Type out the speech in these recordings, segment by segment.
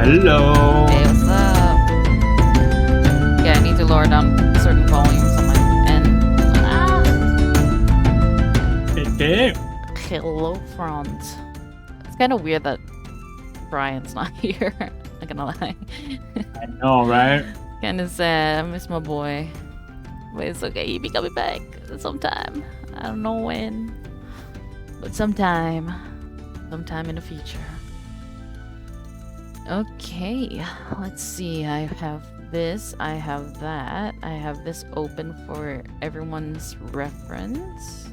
Hello. Hey, what's up? Yeah, I need to lower down certain volumes on my end. Okay. Hello, Franz. It's kind of weird that Brian's not here. Not gonna lie. I know, right? Kind of sad. I miss my boy. But it's okay. He'll be coming back sometime. I don't know when. But sometime. Sometime in the future. Okay. Let's see. I have this. I have that. I have this open for everyone's reference.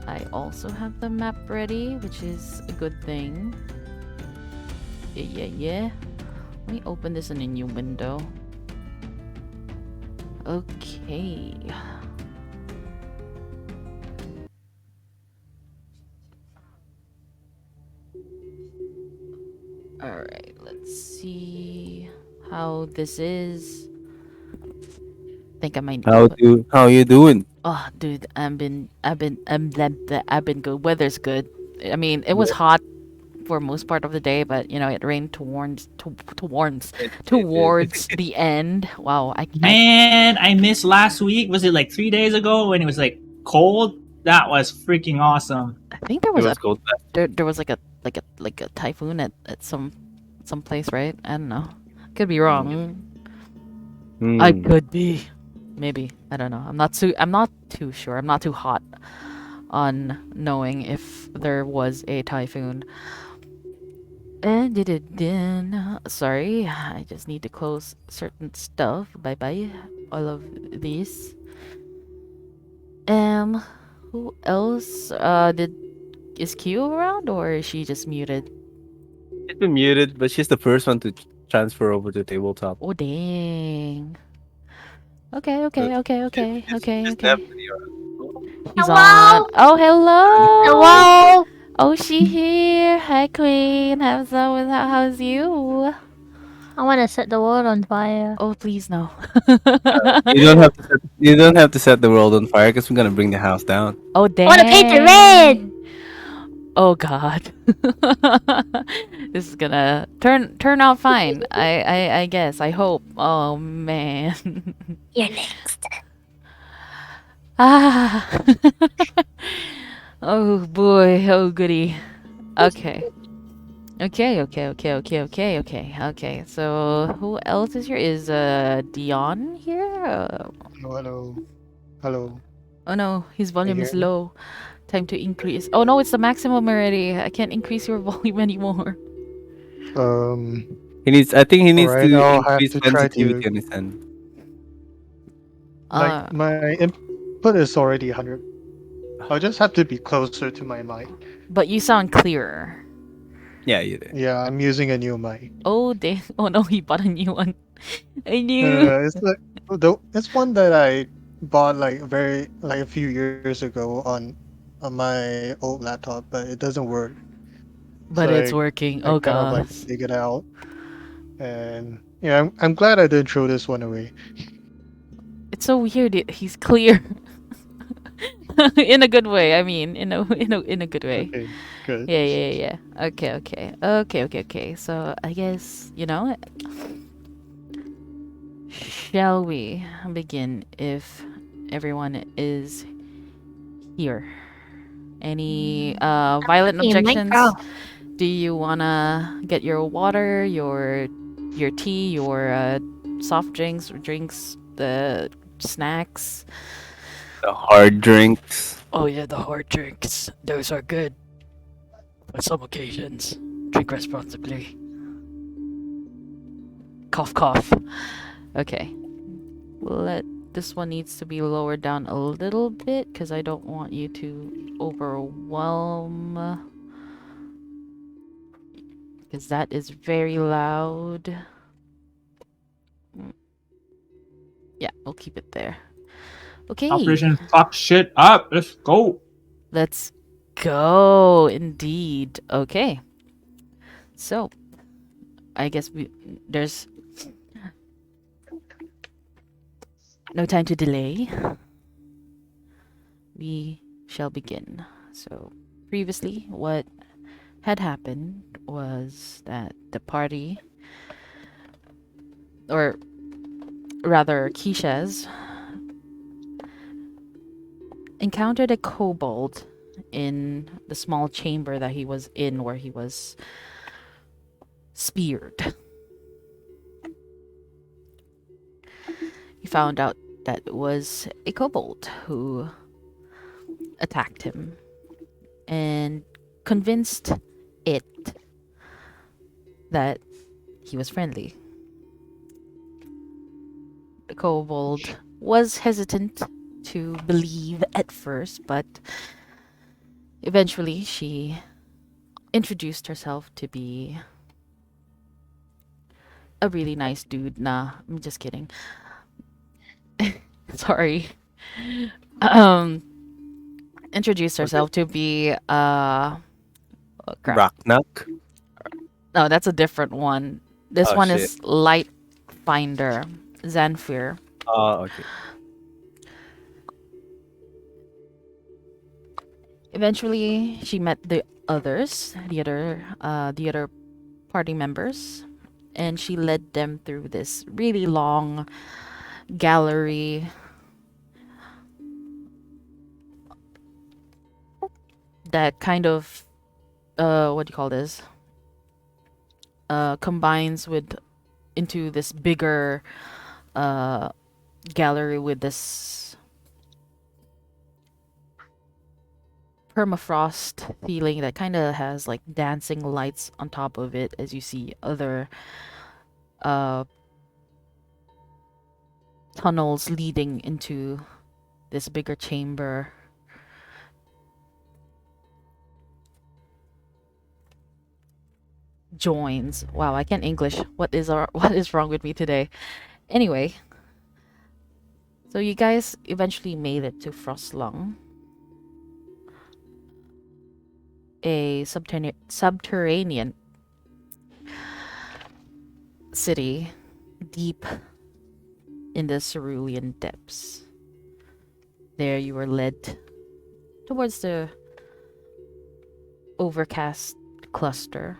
I also have the map ready, which is a good thing. Yeah. Let me open this in a new window. Okay. Alright, let's see how this is. Think I might How you doing? Oh, dude, I've been good. Weather's good. I mean, it was hot for most part of the day, but you know, it rained towards the end. Wow, Man, I missed last week. Was it like 3 days ago when it was like cold? That was freaking awesome. I think there It was was cold. there was like a typhoon at some place, right? I don't know. Could be wrong. I could be. Maybe. I don't know. I'm not too sure. I'm not too hot on knowing if there was a typhoon. Sorry, I just need to close certain stuff. Bye. All of these. Who else? Is Kyuu around, or is she just muted? She's been muted, but she's the first one to transfer over to tabletop. Oh dang. Okay. She's definitely She's Hello? on. Oh, hello. Hello? Oh, she here. Hi, Queen. How's you? I want to set the world on fire. Oh, please no. You don't have to set the world on fire because we're gonna bring the house down. Oh, I dang. want to paint it red. Oh God. This is gonna turn out fine. I guess. I hope. Oh man. You're next. Ah. Oh boy. Oh goody. Okay. Okay. So who else is here? Is Deion here? Hello. Oh no, his you volume hear is me? low. Time to increase. Oh no, it's the maximum already. I can't increase your volume anymore. I think he needs Alright, to I'll have increase to try sensitivity to on his end. like my input is already 100. I'll just have to be closer to my mic. But you sound clearer. Yeah, you did. Yeah, I'm using a new mic. Oh, oh no, he bought a new one. I knew. It's like it's one that I bought like a few years ago on my old laptop, but it doesn't work. But So it's working. I Oh kind of like gosh. figured it out, and yeah, I'm glad I didn't throw this one away. It's so weird. He's clear. In a good way. I mean, in a good way. Okay, good. Yeah. Okay. So I guess shall we begin if everyone is here? Any violent Hey, objections? Minecraft. Do you wanna get your water, your tea, your soft drinks, the snacks? The hard drinks. Oh yeah, the hard drinks. Those are good. On some occasions, drink responsibly. Cough. Okay. This one needs to be lowered down a little bit because I don't want you to overwhelm. Because that is very loud. Yeah, we'll keep it there. Okay. Operation fuck shit up. Let's go. Let's go. Indeed. Okay. So, I guess there's no time to delay. We shall begin. So, previously, what had happened was that the party or rather Kyshaz, encountered a kobold in the small chamber that he was in where he was speared. He found out that it was a kobold who attacked him and convinced it that he was friendly. The kobold was hesitant to believe at first, but eventually she introduced herself to be a really nice dude. Nah, I'm just kidding. Sorry. Um, introduced herself to be oh, crap. Rocknock. No, that's a different one. This Oh, one shit. is Light Finder, Zanfir. Oh, okay. Eventually, she met the others, the other party members, and she led them through this really long gallery that kind of what do you call this? Combines with into this bigger gallery with this permafrost feeling that kind of has like dancing lights on top of it as you see other tunnels leading into this bigger chamber. Joins. Wow, I can't English. What is wrong with me today? Anyway, so you guys eventually made it to Froslung, a subterranean city deep in the cerulean depths. There you were led towards the overcast cluster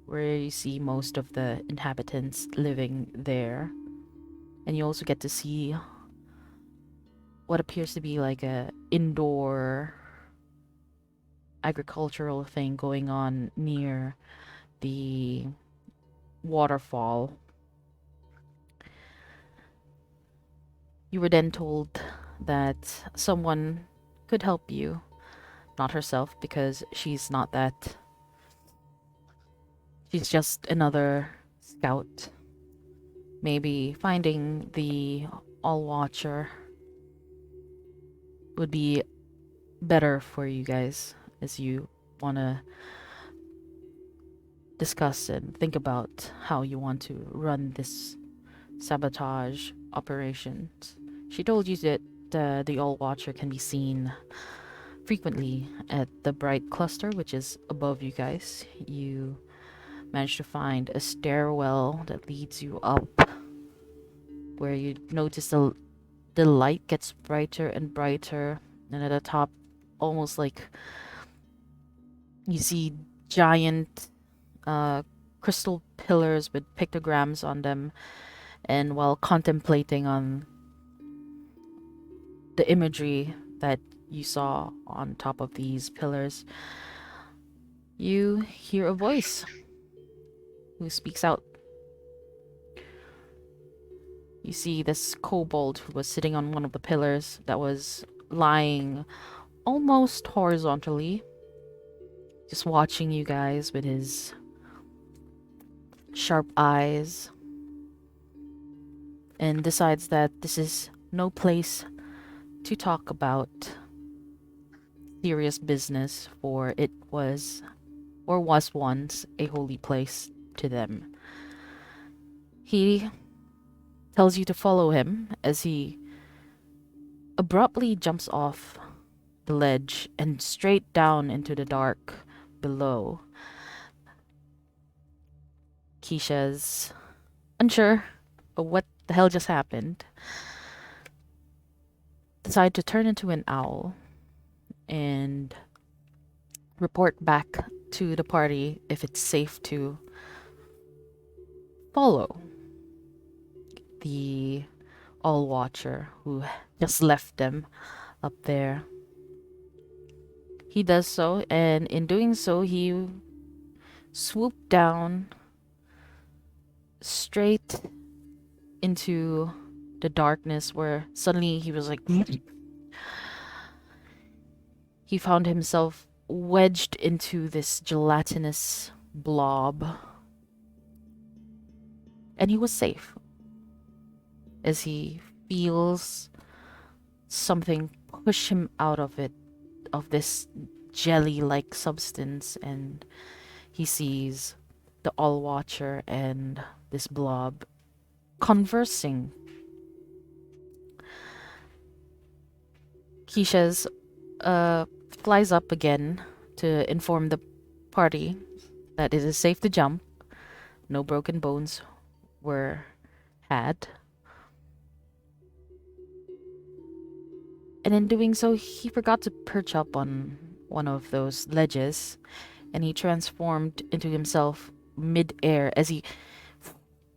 where you see most of the inhabitants living there. And you also get to see what appears to be like a indoor agricultural thing going on near the waterfall. You were then told that someone could help you. Not herself, because she's not that. She's just another scout. Maybe finding the All-Watcher would be better for you guys as you want to discuss and think about how you want to run this sabotage operations. She told you that the All-Watcher can be seen frequently at the bright cluster, which is above you guys. You managed to find a stairwell that leads you up, where you notice the light gets brighter and brighter, and at the top, almost like you see giant crystal pillars with pictograms on them. And while contemplating on the imagery that you saw on top of these pillars, you hear a voice who speaks out. You see this kobold who was sitting on one of the pillars that was lying almost horizontally, just watching you guys with his sharp eyes, and decides that this is no place to talk about serious business, for it was or was once a holy place to them. He tells you to follow him as he abruptly jumps off the ledge and straight down into the dark below. Kyshaz, unsure of what the hell just happened, decide to turn into an owl and report back to the party if it's safe to follow the All Watcher who just left them up there. He does so, and in doing so, he swooped down straight into the darkness where suddenly he was like... He found himself wedged into this gelatinous blob. And he was safe. As he feels something push him out of it, of this jelly-like substance, and he sees the All-Watcher and this blob conversing. Kyshaz flies up again to inform the party that it is safe to jump. No broken bones were had. And in doing so, he forgot to perch up on one of those ledges, and he transformed into himself mid-air as he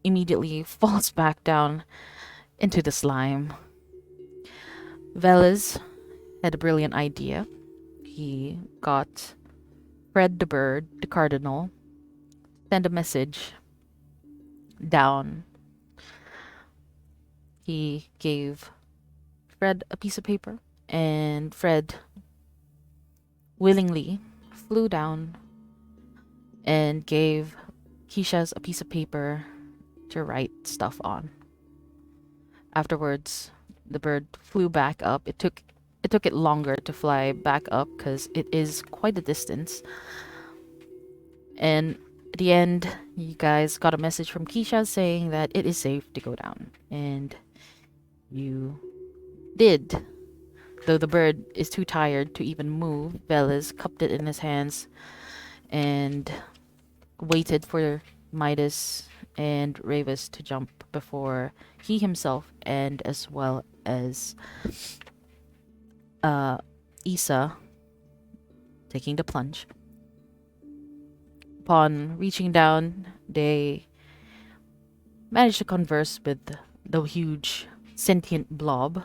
immediately falls back down into the slime. Veles had a brilliant idea. He got Fred the bird, the cardinal, send a message down. He gave Fred a piece of paper, and Fred willingly flew down and gave Kyshaz a piece of paper to write stuff on. Afterwards, the bird flew back up. It took it longer to fly back up because it is quite a distance. And at the end, you guys got a message from Kyshaz saying that it is safe to go down. And you did. Though the bird is too tired to even move, Veles cupped it in his hands and waited for Midas and Ravis to jump before he himself, and as well as Issa, taking the plunge. Upon reaching down, they managed to converse with the huge sentient blob,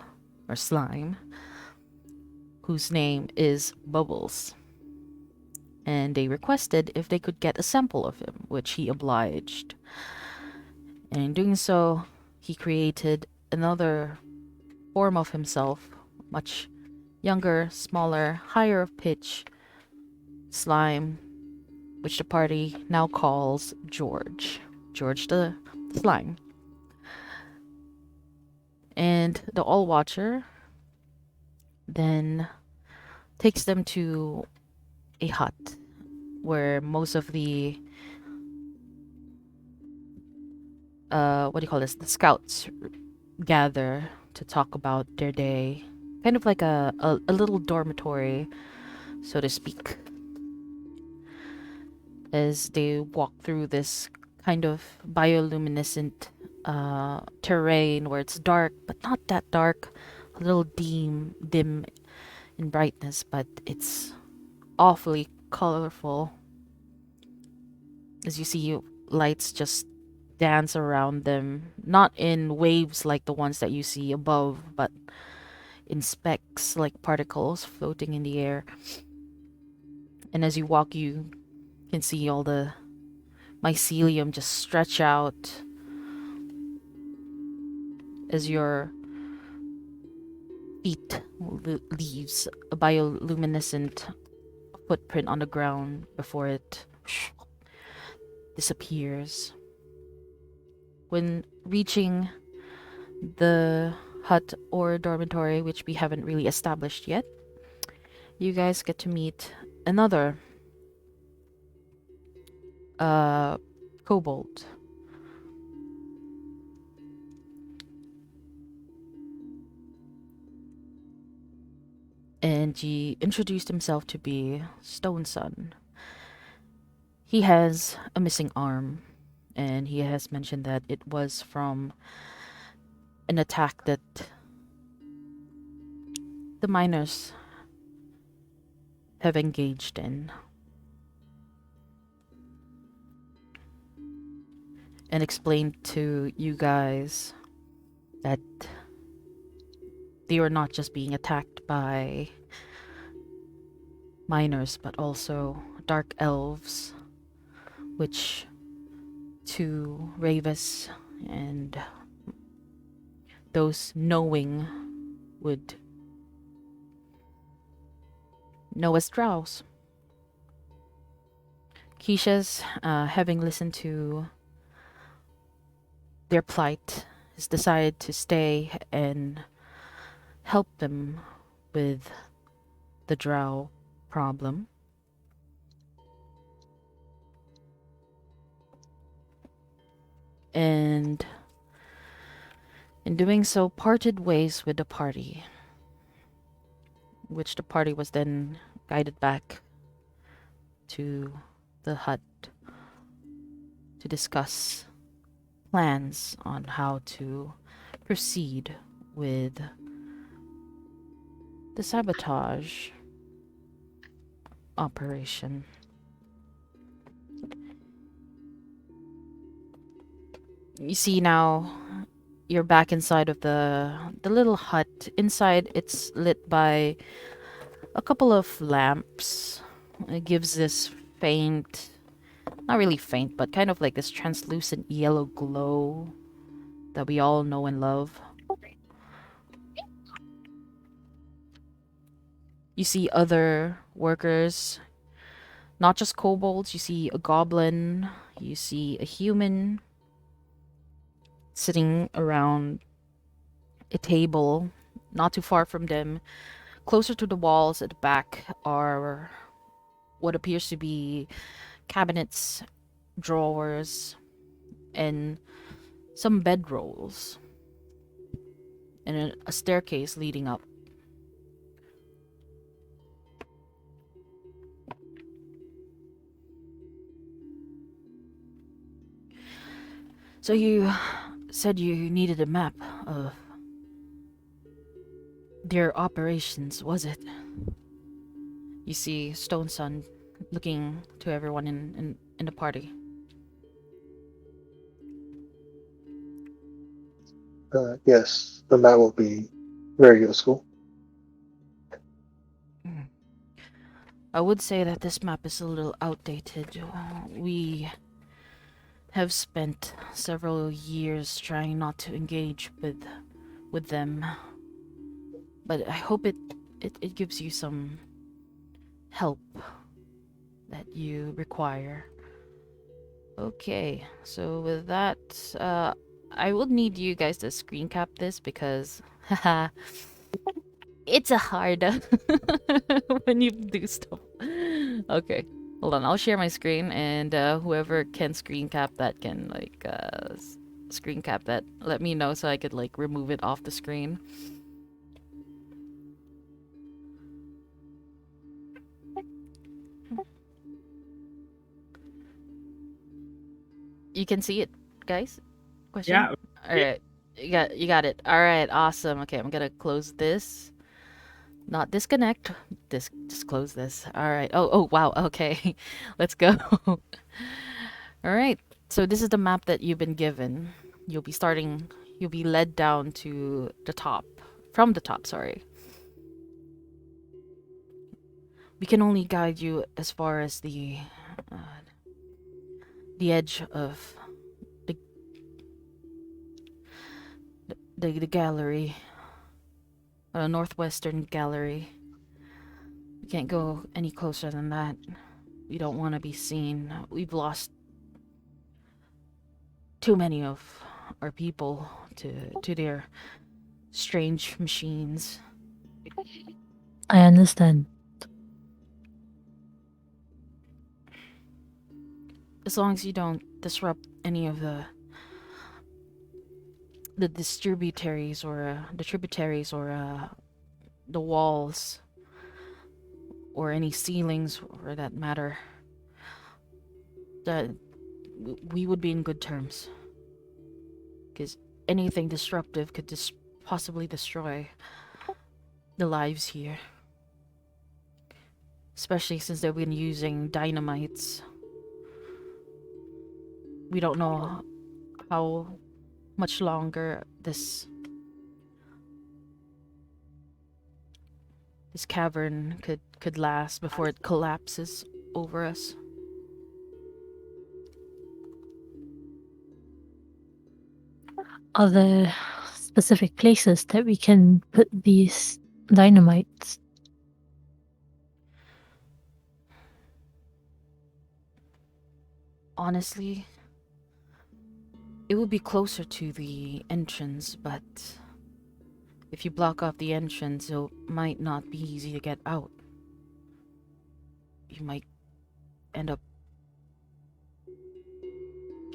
or slime, whose name is Bubbles. And they requested if they could get a sample of him, which he obliged. And in doing so, he created another form of himself, much younger, smaller, higher of pitch slime, which the party now calls George. George the slime. And the All Watcher then takes them to a hut where most of the the scouts gather to talk about their day. Kind of like a little dormitory, so to speak. As they walk through this kind of bioluminescent terrain where it's dark, but not that dark. A little dim in brightness, but it's awfully colorful. As you see lights just dance around them, not in waves like the ones that you see above, but in specks like particles floating in the air. And as you walk, you can see all the mycelium just stretch out as your feet leaves a bioluminescent footprint on the ground before it disappears. When reaching the hut or dormitory, which we haven't really established yet, you guys get to meet another kobold. And he introduced himself to be Stone Sun. He has a missing arm, and he has mentioned that it was from an attack that the miners have engaged in. and explained to you guys that they were not just being attacked by miners, but also dark elves, which to Ravis and those knowing would know as Drows. Kyshaz, having listened to their plight, has decided to stay and help them with the Drow problem. And in doing so, parted ways with the party, which the party was then guided back to the hut to discuss plans on how to proceed with the sabotage operation. You see now you're back inside of the little hut. Inside it's lit by a couple of lamps. It gives this faint, not really faint, but kind of like this translucent yellow glow that we all know and love. You see other workers, not just kobolds. You see a goblin, you see a human sitting around a table not too far from them. Closer to the walls at the back are what appears to be cabinets, drawers, and some bedrolls, and a staircase leading up. So you said you needed a map of their operations, was it? You see Stone Sun looking to everyone in the party. Yes, the map will be very useful. I would say that this map is a little outdated. We have spent several years trying not to engage with them, but I hope it gives you some help that you require. Okay, so with that, I will need you guys to screen cap this because, haha, it's a hard when you do stuff. Okay, hold on, I'll share my screen, and whoever can screen cap that can like screen cap that. Let me know so I could like remove it off the screen. You can see it, guys? Question? Yeah. Alright. You got it. Alright, awesome. Okay, I'm gonna close this. Not disconnect. Just close this. Alright. Oh wow, okay. Let's go. Alright. So this is the map that you've been given. You'll be led down to the top. From the top, sorry. We can only guide you as far as the edge of the gallery, northwestern gallery. We can't go any closer than that. We don't want to be seen. We've lost too many of our people to their strange machines. I understand. As long as you don't disrupt any of the tributaries or the walls or any ceilings for that matter, that we would be in good terms, because anything disruptive could possibly destroy the lives here, especially since they've been using dynamites. We don't know how much longer this cavern could last before it collapses over us. Are there specific places that we can put these dynamites? Honestly, it would be closer to the entrance, but if you block off the entrance, it might not be easy to get out. You might end up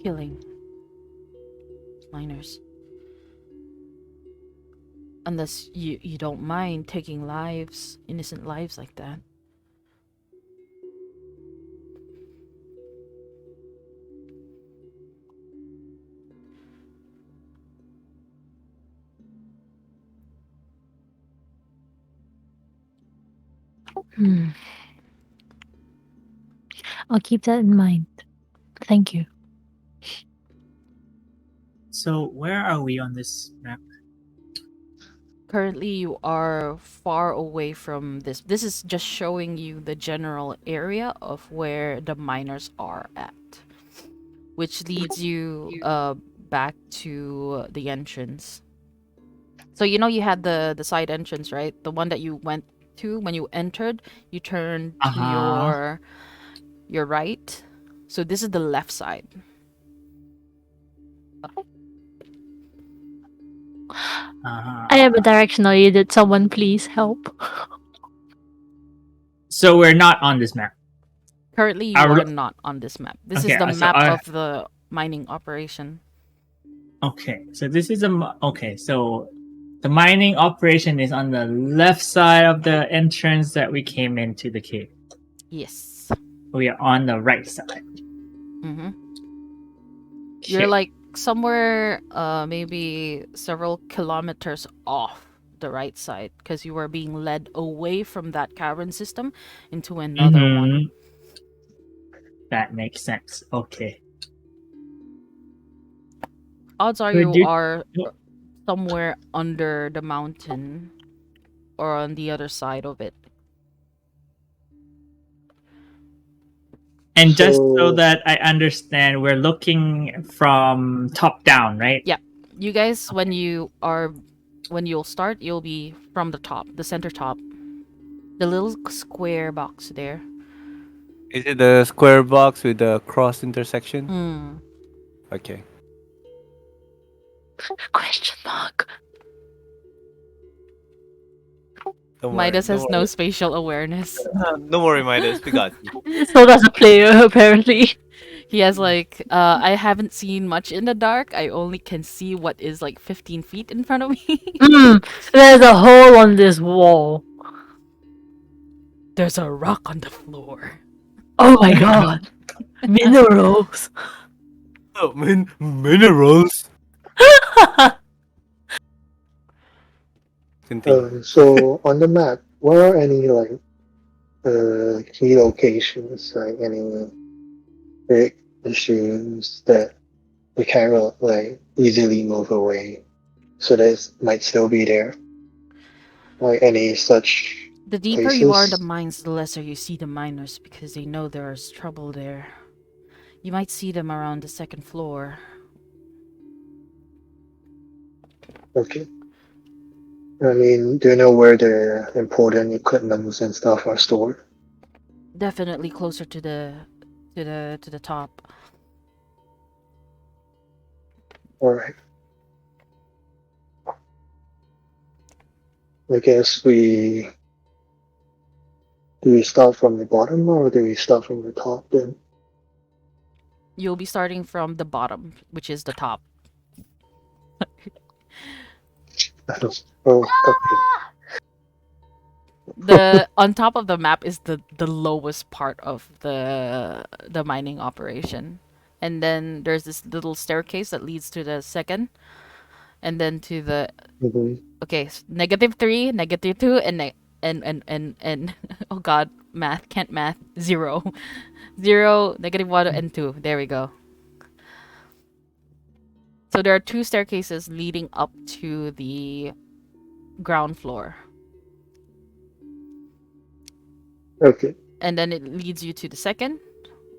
killing miners. Unless you don't mind taking lives, innocent lives like that. I'll keep that in mind. Thank you. So where are we on this map? Currently, you are far away from this. This is just showing you the general area of where the miners are at, which leads you back to the entrance. So you know you had the side entrance, right? The one that you went to when you entered. You turned to your right. So this is the left side. I have a directional aid. Did someone please help? So we're not on this map. Currently, you are not on this map. This is the map of the mining operation. Okay, so this is so the mining operation is on the left side of the entrance that we came into the cave. Yes. We are on the right side. Mm-hmm. You're like somewhere maybe several kilometers off the right side because you were being led away from that cavern system into another one. That makes sense. Okay. Odds are you are somewhere under the mountain or on the other side of it. And just so that I understand, we're looking from top down, right? Yeah. You guys, when you'll start, you'll be from the top, the center top. The little square box there. Is it the square box with the cross intersection? Okay. Question mark. Midas has no spatial awareness. Don't worry, Midas. We got you. So does a player, apparently. He has I haven't seen much in the dark. I only can see what is 15 feet in front of me. There's a hole on this wall. There's a rock on the floor. Oh my god. Minerals. Oh, minerals. So on the map, what are any key locations, like any big issues that we can't easily move away, so that it might still be there? Like any such The deeper you are in the mines, the lesser you see the miners because they know there's trouble there. You might see them around the second floor. Okay. I mean, do you know where the important equipments and stuff are stored? Definitely closer to the top. Alright. I guess do we start from the bottom or do we start from the top then? You'll be starting from the bottom, which is the top. Oh, okay. The on top of the map is the lowest part of the mining operation, and then there's this little staircase that leads to the second, and then to the okay, -3, -2, and oh god, can't math 0, 0, -1, and 2. There we go. So there are 2 staircases leading up to the ground floor. Okay. And then it leads you to the second.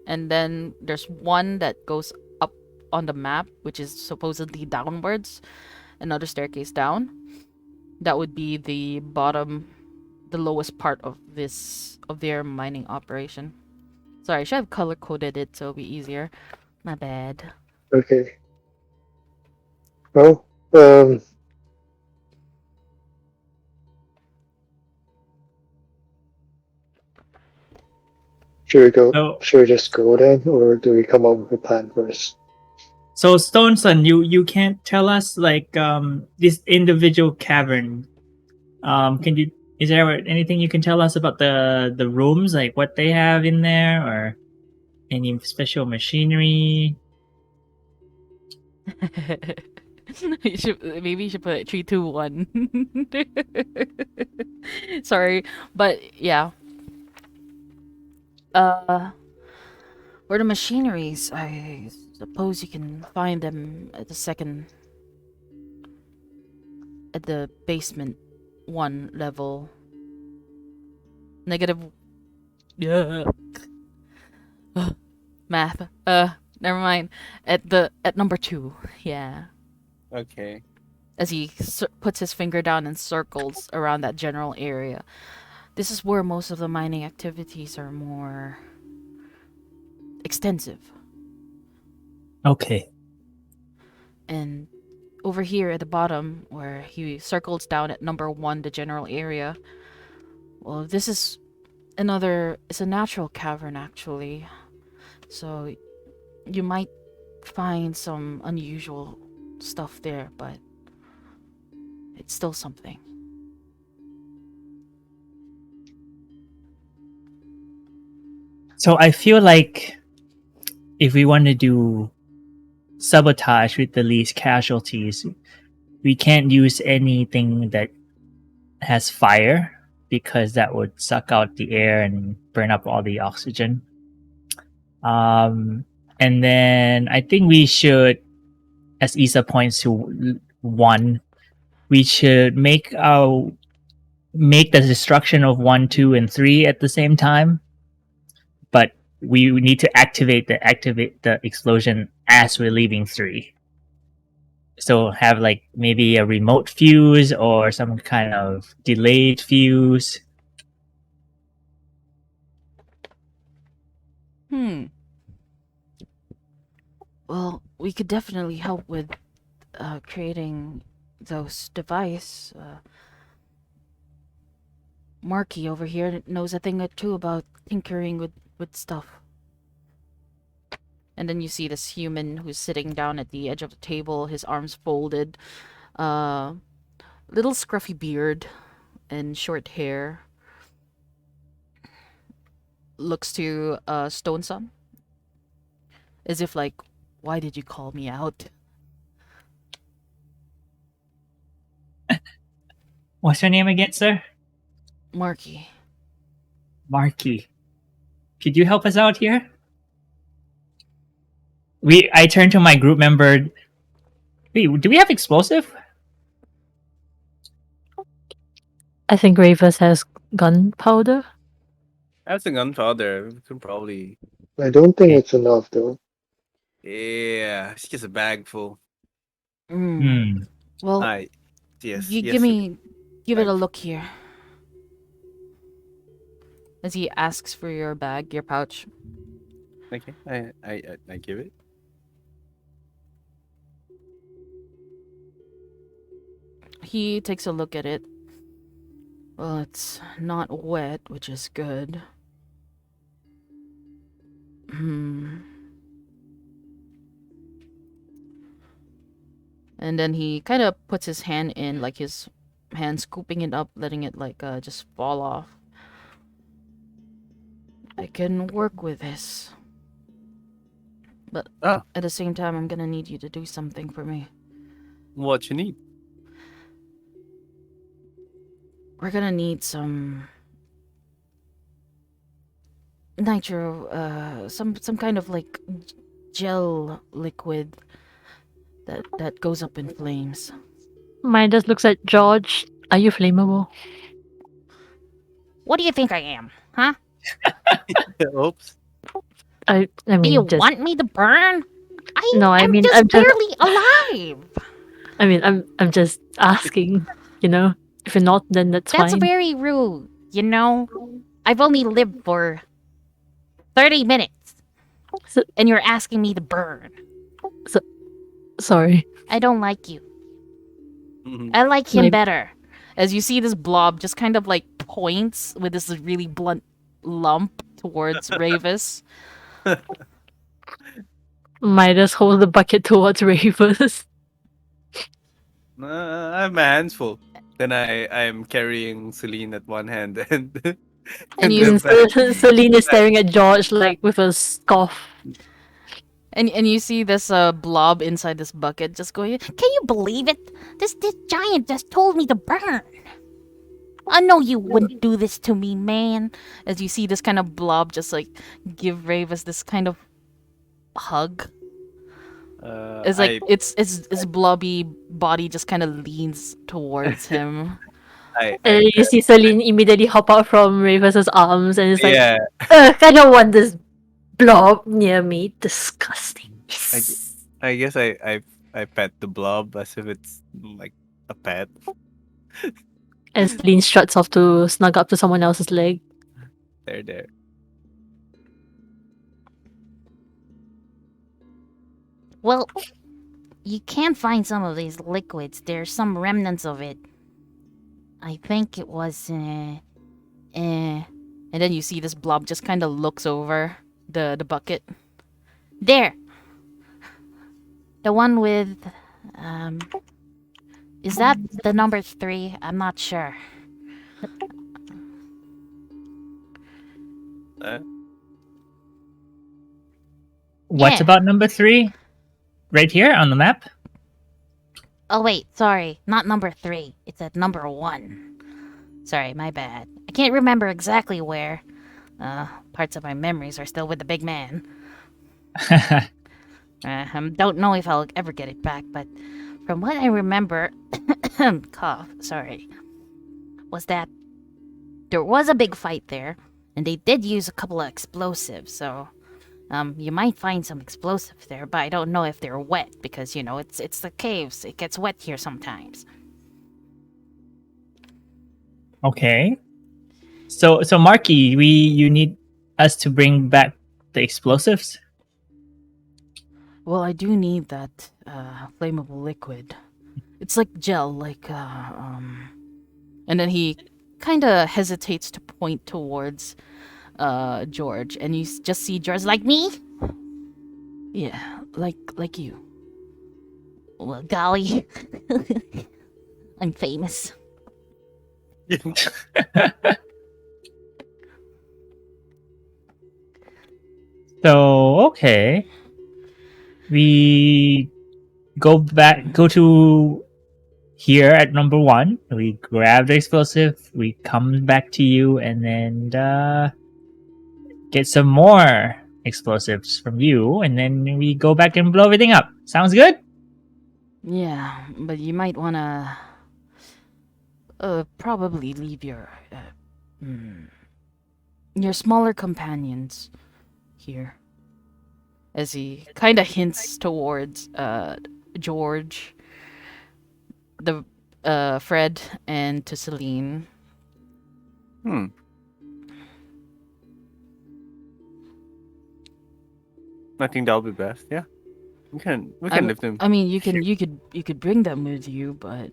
And then there's one that goes up on the map, which is supposedly downwards. Another staircase down. That would be the bottom, the lowest part of their mining operation. Sorry, I should have color coded it so it'll be easier. My bad. Okay. Well, should we go? So, Should we just go then, or do we come up with a plan first? so Stone Sun, you can't tell us like this individual cavern. Can you? Is there anything you can tell us about the rooms, like what they have in there, or any special machinery? Maybe you should put it 3, 2, 1. Sorry, but yeah. Where the machineries, I suppose you can find them at the basement 1 level. Negative. Yeah. Math. Never mind. At number 2. Yeah. Okay. As he puts his finger down and circles around that general area. This is where most of the mining activities are more extensive. Okay. And over here at the bottom, where he circles down at number 1, the general area, well, this is it's a natural cavern actually. So you might find some unusual stuff there, but it's still something. So I feel like if we want to do sabotage with the least casualties, we can't use anything that has fire because that would suck out the air and burn up all the oxygen. And then I think we should, as Isa points to 1, we should make the destruction of 1, 2, and 3 at the same time. But we need to activate the explosion as we're leaving 3. So have like maybe a remote fuse or some kind of delayed fuse. Well, we could definitely help with creating those device. Marky over here knows a thing or two about tinkering with stuff. And then you see this human who's sitting down at the edge of the table, his arms folded, little scruffy beard and short hair. Looks to Stone Sun, as if like, why did you call me out? What's your name again, sir? Marky. Marky. Could you help us out here? I turn to my group member. Wait, do we have explosive? I think Ravus has gunpowder. That's a gunpowder. We can probably. I don't think Okay. it's enough though. Yeah, it's just a bag full. Well, Yes. you yes, give it a look here. As he asks for your bag, your pouch. Okay, I give it. He takes a look at it. Well, it's not wet, which is good. And then he kind of puts his hand in, like his hand scooping it up, letting it like just fall off. I can work with this. But at the same time, I'm gonna need you to do something for me. What you need? We're gonna need some nitro, some kind of like gel liquid that goes up in flames. Midas looks at George. Are you flammable? What do you think I am? Huh? Oops. I Do you mean, just want me to burn? no. I I'm mean, just I'm just. barely alive. I mean, I'm just asking. You know, if you're not, then that's That's fine. very rude, you know? I've only lived for 30 minutes. So- And you're asking me to burn. Sorry. I don't like you. Mhm. I like him Maybe- better. As you see this blob just kind of like points with this really blunt lump towards Ravis. Midas hold the bucket towards Ravers. I have my hands full. Then I'm carrying Celine at one hand and And the you back. Celine is staring at George like with a scoff. and you see this blob inside this bucket just going. Can you believe it? This giant just told me to burn. I know you wouldn't do this to me, man. As you see this kind of blob just like give Ravis this kind of hug. It's like its blobby body just kind of leans towards him. And you see Celine immediately hop out from Ravers' arms and it's like, yeah. I don't want this blob near me. Disgusting. I guess I pet the blob as if it's like a pet. And Celine struts off to snug up to someone else's leg. There. Well, you can find some of these liquids. There's some remnants of it. I think it was, And then you see this blob just kind of looks over the bucket. there. The one with, is that the number 3? I'm not sure. What Yeah. about number 3? Right here on the map? Oh wait, sorry, not number 3. It's at number 1. Sorry, my bad. I can't remember exactly where. Parts of my memories are still with the big man. Don't know if I'll ever get it back, but from what I remember, cough, sorry, was that there was a big fight there, and they did use a couple of explosives, so you might find some explosives there, but I don't know if they're wet because you know it's the caves. It gets wet here sometimes. Okay. So Marky, you need us to bring back the explosives? Well, I do need that flammable liquid. It's like gel, like And then he kind of hesitates to point towards George, and you just see George like, Like me? yeah, like you. Well, golly, I'm famous. So okay. We go to here at number 1. We grab the explosive, we come back to you, and then get some more explosives from you, and then we go back and blow everything up. Sounds good? Yeah, but you might wanna probably leave your smaller companions here. As he kind of hints towards George, the Fred, and to Celine. I think that'll be best. Yeah, we can lift him. I mean, you could bring them with you, but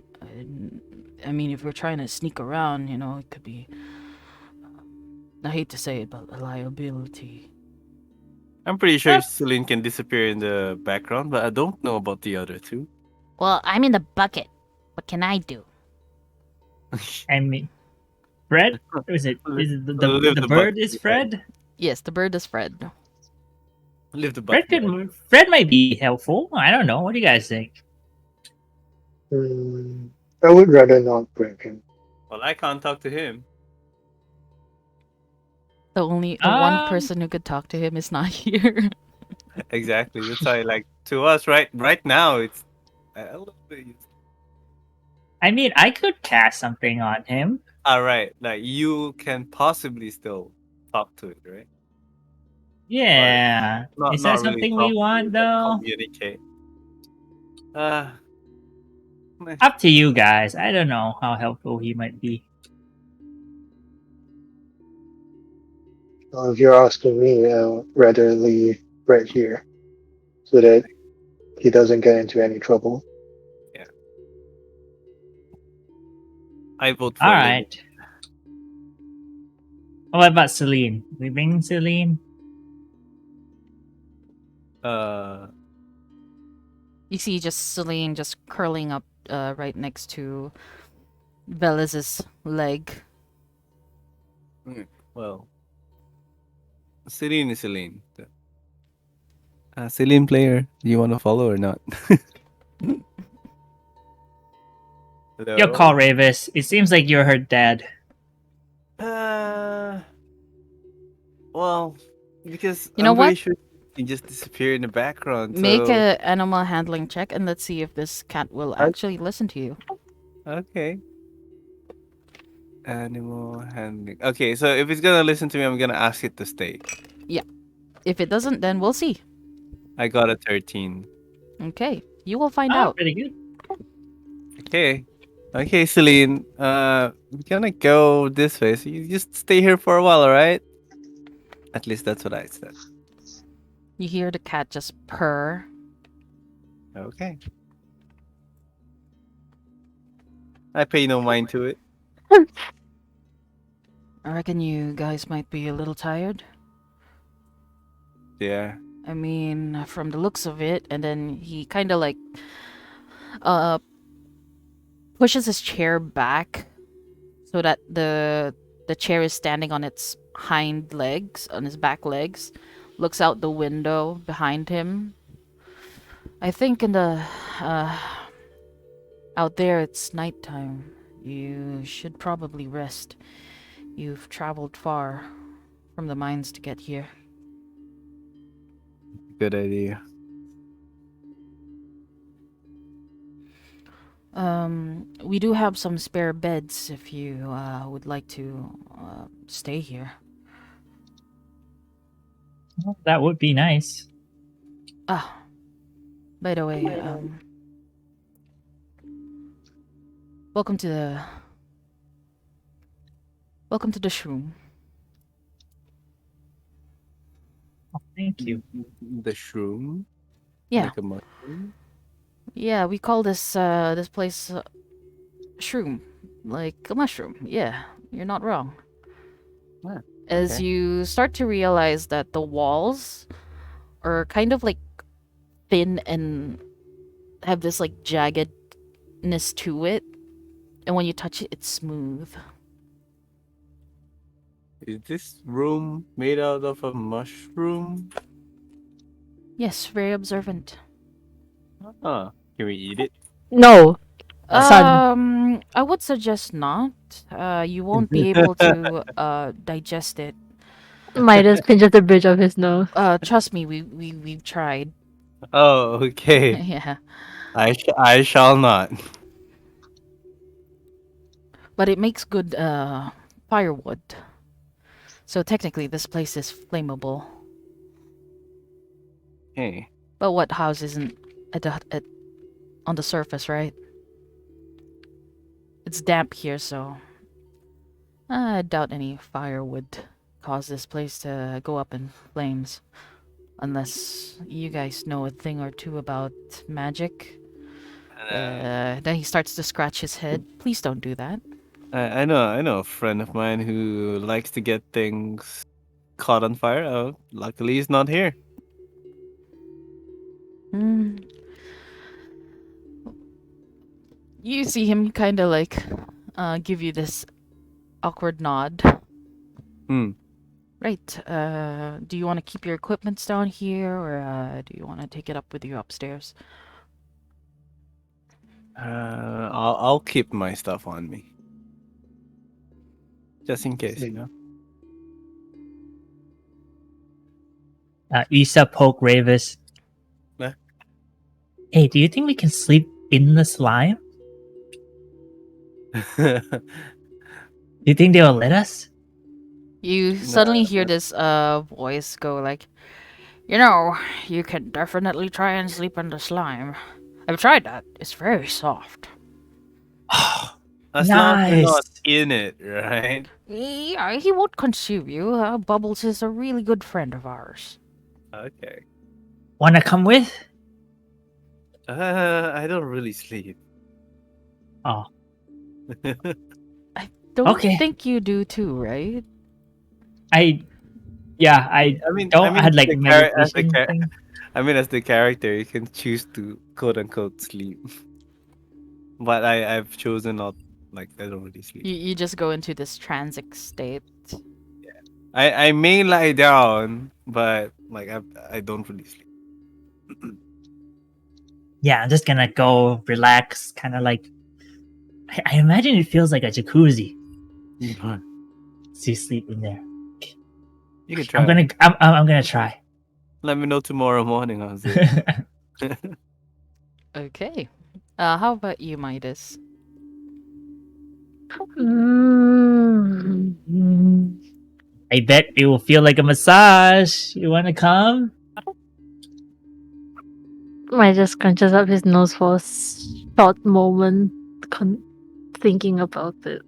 I mean, if we're trying to sneak around, you know, it could be. I hate to say it, but a liability. I'm pretty sure Celine can disappear in the background, but I don't know about the other two. Well, I'm in the bucket. What can I do? I mean, Fred? Is it the Lift the bird bucket, is right? Fred? Yes, the bird is Fred. Lift the Fred bucket. Fred might be helpful. I don't know. What do you guys think? I would rather not bring him. Well, I can't talk to him. The one person who could talk to him is not here. Exactly. That's why, like, to us, right now, it's A little bit. I mean, I could cast something on him. All right, like you can possibly still talk to it, right? Yeah. Is that Not really something we talk to want, it, but though? communicate. Uh, meh. Up to you guys. I don't know how helpful he might be. Well, if you're asking me, I'd rather leave right here so that he doesn't get into any trouble. I vote for All living. right. What about Celine? Leaving Celine? You see just Celine just curling up right next to Velis's leg. Well, Celine is Celine. Celine player, do you want to follow or not? Hello? Your call, Ravis. It seems like you're her dad. Well, because You know I'm pretty what? sure he just disappeared in the background. Make so... a animal handling check and let's see if this cat will actually listen to you. Okay. Animal handling. Okay, so if it's gonna listen to me, I'm gonna ask it to stay. If it doesn't, then we'll see. I got a 13. Okay, you will find Oh, out. pretty good. Okay. Okay, Celine. We're gonna go this way. So you just stay here for a while, alright? At least that's what I said. You hear the cat just purr. Okay. I pay no mind to it. I reckon you guys might be a little tired. Yeah. I mean, from the looks of it, and then he kind of like uh pushes his chair back so that the chair is standing on its hind legs, on his back legs, looks out the window behind him. I think in the out there it's nighttime. You should probably rest. You've traveled far from the mines to get here. Good idea. We do have some spare beds if you would like to stay here. Well, that would be nice. Ah, by the way, welcome to the shroom. Oh, thank you. The shroom? Yeah, Like a mushroom? yeah, we call this this place shroom, like a mushroom. Yeah, you're not wrong. Ah, As okay. you start to realize that the walls are kind of like thin and have this like jaggedness to it, and when you touch it, it's smooth. Is this room made out of a mushroom? Yes, very observant. Huh. Can we eat it? No, son. I would suggest not. You won't be able to digest it. Midas pinches the bridge of his nose. Trust me, we've tried. Oh, okay. Yeah, I shall not. but it makes good firewood. So technically, this place is flammable. Hey. But what house isn't on the surface, right? It's damp here, so I doubt any fire would cause this place to go up in flames. Unless you guys know a thing or two about magic. Then he starts to scratch his head. Please don't do that. I know a friend of mine who likes to get things caught on fire. Oh, luckily he's not here. Hmm. You see him kind of like give you this awkward nod. Hmm. Right. Do you want to keep your equipments down here, or do you want to take it up with you upstairs? I'll keep my stuff on me. Just in case, you know. Isa poke Ravis. Huh? Hey, do you think we can sleep in the slime? Do you think they will let us? You suddenly hear this voice go like, you know, you can definitely try and sleep in the slime. I've tried that. It's very soft. As long as we're not Nice. in it, right? Yeah, he won't consume you. Bubbles is a really good friend of ours. Okay. Wanna come with? I don't really sleep. Oh, I don't Okay. think you do too, right? I I mean, don't had like as the meditation thing. as the character, you can choose to quote unquote sleep. But I've chosen not, like, I don't really sleep. You just go into this transic state. I may lie down, but like I don't really sleep. Yeah, I'm just gonna go relax, kind of like. I imagine it feels like a jacuzzi. You So you sleep in there. can try. I'm gonna try. Let me know tomorrow morning, how's it? Okay. How about you, Midas? Mm. I bet it will feel like a massage. You wanna come? Might just crunches up his nose for a short moment, thinking about it.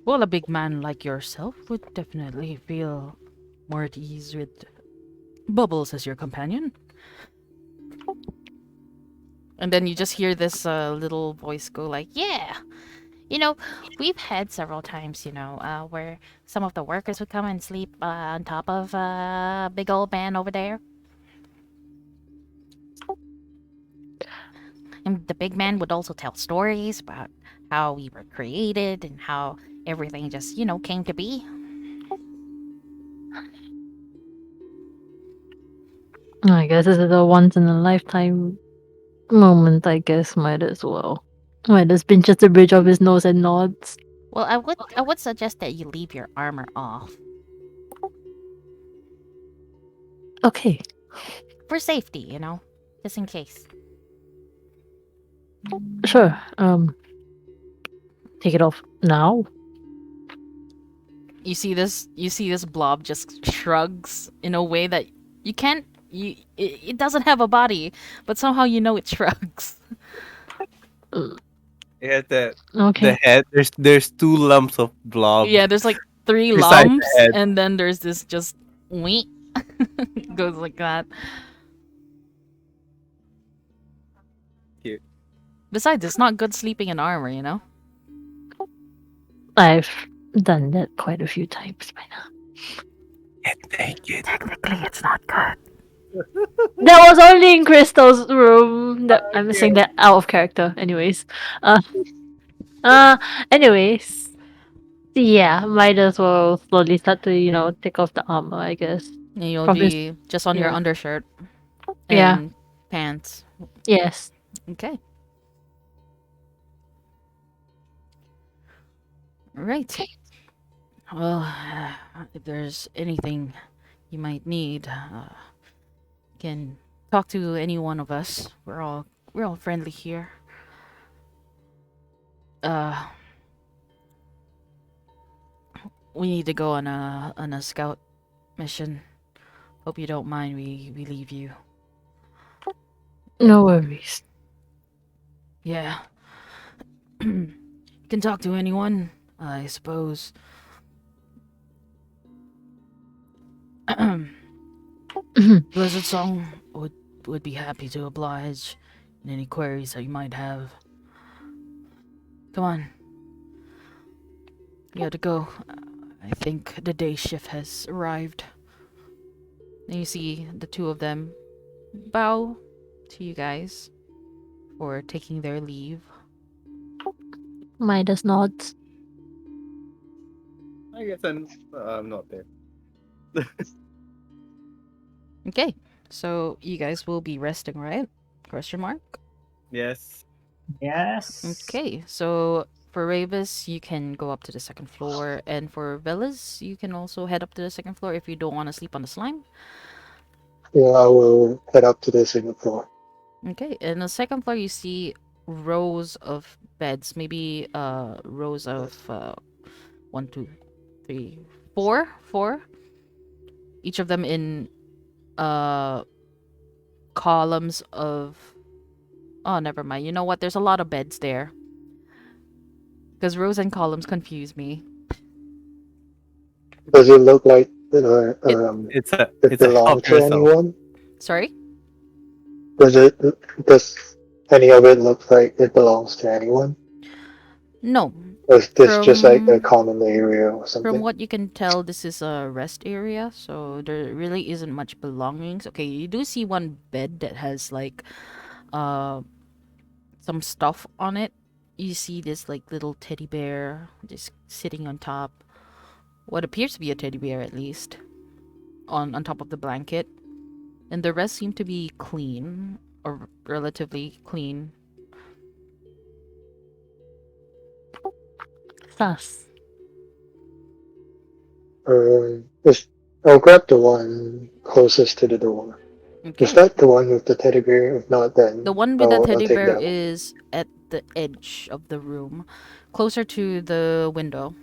Well, a big man like yourself would definitely feel more at ease with Bubbles as your companion. And then you just hear this little voice go like, Yeah. You know, we've had several times, where some of the workers would come and sleep on top of a big old man over there. And the big man would also tell stories about how we were created and how everything just, came to be. I guess this is a once in a lifetime moment, I guess, might as well. Might just pinches the bridge of his nose and nods. Well, I would suggest that you leave your armor off Okay. for safety, just in case. Sure. Take it off now. you see this blob just shrugs in a way that you can't it doesn't have a body, but somehow you know it shrugs. Yeah, the Okay. head. There's two lumps of blob. Yeah, there's like 3 Beside the lumps, head. and then there's this just wink. Goes like that. Cute. Besides, it's not good sleeping in armor, you know? I've done that quite a few times by now. Get naked. Technically, it's not good. That was only in Crystal's room. I'm saying that out of character. Anyways. Anyways. Yeah, might as well slowly start to, take off the armor, I guess. And you'll From his- be just on your yeah. undershirt Yeah. and pants. Yes. Okay. Right. Well, if there's anything you might need, you can talk to any one of us. We're all friendly here. We need to go on a scout mission. Hope you don't mind. We leave you. No worries. Yeah. Can talk to anyone, I suppose. Blizzard Song would be happy to oblige in any queries that you might have. Come on. You have to go. I think the day shift has arrived. And you see the two of them bow to you guys for taking their leave. Midas nods. I guess I'm not there. Okay, so you guys will be resting, right? Question mark. Yes. Yes. Okay, so for Ravis, you can go up to the second floor, and for Velas, you can also head up to the second floor if you don't want to sleep on the slime. Yeah, I will head up to the second floor. Okay, in the second floor you see rows of beds, maybe rows of 1, 2, 3, 4, each of them in uh columns of. Oh, never mind. You know what? There's a lot of beds there. Because rows and columns confuse me. Does it look like It's it a belongs help to yourself. anyone? Sorry? Does any of it look like it belongs to anyone? No. Or is this just like a From common area or from something? what you can tell, this is a rest area, so there really isn't much belongings. Okay, you do see one bed that has like uh some stuff on it. You see this like little teddy bear just sitting on top. What appears to be a teddy bear at least. On top of the blanket. And the rest seem to be clean or relatively clean. Sus. Just I'll grab the one closest to the door. Okay. Is that the one with the teddy bear? If not, then The one with the I'll teddy take bear that one. is at the edge of the room, closer to the window.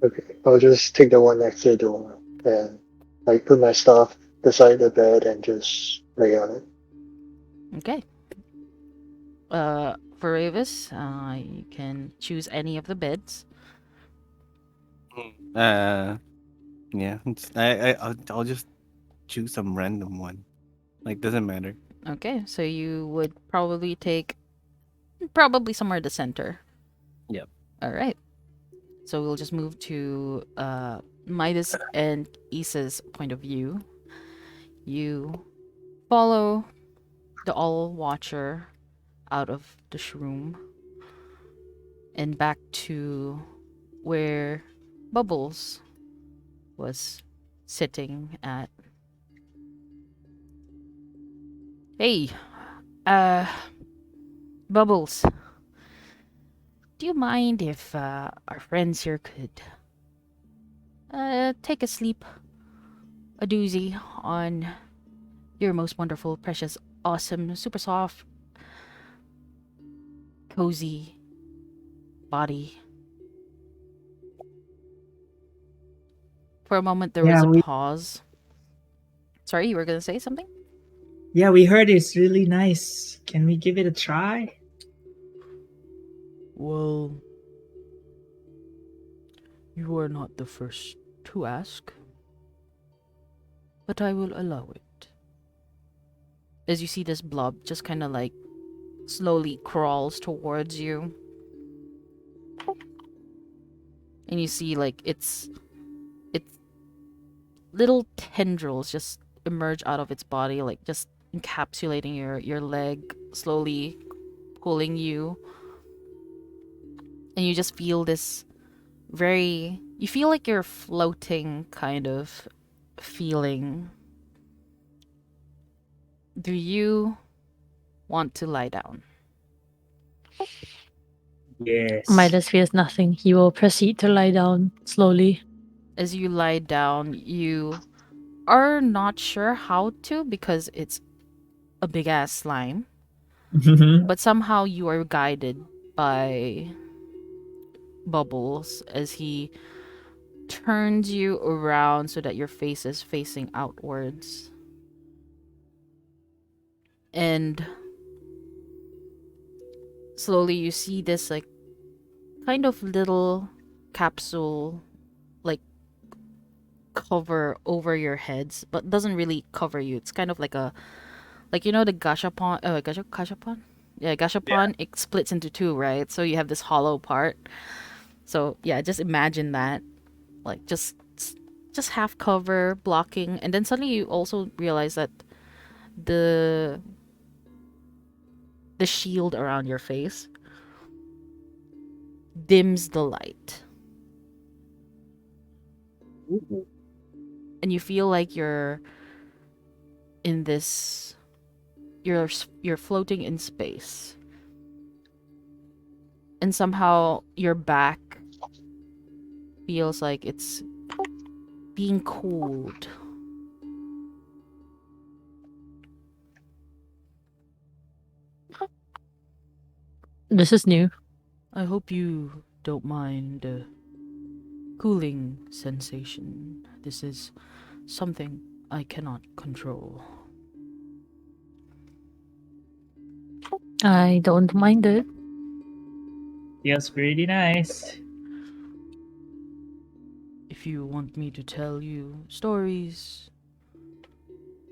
Okay, I'll just take the one next to the door and like put my stuff beside the bed and just lay on it. Okay. For Avis, you can choose any of the beds. Yeah. I'll just choose some random one. Like, doesn't matter. Okay, so you would probably take somewhere in the center. Yep. All right. So we'll just move to Midas and Issa's point of view. You follow the All Watcher out of the shroom and back to where Bubbles was sitting at. Hey, uh, Bubbles, do you mind if our friends here could take a doozy on your most wonderful, precious, awesome, super soft, cozy body? For a moment, there was Yeah, a we pause. Sorry, you were gonna say something? we heard it's really nice. Can we give it a try? Well, you are not the first to ask, but I will allow it. As you see this blob just kind of like slowly crawls towards you, and you see like its little tendrils just emerge out of its body, like just encapsulating your leg, slowly pulling you, and you just feel this you feel like you're floating kind of feeling. Do you want to lie down? Yes. Midas fears nothing. He will proceed to lie down slowly. As you lie down, you are not sure how to because it's a big ass slime, but somehow you are guided by Bubbles as he turns you around so that your face is facing outwards. And slowly you see this like kind of little capsule like cover over your heads, but doesn't really cover you. It's kind of like a like you know the gashapon gashapon? Yeah, gashapon it splits into two, right? So you have this hollow part. So yeah, just imagine that. Like just half cover blocking, and then suddenly you also realize that the shield around your face dims the light, and you feel like you're in this you're floating in space, and somehow your back feels like it's being cooled. This is new. I hope you don't mind the cooling sensation. This is something I cannot control. I don't mind it. Feels pretty nice. If you want me to tell you stories,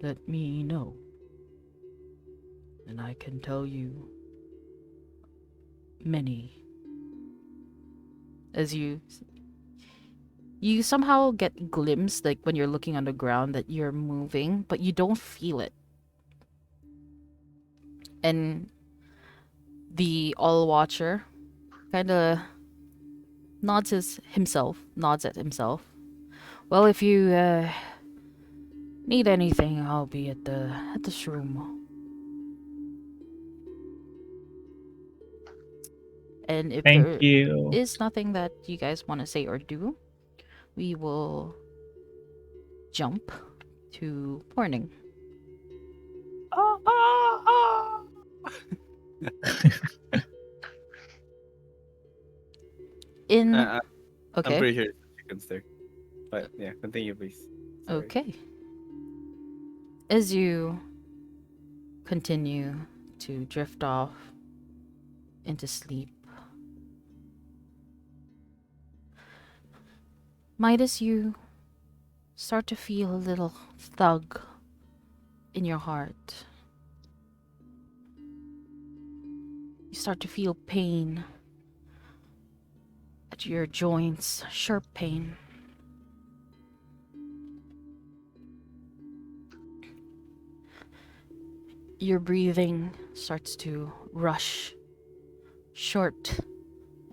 let me know. And I can tell you many. As you somehow get glimpse, like when you're looking on the ground, that you're moving, but you don't feel it. And the All Watcher kind of nods at himself. Well, if you need anything, I'll be at the shroom. And if there Thank you. is nothing that you guys want to say or do, we will jump to morning. In I'm okay. pretty sure it's chickens there. But yeah, continue, please. Sorry. Okay. As you continue to drift off into sleep, Midas, you start to feel a little thug in your heart. You start to feel pain at your joints, sharp pain. Your breathing starts to rush, short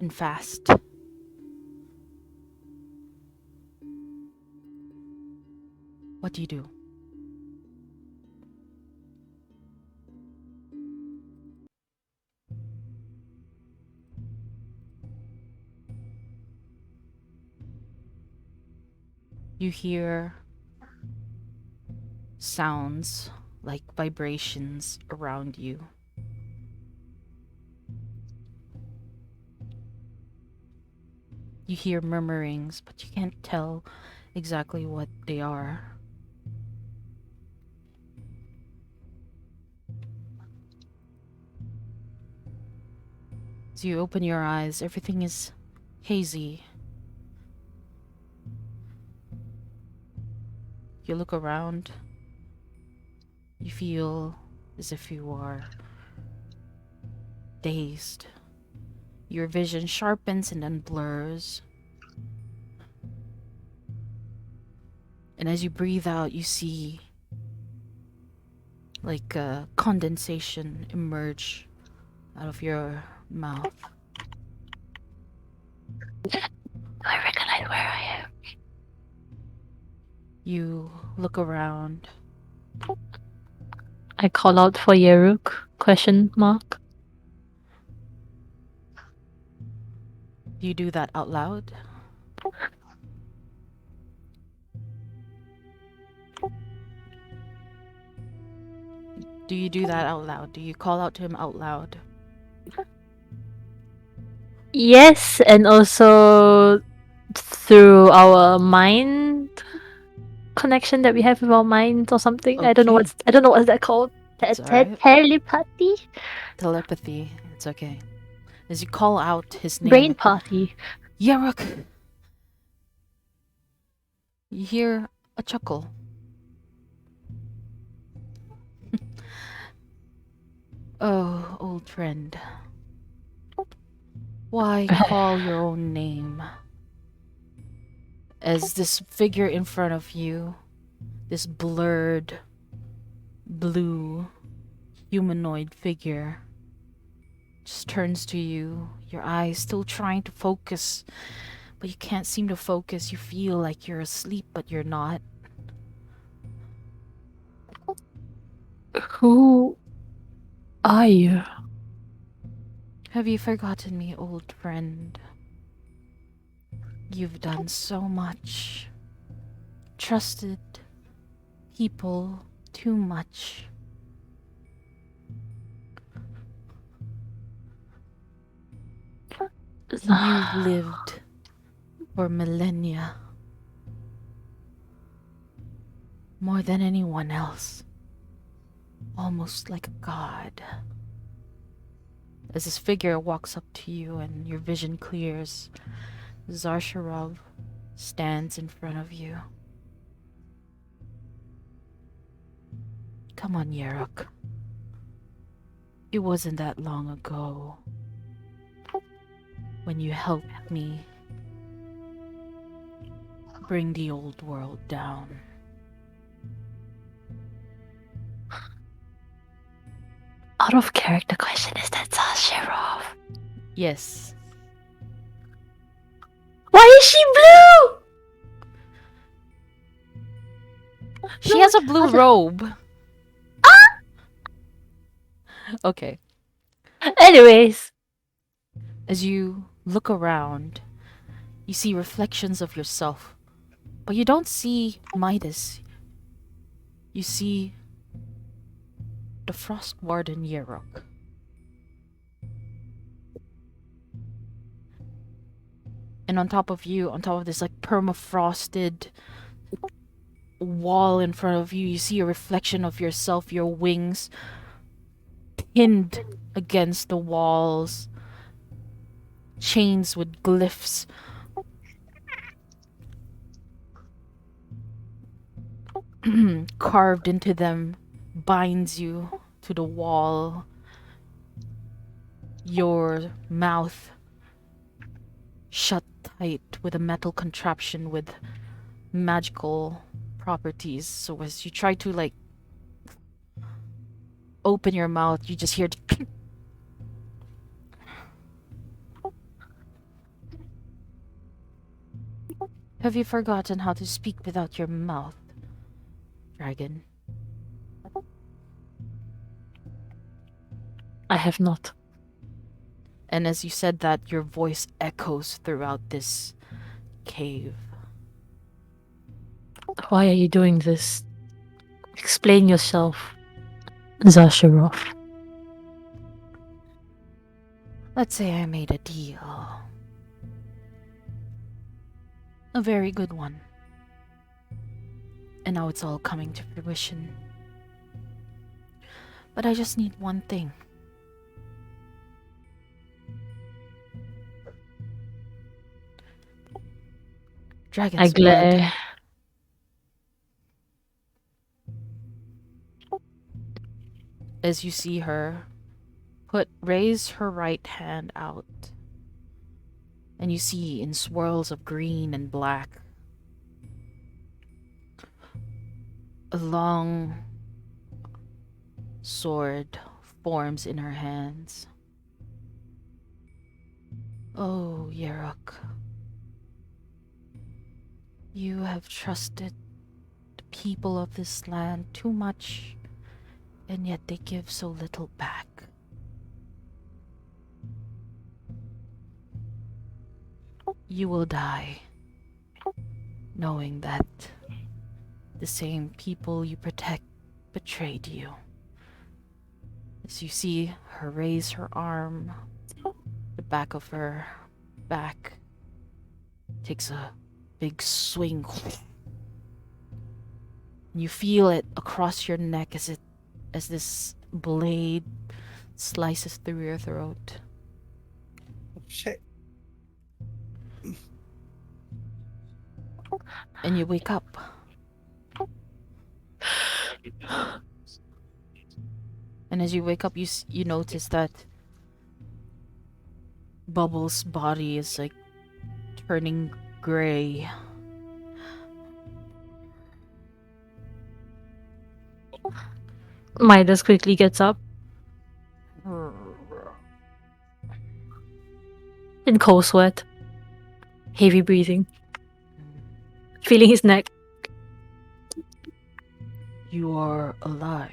and fast. What do you do? You hear sounds like vibrations around you. You hear murmurings, but you can't tell exactly what they are. As you open your eyes, everything is hazy. You look around. You feel as if you are dazed. Your vision sharpens and then blurs. And as you breathe out, you see like a condensation emerge out of your mouth. Do I recognize where I am? You look around. I call out for Yeruk? Question mark. Do you do that out loud? Do you do that out loud? Do you call out to him out loud? Yes, and also through our mind connection that we have with our minds or something. I don't know Okay. what's that called. It's alright. Telepathy? Telepathy. It's okay. As you call out his name. Brain party. Yeruk! You hear a chuckle. Oh, old friend. Why call your own name? As this figure in front of you, this blurred, blue, humanoid figure, just turns to you, your eyes still trying to focus, but you can't seem to focus. You feel like you're asleep, but you're not. Who are you? Have you forgotten me, old friend? You've done so much. Trusted people too much. You've lived for millennia. More than anyone else. Almost like a god. As this figure walks up to you and your vision clears, Zarsharov stands in front of you. Come on, Yeruk. It wasn't that long ago when you helped me bring the old world down. Out of character question, is that Zarsharov? Yes. Why is she blue? She has a blue robe. Okay. Anyways. As you look around, you see reflections of yourself. But you don't see Midas. You see the Frost Warden Yerok. And on top of you, on top of this like permafrosted wall in front of you, you see a reflection of yourself, your wings pinned against the walls, chains with glyphs. Carved into them, binds you to the wall. Your mouth shut tight with a metal contraption with magical properties. So as you try to like open your mouth, you just hear Have you forgotten how to speak without your mouth, dragon? I have not. And as you said that, your voice echoes throughout this cave. Why are you doing this? Explain yourself, Zarsharov. Let's say I made a deal. A very good one. And now it's all coming to fruition. But I just need one thing. Dragon's I glare. blood. As you see her raise her right hand out, and you see in swirls of green and black a long sword forms in her hands. Oh, Yeruk, you have trusted the people of this land too much, and yet they give so little back. You will die, knowing that the same people you protect betrayed you. As you see her raise her arm, the back of her back takes a big swing. And you feel it across your neck as this blade slices through your throat. Shit. And you wake up. And as you wake up, you notice that Bubbles' body is like turning gray. Midas quickly gets up in cold sweat, heavy breathing, feeling his neck. You are alive,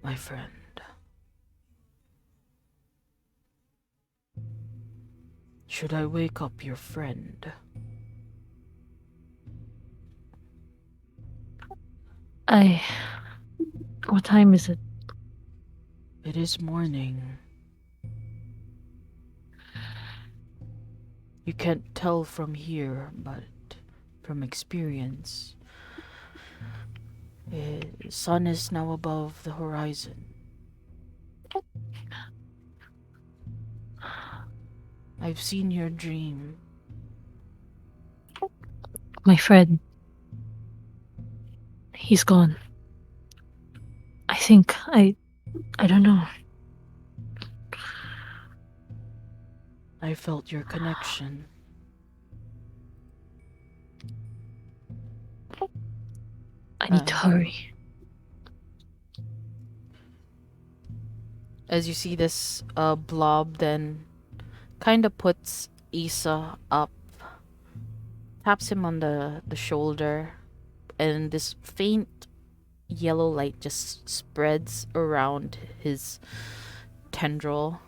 my friend. Should I wake up your friend? What time is it? It is morning. You can't tell from here, but from experience, the sun is now above the horizon. I've seen your dream. My friend. He's gone. I think I don't know. I felt your connection. I need to hurry. As you see this blob then kind of puts Isa up, taps him on the shoulder, and this faint yellow light just spreads around his tendril.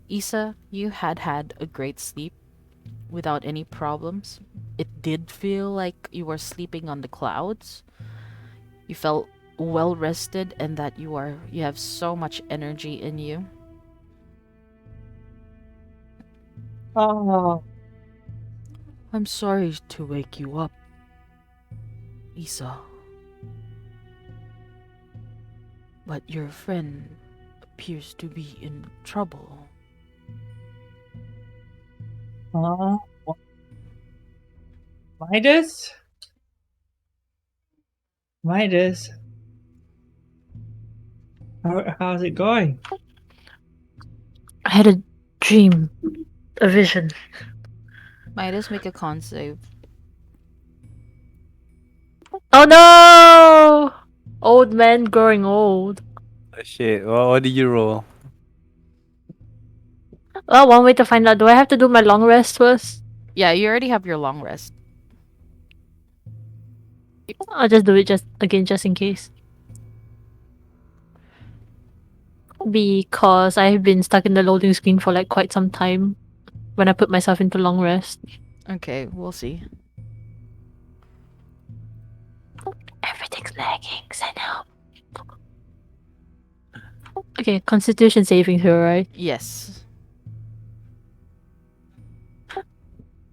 Isa, you had a great sleep without any problems. It did feel like you were sleeping on the clouds. You felt well rested and that you have so much energy in you. Oh, I'm sorry to wake you up, Isa. But your friend appears to be in trouble. Midas? Midas? How's it going? I had a dream, a vision. Midas, make a con save. Oh no! Old man growing old. Oh, shit. What did you roll? Well, one way to find out. Do I have to do my long rest first? Yeah, you already have your long rest. I'll just do it just in case. Because I've been stuck in the loading screen for like quite some time when I put myself into long rest. Okay, we'll see. Everything's lagging, send help. Okay, constitution saving throw, right? Yes.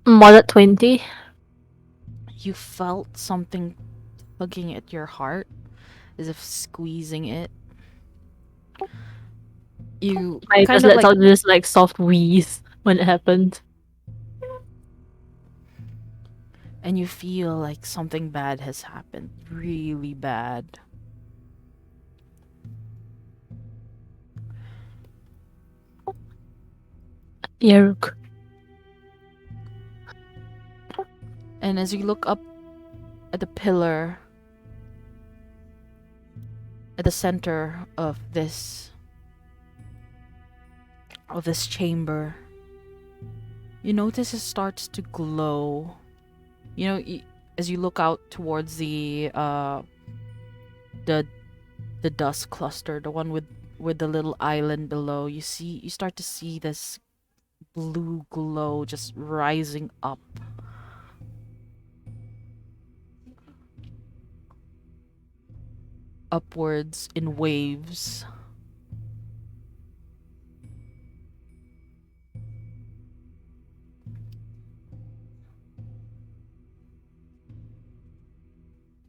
Mod at 20. You felt something tugging at your heart, as if squeezing it. You I kind just of let out this like soft wheeze when it happened. and you feel like something bad has happened. Really bad. Yeruk. And as you look up at the pillar at the center of this chamber, you notice it starts to glow. You know, as you look out towards the dust cluster, the one with the little island below, you start to see this blue glow just rising up. Upwards in waves.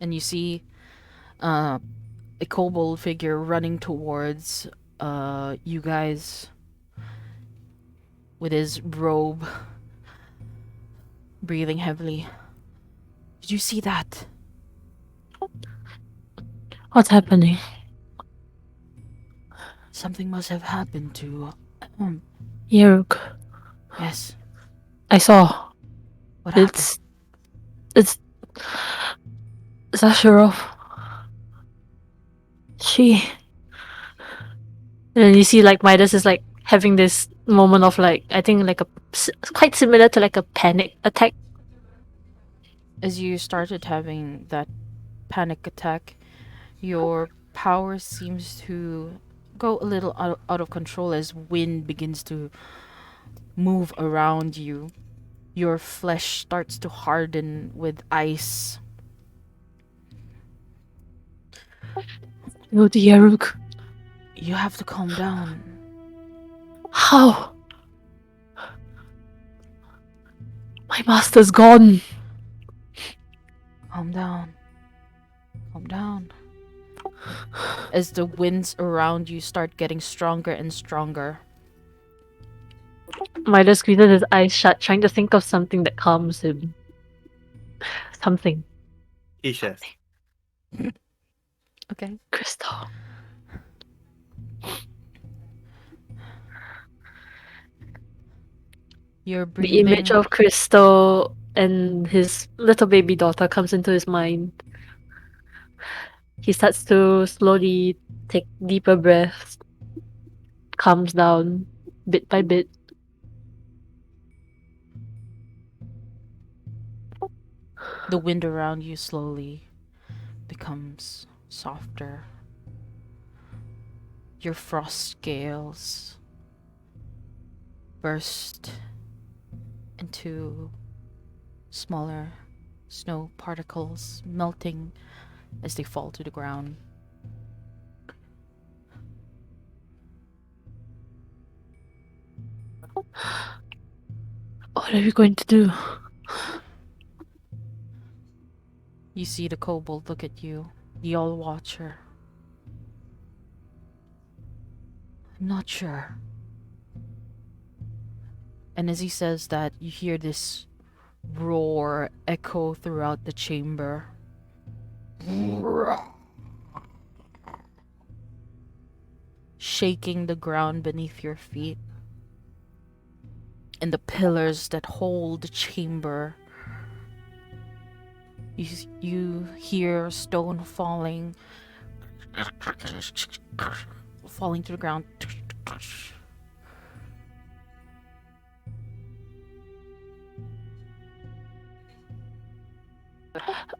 And you see a kobold figure running towards you guys with his robe, breathing heavily. Did you see that? What's happening? Something must have happened to... Yeruk. Yes. I saw. What happened? It's Zasharov. She. And then you see like Midas is like having this moment of like, I think like quite similar to like a panic attack. As you started having that panic attack, your power seems to go a little out of control as wind begins to move around you. Your flesh starts to harden with ice. Oh, the Yeruk. You have to calm down. How? My master's gone. Calm down. Calm down. As the winds around you start getting stronger and stronger. Midas squeezes his eyes shut, trying to think of something that calms him. Something. Kyshaz. Okay. Crystal. You're The breathing. image of Crystal and his little baby daughter comes into his mind. He starts to slowly take deeper breaths, calms down bit by bit. The wind around you slowly becomes softer. Your frost scales burst into smaller snow particles, melting as they fall to the ground. What are we going to do? You see the kobold look at you, the all watcher. I'm not sure. And as he says that, you hear this roar echo throughout the chamber. Shaking the ground beneath your feet. And the pillars that hold the chamber. You hear stone falling to the ground.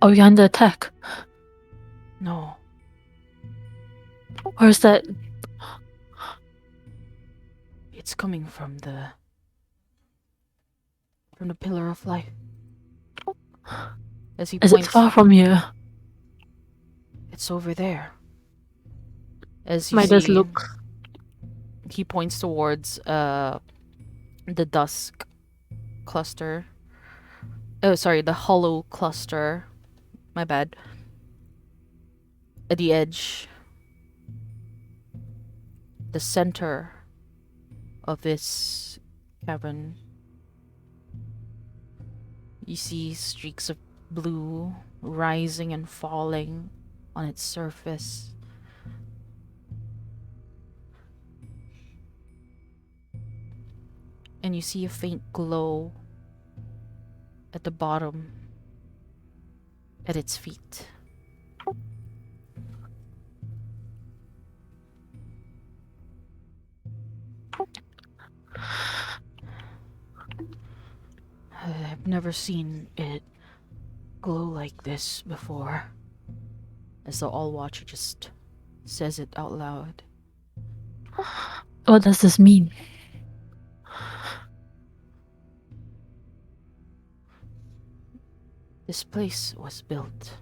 Are we under attack? No, Or is that... it's coming from the pillar of life. As he Is it points, far from here? it's over there. As you Midas see, looks. he points towards the dusk cluster. Oh, sorry, the hollow cluster. My bad. At the edge, the center of this cavern, you see streaks of blue rising and falling on its surface. And you see a faint glow at the bottom, at its feet. I've never seen it glow like this before. As the All-Watcher just says it out loud. What does this mean? This place was built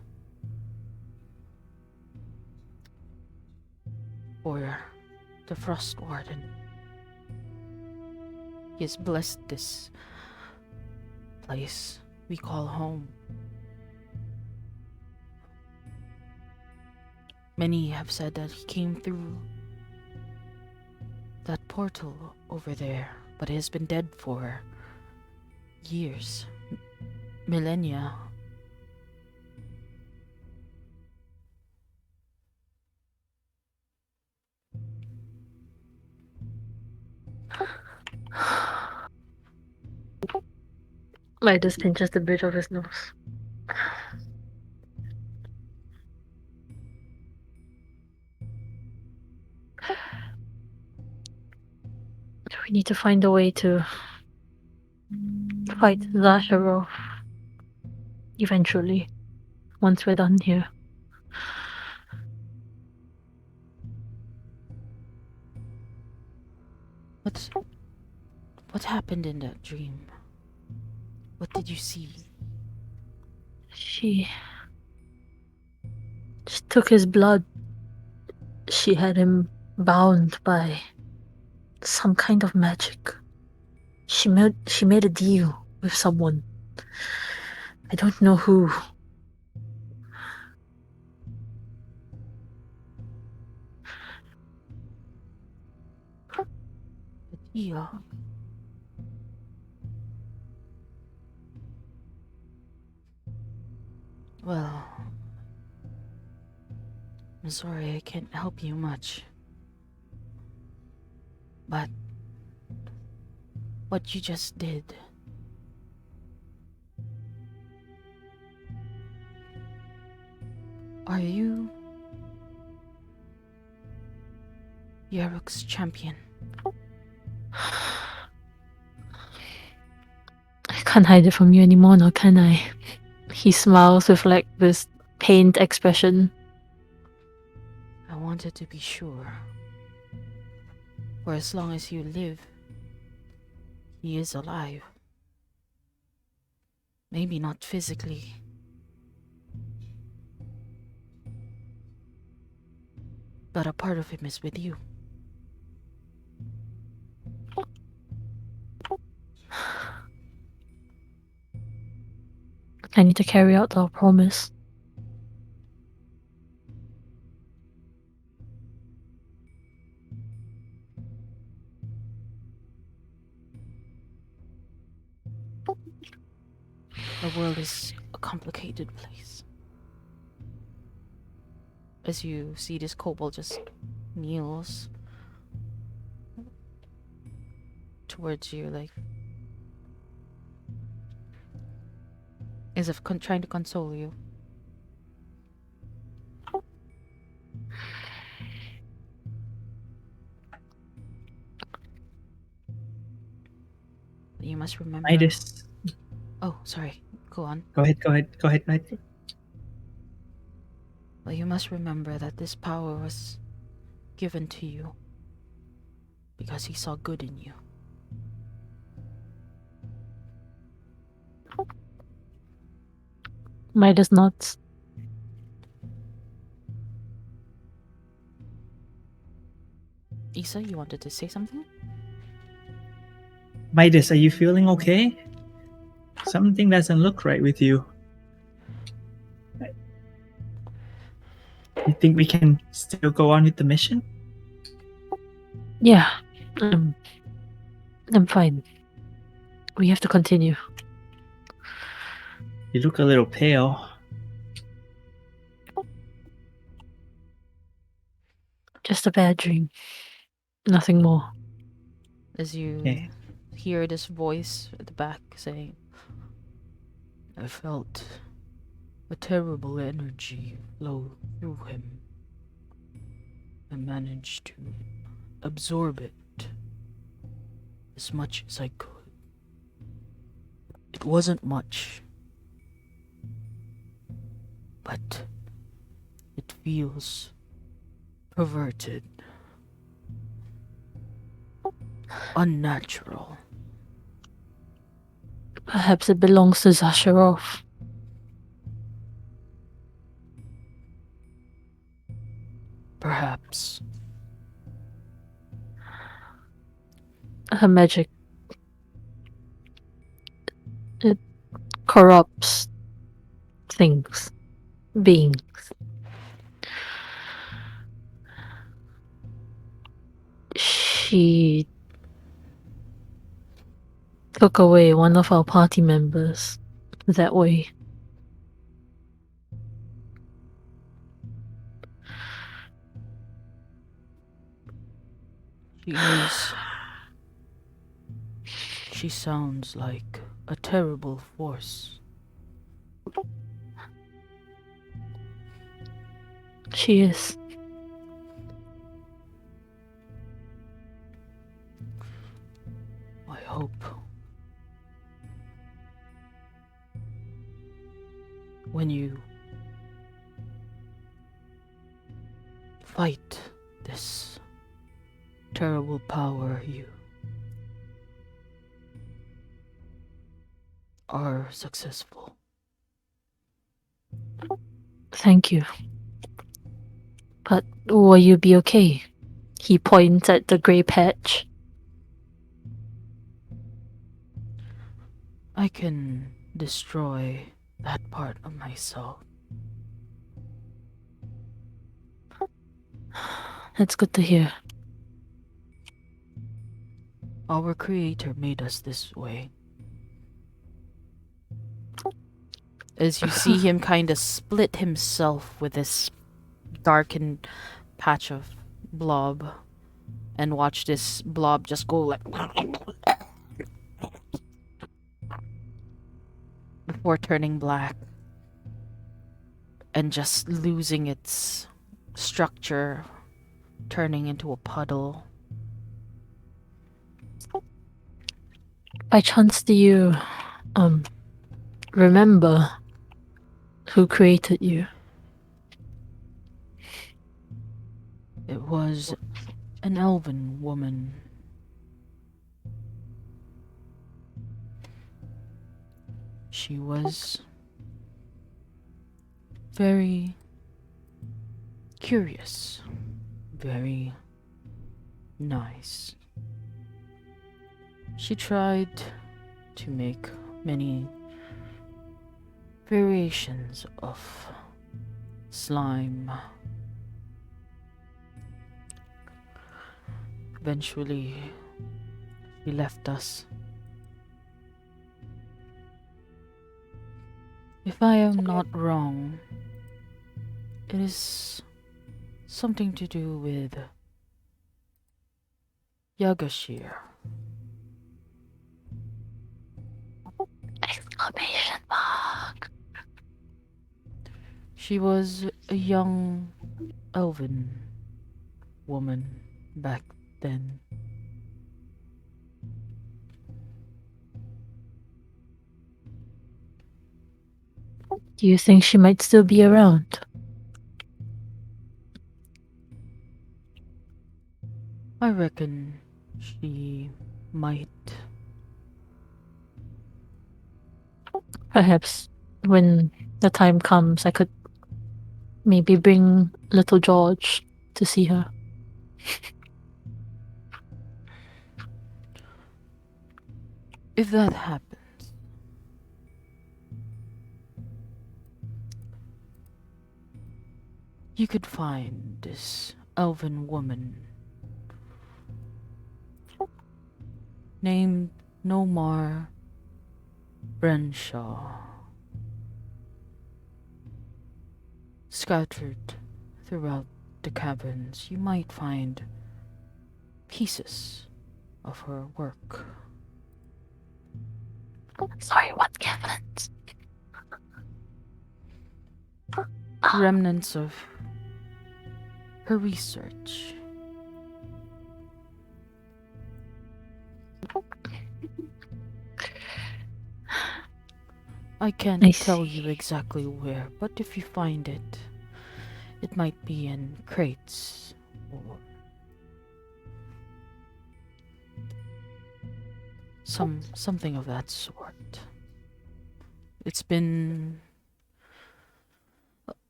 for the Frost Warden. He has blessed this place we call home. Many have said that he came through that portal over there, but it has been dead for years, millennia. Midas pinches the bridge of his nose. We need to find a way to fight Zasharov eventually, once we're done here. What happened in that dream? What did you see? She took his blood. She had him bound by some kind of magic. She made a deal with someone. I don't know who. Yeah. Well, I'm sorry I can't help you much. But what you just did, are you Yarok's champion? I can't hide it from you anymore now, can I? He smiles with like this pained expression. I wanted to be sure. For as long as you live, he is alive. Maybe not physically. But a part of him is with you. I need to carry out our promise. The world is a complicated place. As you see this kobold just kneels towards you, like as if trying to console you. You must remember. Midas. Oh, sorry. Go on. Go ahead. Well, you must remember that this power was given to you because he saw good in you. Midas nods. Isa, you wanted to say something? Midas, are you feeling okay? Something doesn't look right with you. You think we can still go on with the mission? Yeah, I'm fine. We have to continue. You look a little pale. Just a bad dream. Nothing more. As you Okay. hear this voice at the back saying, I felt a terrible energy flow through him. I managed to absorb it as much as I could. It wasn't much, but it feels perverted, unnatural. Perhaps it belongs to Zasharov. Perhaps. Her magic. It corrupts things, beings. She took away one of our party members that way. She sounds like a terrible force. She is. I hope when you fight this terrible power, you are successful. Thank you. But will you be okay? He points at the grey patch. I can destroy that part of myself. That's good to hear. Our Creator made us this way. As you see him kind of split himself with this darkened patch of blob, and watch this blob just go like before turning black and just losing its structure, turning into a puddle. By chance, do you remember who created you? It was an elven woman. She was very curious, very nice. She tried to make many variations of slime. Eventually, she left us. If I am not wrong, it is something to do with Yagashir. Exclamation mark. She was a young elven woman back then. Do you think she might still be around? I reckon she might. Perhaps when the time comes, I could maybe bring little George to see her. If that happens, you could find this elven woman named Nomar Brenshaw, scattered throughout the caverns. You might find pieces of her work. Sorry, what caverns? Remnants of her research. I can't I tell see. you exactly where, but if you find it, it might be in crates or something of that sort. It's been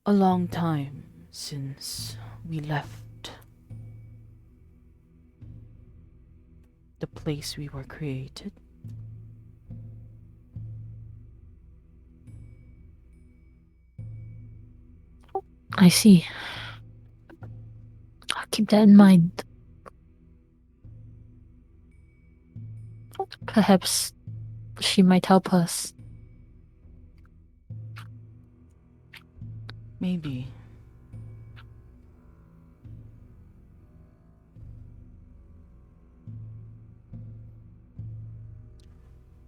a long time since we left the place we were created. I see. I'll keep that in mind. Perhaps she might help us. Maybe.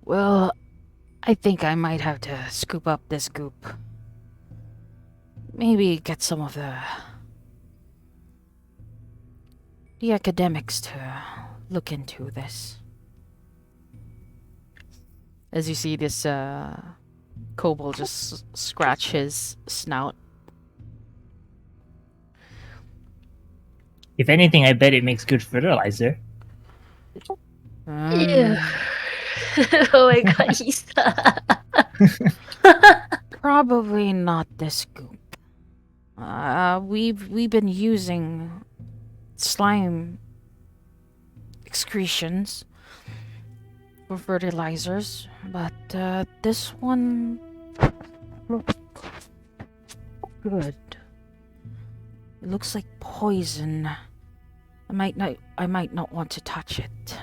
Well, I think I might have to scoop up this goop. Maybe get some of the academics to look into this. As you see this kobold just scratch his snout. If anything, I bet it makes good fertilizer. Yeah. Oh my god, he's Probably not this goop. We've been using slime excretions for fertilizers, but this one looks good. It looks like poison. I might not want to touch it.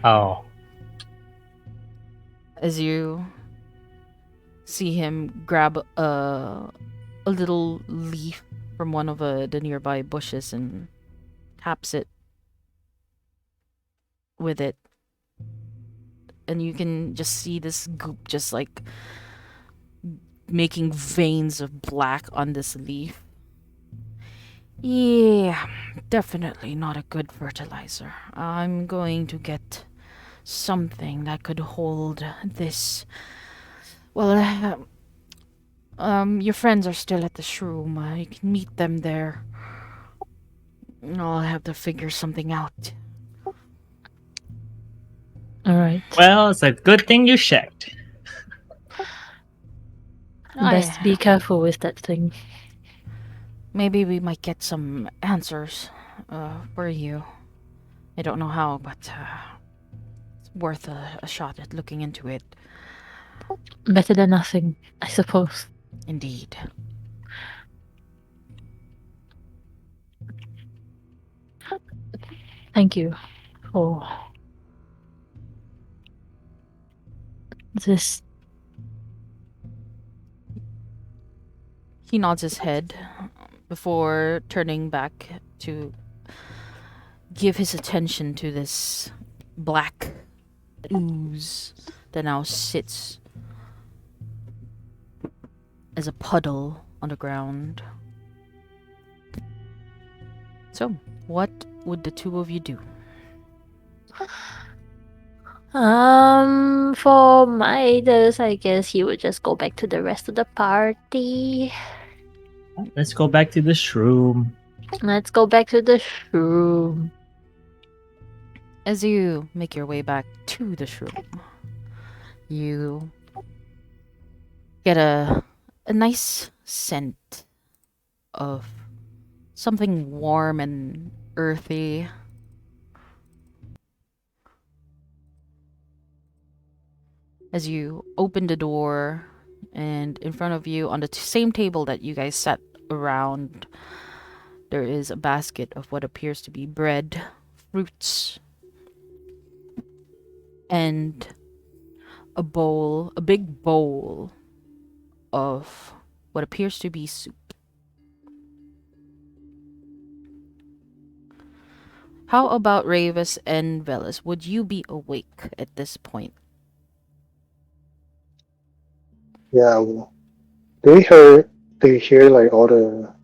Oh, As you see him grab a little leaf from one of the nearby bushes and taps it with it. And you can just see this goop just like making veins of black on this leaf. Yeah, definitely not a good fertilizer. I'm going to get something that could hold this. Well, your friends are still at the shroom. You can meet them there. I'll have to figure something out. Alright. well, it's a good thing you checked. Best be careful with that thing. Maybe we might get some answers for you. I don't know how, but it's worth a shot at looking into it. Better than nothing, I suppose. Indeed. Thank you for this. He nods his head before turning back to give his attention to this black ooze that now sits as a puddle on the ground. So, what would the two of you do? For Midas, I guess he would just go back to the rest of the party. Let's go back to the shroom. Let's go back to the shroom. As you make your way back to the shroom, you get a nice scent of something warm and earthy. As you open the door, and in front of you, on the same table that you guys sat around, there is a basket of what appears to be bread, fruits, and a big bowl of what appears to be soup. How about Ravis and Velas? Would you be awake at this point? Yeah, well, do you hear like all the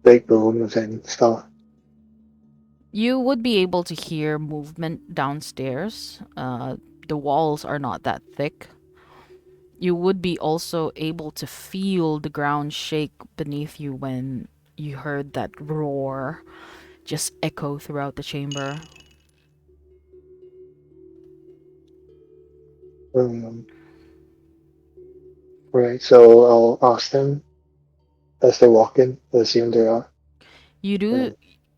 big booms and stuff? You would be able to hear movement downstairs. The walls are not that thick. You would be also able to feel the ground shake beneath you when you heard that roar just echo throughout the chamber. Right, so I'll ask them as they walk in. I assume they are. You do.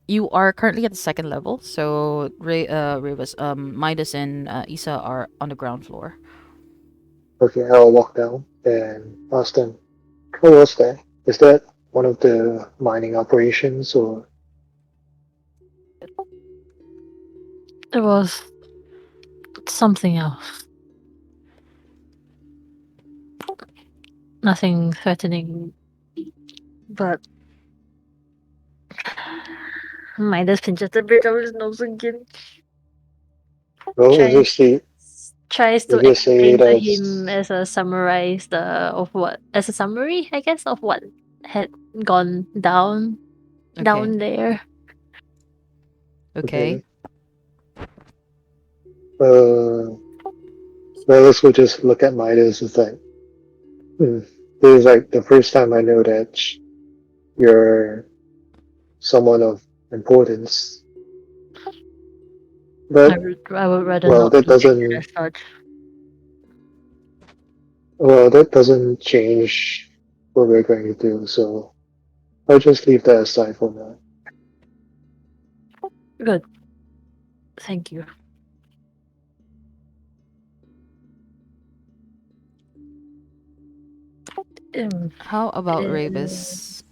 You are currently at the second level, so Rivas, Midas, and Isa are on the ground floor. Okay, I'll walk down and ask them, what was that? Is that one of the mining operations or? It was something else. Nothing threatening, but Midas pinches the bridge of his nose again. Well, Tries to we just say explain to that him as a summary as a summary, I guess, of what had gone down there. Okay. Velas will just look at Midas and say, this is like the first time I know that you're someone of importance. But I would rather well, not that be treated doesn't as such. well, that doesn't change what we're going to do. So I'll just leave that aside for now. Good. Thank you. How about Uh, Ravis?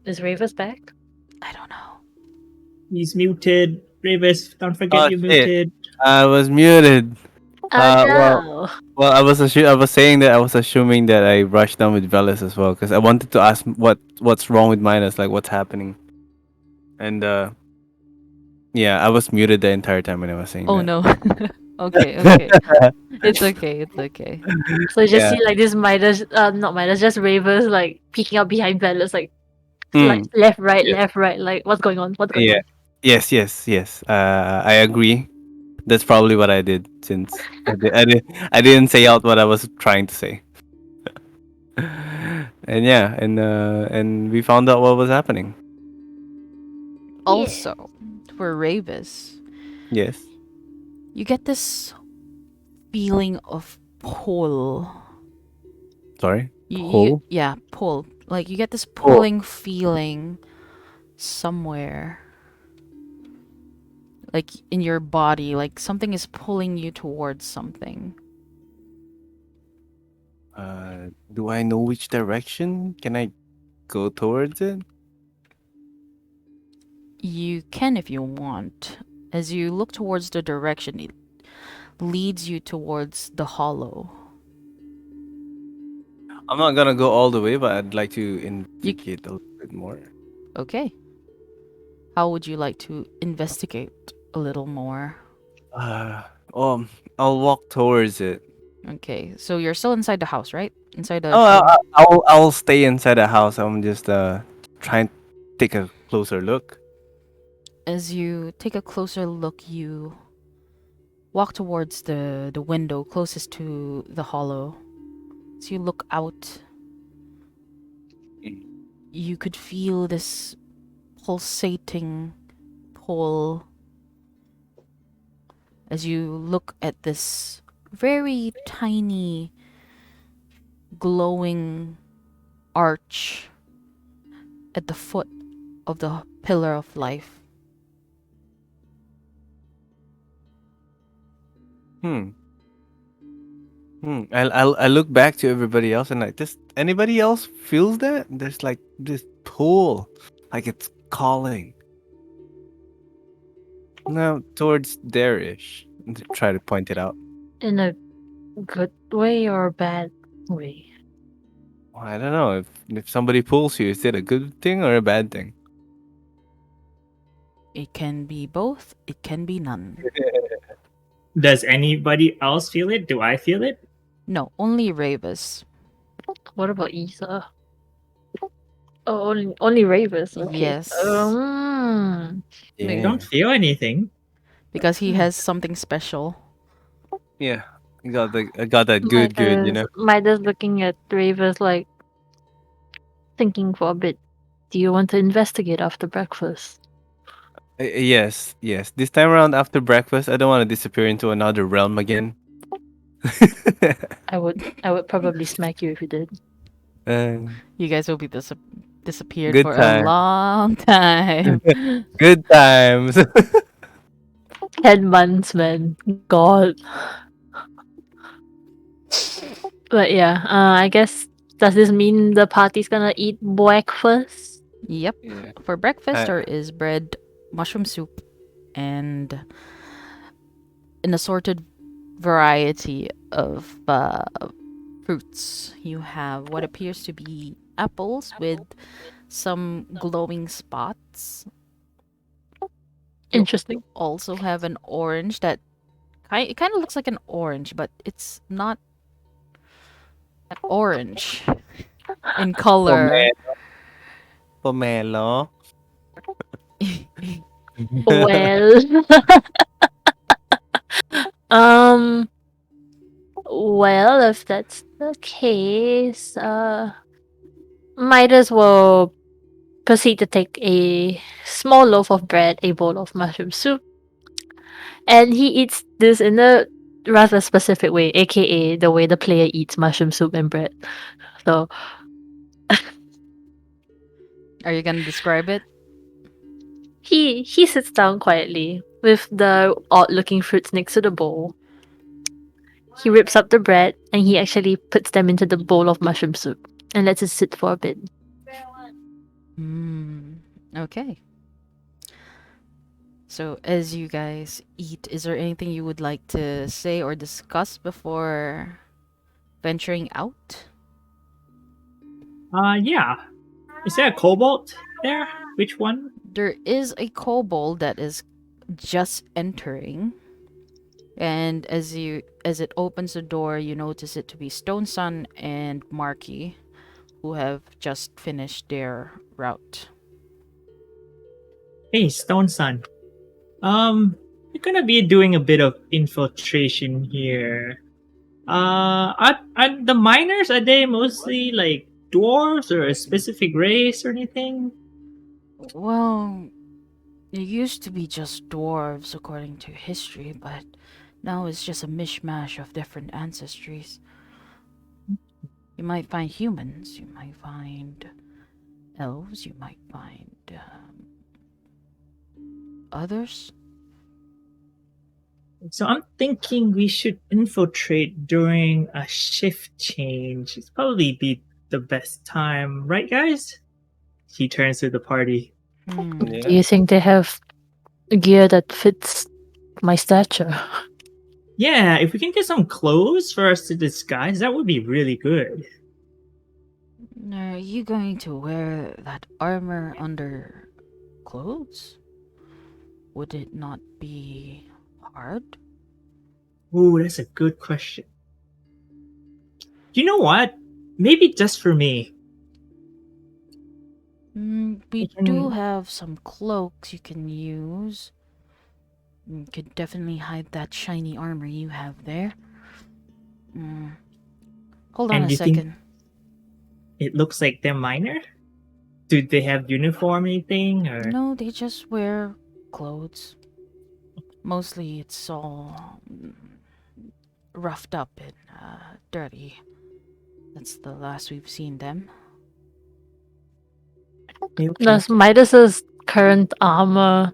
Is Ravis back? I don't know. He's muted. Ravis, don't forget Oh you're shit! muted. I was muted. Oh Well, no. I was saying that I was assuming that I rushed down with Velas as well because I wanted to ask what's wrong with Minus, like what's happening, and yeah, I was muted the entire time when I was saying Oh that. no. Okay, okay. It's okay, it's okay. So you just Yeah. see like this Midas, not Midas, just Ravers like peeking out behind Velas, like Mm, left, right, yes. left, right. Like what's going on? What's going Yeah. on? Yes. I agree. That's probably what I did since I didn't say out what I was trying to say. And yeah, and we found out what was happening. Also, for Ravis, Yes. you get this feeling of pull. Sorry. You Pull? yeah, pull. Like you get this Pull. pulling feeling somewhere. Like in your body, like something is pulling you towards something. Do I know which direction? Can I go towards it? You can if you want. As you look towards the direction, it leads you towards the hollow. I'm not gonna go all the way, but I'd like to investigate a little bit more. Okay. How would you like to investigate a little more? Uh, I'll walk towards it. Okay, so you're still inside the house, right? Inside the Oh, shed. I'll stay inside the house. I'm just trying to take a closer look. As you take a closer look, you walk towards the window closest to the hollow. As you look out, you could feel this pulsating pull as you look at this very tiny glowing arch at the foot of the pillar of life. I look back to everybody else and like, does anybody else feels that? There's like this pull, like it's calling. No, towards there-ish. Try to point it out. In a good way or a bad way? Well, I don't know if somebody pulls you, is it a good thing or a bad thing? It can be both, it can be none. Does anybody else feel it? Do I feel it? No, only Ravis. What about Isa? Oh, only Ravers. Okay. Yes. I Yeah. don't feel anything. Because he has something special. Yeah, I got that good, you know. Midas looking at Ravers like thinking for a bit. Do you want to investigate after breakfast? Yes. This time around after breakfast, I don't want to disappear into another realm again. I would probably smack you if you did. You guys will be disappeared Good for time. a long time. Good times. 10 months, man. God. But yeah, I guess, does this mean the party's gonna eat breakfast? Yep. Yeah. For breakfast, I- there is bread, mushroom soup, and an assorted variety of fruits. You have what appears to be apples with some glowing spots. Interesting. Also have an orange that it kind of looks like an orange, but it's not an orange in color. Pomelo. Well, um, well, if that's the case, might as well proceed to take a small loaf of bread, a bowl of mushroom soup, and he eats this in a rather specific way, aka the way the player eats mushroom soup and bread. So, Are you gonna describe it? he sits down quietly with the odd looking fruits next to the bowl. he rips up the bread and he actually puts them into the bowl of mushroom soup and lets it sit for a bit. Okay. So, as you guys eat, is there anything you would like to say or discuss before venturing out? Yeah. Is there a cobalt there? Which one? There is a kobold that is just entering, and as it opens the door, you notice it to be Stone Sun and Marky, who have just finished their route. Hey, Stone Sun. We're gonna be doing a bit of infiltration here. Are the miners, are they mostly like dwarves or a specific race or anything? Well, it used to be just dwarves according to history, but now it's just a mishmash of different ancestries. You might find humans, you might find elves, you might find others. So I'm thinking we should infiltrate during a shift change. It's probably be the best time, right, guys? He turns to the party. Do you think they have gear that fits my stature? Yeah, if we can get some clothes for us to disguise, that would be really good. Are you going to wear that armor under clothes? Would it not be hard? Ooh, that's a good question. You know what? Maybe just for me. We can- do have some cloaks you can use. You could definitely hide that shiny armor you have there. Hold on And a you think second. it looks like they're minor? Do they have uniform or anything? Or No, they just wear clothes. Mostly it's all roughed up and dirty. That's the last we've seen them. Okay. Does Midas's current armor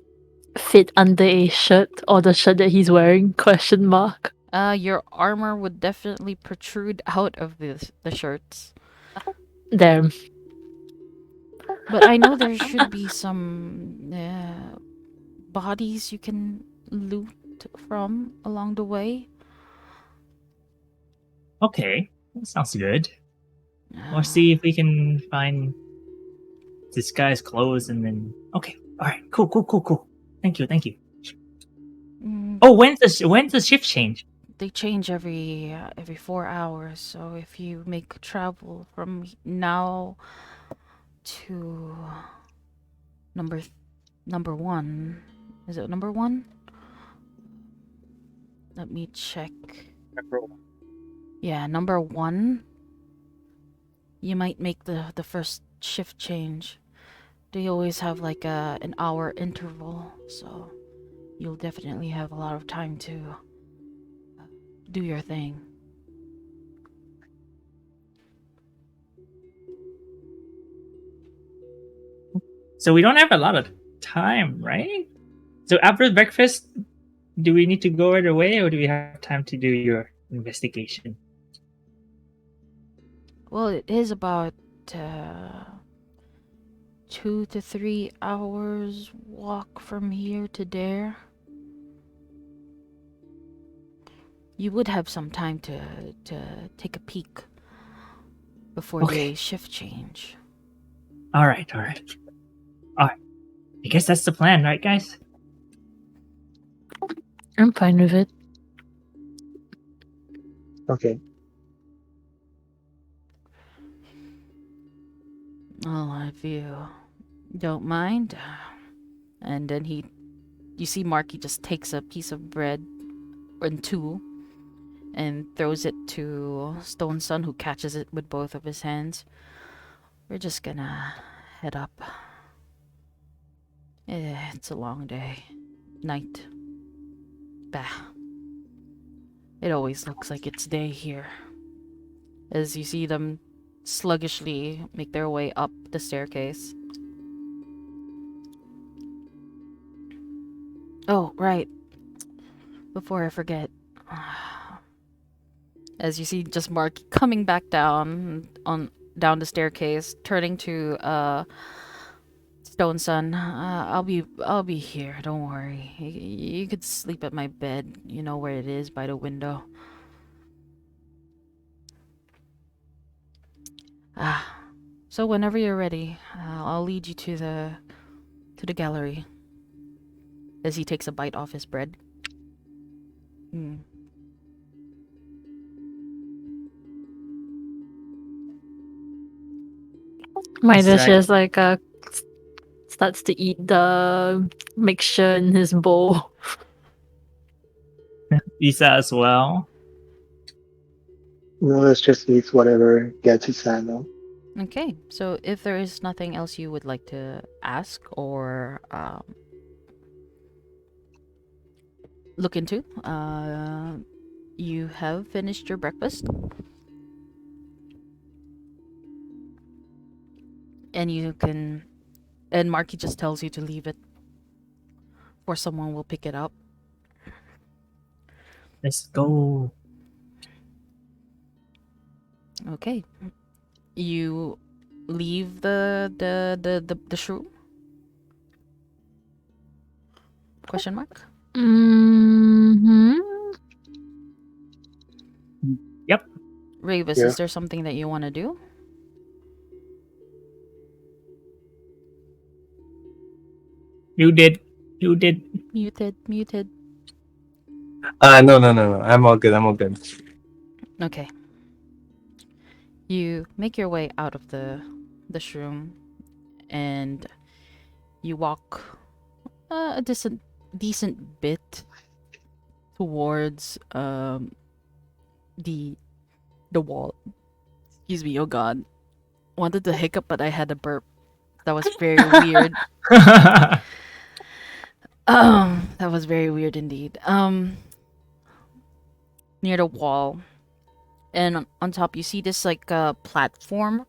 fit under a shirt or the shirt that he's wearing? Question mark. Your armor would definitely protrude out of the shirts. Damn. But I know there should be some bodies you can loot from along the way. Okay, that sounds good. We'll see if we can find this guy's clothes and then. Okay, all right, cool. Thank you. Oh, when's the shift change? They change every 4 hours, so if you make travel from now to number 1, is it number 1? Let me check. Yeah, number 1. You might make the first shift change. They always have like an hour interval, so you'll definitely have a lot of time to do your thing. So we don't have a lot of time, right? So after breakfast, do we need to go right away, or do we have time to do your investigation? Well, it is about 2 to 3 hours walk from here to there. You would have some time to take a peek before the shift change. All right. I guess that's the plan, right, guys? I'm fine with it. Okay. Well, if you don't mind. And then you see Marky just takes a piece of bread and 2 and throws it to Stone Sun, who catches it with both of his hands. We're just gonna head up. It's a long day. Night. Bah. It always looks like it's day here. As you see them sluggishly make their way up the staircase. Oh, right. Before I forget. as you see just Mark coming back down the staircase, turning to Stone Sun. I'll be here. Don't worry. You could sleep at my bed. You know where it is, by the window. So whenever you're ready, I'll lead you to the gallery. As he takes a bite off his bread. Midas Right. just like starts to eat the mixture in his bowl. Isa as well. Notice just eats whatever gets his handle. Okay, so if there is nothing else you would like to ask or look into, you have finished your breakfast. And Marky just tells you to leave it, or someone will pick it up. Let's go. Okay, you leave the shroom? Question mark. Mm-hmm. Yep. Ravis, Yeah. is there something that you want to do? You did. Muted. No. I'm all good. Okay. You make your way out of the shroom, and you walk a decent bit towards the wall. Excuse me. Oh God, wanted to hiccup, but I had a burp. That was very weird. That was very weird indeed. Near the wall, and on top you see this like platform.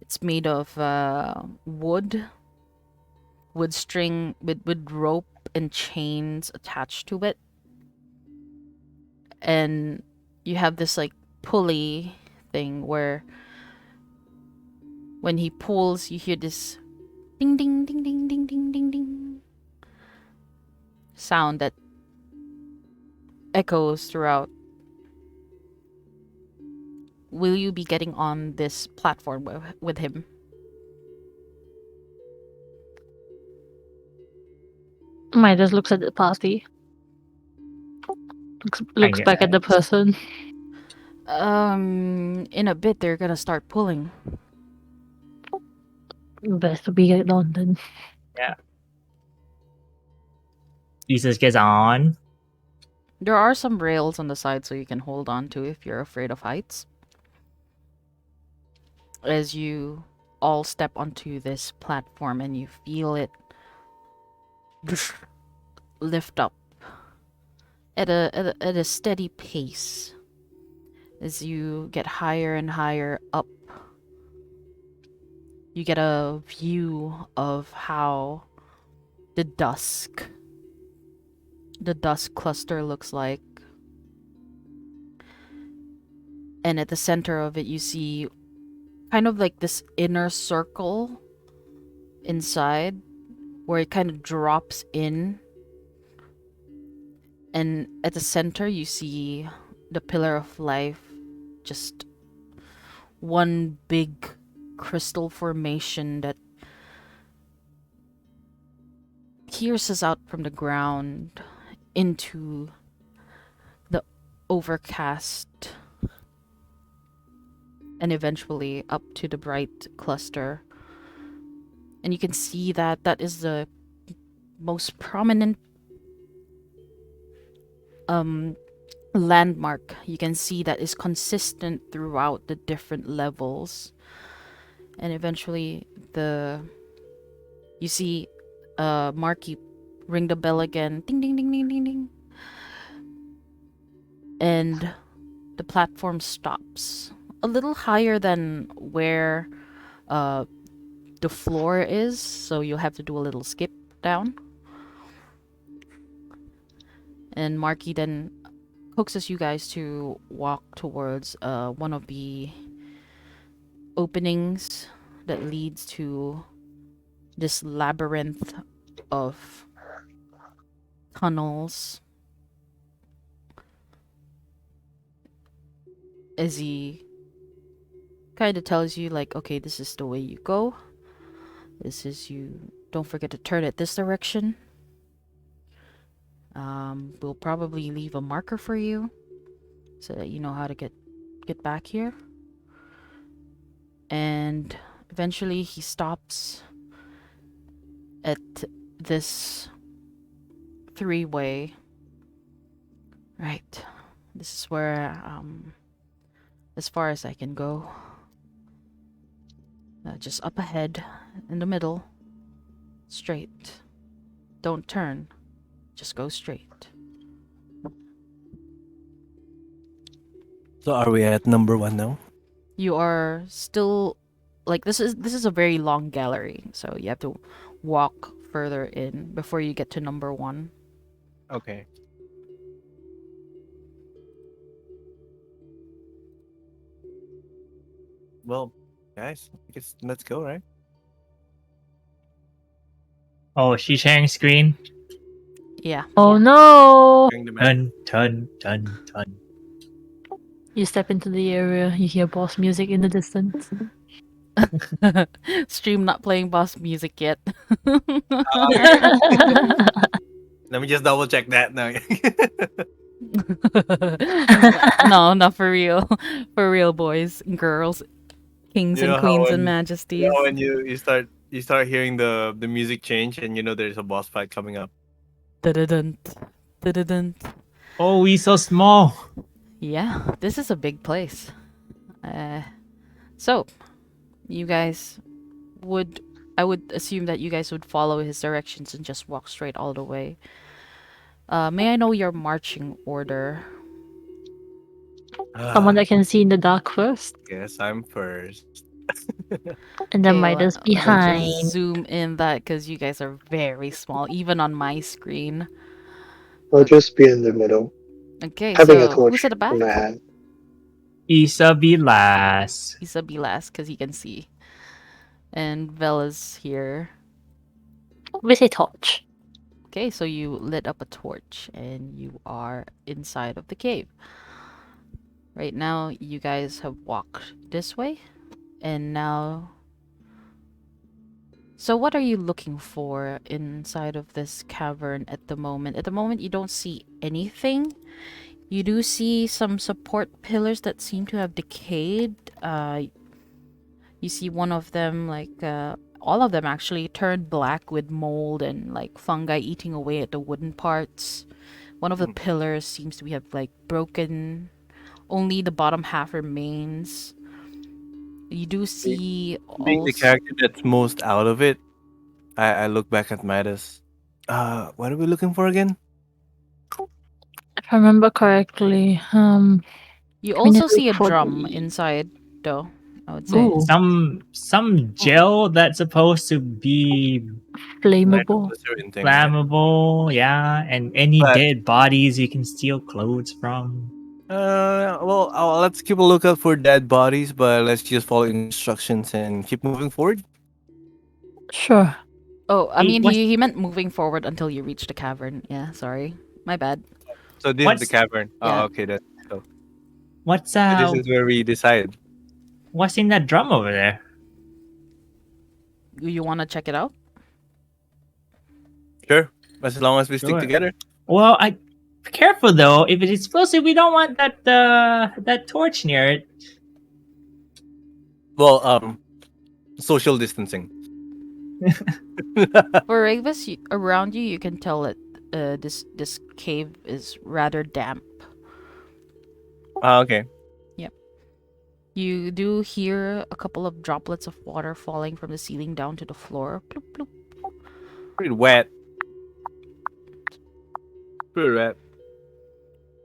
It's made of wood string with rope and chains attached to it, and you have this like pulley thing where when he pulls, you hear this ding ding ding ding ding ding ding ding sound that echoes throughout. Will you be getting on this platform with him? Midas looks at the party. Looks back at the person. In a bit they're gonna start pulling. Best to be at London. Jesus gets on. There are some rails on the side so you can hold on to if you're afraid of heights. As you all step onto this platform and you feel it lift up at a steady pace as you get higher and higher up. You get a view of how the dusk cluster looks like. And at the center of it you see kind of like this inner circle inside where it kind of drops in. And at the center you see the pillar of life, just one big crystal formation that pierces out from the ground into the overcast and eventually up to the bright cluster. And you can see that is the most prominent landmark. You can see that is consistent throughout the different levels. And eventually you see Marky ring the bell again. Ding ding ding ding ding ding. And the platform stops a little higher than where the floor is, so you'll have to do a little skip down. And Marky then coaxes you guys to walk towards one of the openings that leads to this labyrinth of tunnels. As he kind of tells you, like, okay, this is the way you go. This is you. Don't forget to turn it this direction. We'll probably leave a marker for you so that you know how to get back here. And eventually he stops at this three-way. Right. This is where, as far as I can go. Just up ahead, in the middle. Straight. Don't turn. Just go straight. So are we at number 1 now? You are still like this is a very long gallery, so you have to walk further in before you get to number 1. Okay. Well, guys, I guess let's go, right? Oh, she's sharing screen. Yeah. Oh no! Bring the map. Dun. You step into the area, you hear boss music in the distance. Stream not playing boss music yet. Let me just double check that now. No, not for real. For real, boys and girls, kings You know and how queens when- and majesties. You know, when you start hearing the music change and you know there's a boss fight coming up. Dun-dun-dun, dun-dun-dun. Oh, we so small. Yeah, this is a big place. So, you guys I would assume that you guys would follow his directions and just walk straight all the way. May I know your marching order? Someone that can see in the dark first, Guess I'm first. and then Okay, Midas let me behind. just zoom in that because you guys are very small, even on my screen. I'll just be in the middle, Okay, having a so torch who's at the back? in my hand. Isabelas. He's a be last because he can see. And Vela's here. We say torch. Okay, so you lit up a torch and you are inside of the cave. Right now, you guys have walked this way, and now. So, what are you looking for inside of this cavern at the moment? At the moment, you don't see anything. You do see some support pillars that seem to have decayed. You see one of them, like, all of them actually turned black with mold and, like, fungi eating away at the wooden parts. One of the pillars seems to have, like, broken. Only the bottom half remains. You do see Being the also. character that's most out of it, I look back at Midas. What are we looking for again? If I remember correctly, You we need also to see a look for drum the- inside, though. I would say. Ooh, Some gel that's supposed to be flammable. Glycerin thing, right? flammable, yeah, and any But- dead bodies you can steal clothes from. Well, let's keep a lookout for dead bodies, but let's just follow instructions and keep moving forward. Sure. Oh, I Hey, mean, what's- he meant moving forward until you reach the cavern. Yeah, sorry. My bad. So this is What's- the cavern. Yeah. Oh, okay. What's This is where we decide. what's in that drum over there? You want to check it out? Sure, as long as we stick Sure. together. Well, I careful though. If it is explosive, we don't want that torch near it. Well, social distancing. For Ravis, around you, you can tell that this cave is rather damp. Okay. You do hear a couple of droplets of water falling from the ceiling down to the floor. Bloop, bloop. Pretty wet. Pretty wet.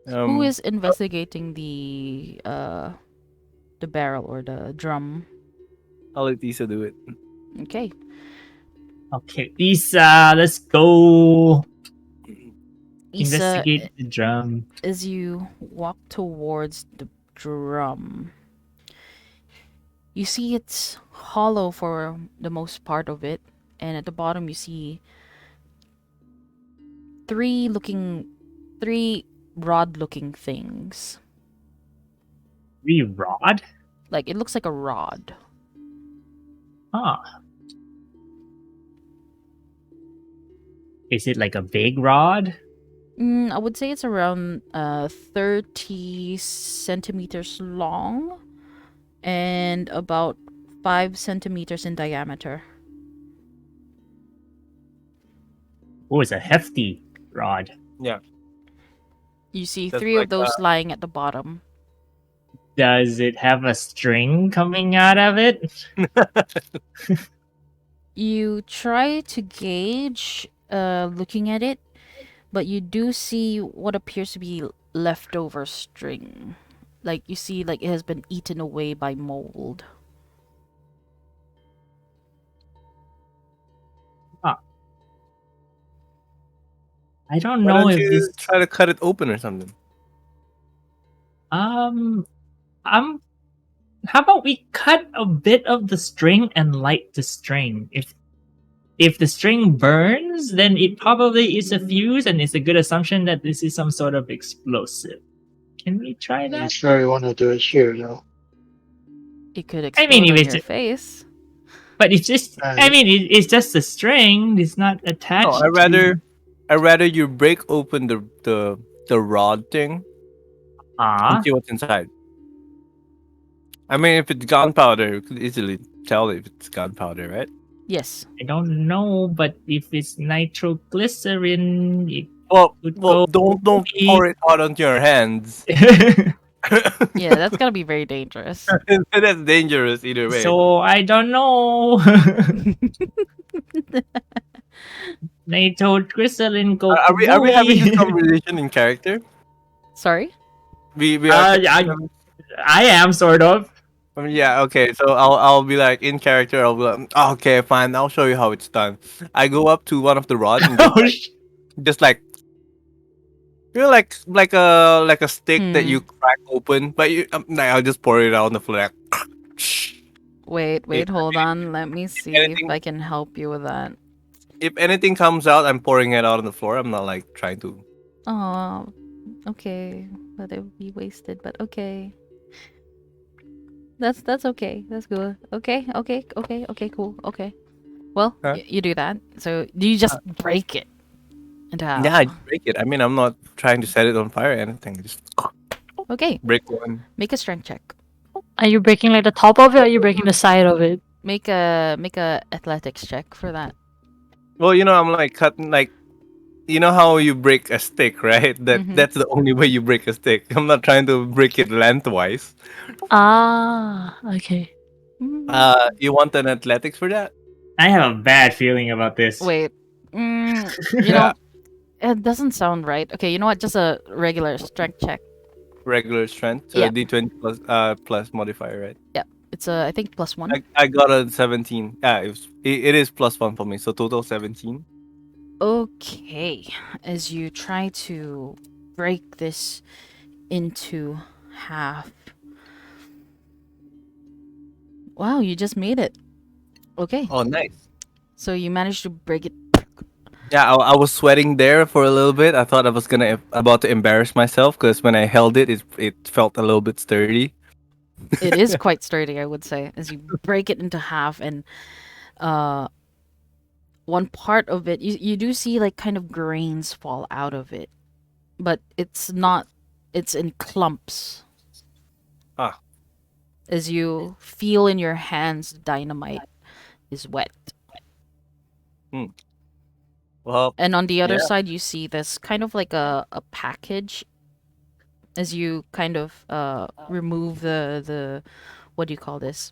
Who is investigating the barrel or the drum? I'll let Isa do it. Okay. Okay, Isa, let's go. Isa, Investigate the drum. as you walk towards the drum, you see it's hollow for the most part of it, and at the bottom you see three rod-looking things. Rod? Like it looks like a rod. Huh. Is it like a big rod? I would say it's around 30 centimeters long and about 5 centimeters in diameter. Oh, it's a hefty rod. You see That's 3 of like, those lying at the bottom. Does it have a string coming out of it? You try to gauge looking at it, but you do see what appears to be leftover string. Like you see like it has been eaten away by mold. I don't Why know don't if you this. try to cut it open or something? I'm. How about we cut a bit of the string and light the string? If the string burns, then it probably is a fuse, and it's a good assumption that this is some sort of explosive. Can we try I'm that? sure you want to do it here, though. It could I explode mean, if on it's your face. but it's just. I mean, it's just a string. It's not attached. No, I rather you break open the rod thing and see what's inside. I mean, if it's gunpowder, you could easily tell if it's gunpowder, right? Yes. I don't know, but if it's nitroglycerin, it Well, could don't pour it out onto your hands. Yeah, that's gonna be very dangerous. That's dangerous either way. So I don't know. Nitroglycerin go. Are we having this conversation in character? Sorry? We are. I am sort of. I mean, yeah, okay. So I'll be like in character. I'll be like, "Oh, okay, fine. I'll show you how it's done." I go up to one of the rods and just like you know, like a stick that you crack open, but like I'll just pour it out on the floor. Like, Wait, hold on. Let me see if I can help you with that. if anything comes out, I'm pouring it out on the floor. I'm not like trying to. Oh, okay. But it would be wasted, but okay. That's okay. That's good. Okay, cool. Okay. Well, Huh? you do that. So do you just break it into half? Yeah, I break it. I mean, I'm not trying to set it on fire or anything. Just Okay. break one. Make a strength check. Are you breaking like the top of it or are you breaking the side of it? Make a athletics check for that. Well, I'm like cutting like. You know how you break a stick, right? That's the only way you break a stick. I'm not trying to break it lengthwise. Ah, okay. You want an athletics for that? I have a bad feeling about this. Wait. You know, it doesn't sound right. Okay, you know what? Just a regular strength check. Regular strength, so Yeah. D20 plus modifier, right? Yeah, it's I think +1. I got a 17. Yeah, it is +1 for me, so total 17. Okay, as you try to break this into half. Wow, you just made it. Okay. Oh, nice. So you managed to break it. Yeah, I was sweating there for a little bit. I thought I was about to embarrass myself because when I held it, it felt a little bit sturdy. It is quite sturdy, I would say, as you break it into half, and one part of it, you do see like kind of grains fall out of it, but it's not. It's in clumps. Ah. As you feel in your hands, dynamite is wet. Well, And on the other yeah. side, you see this kind of like a package. As you kind of remove the what do you call this?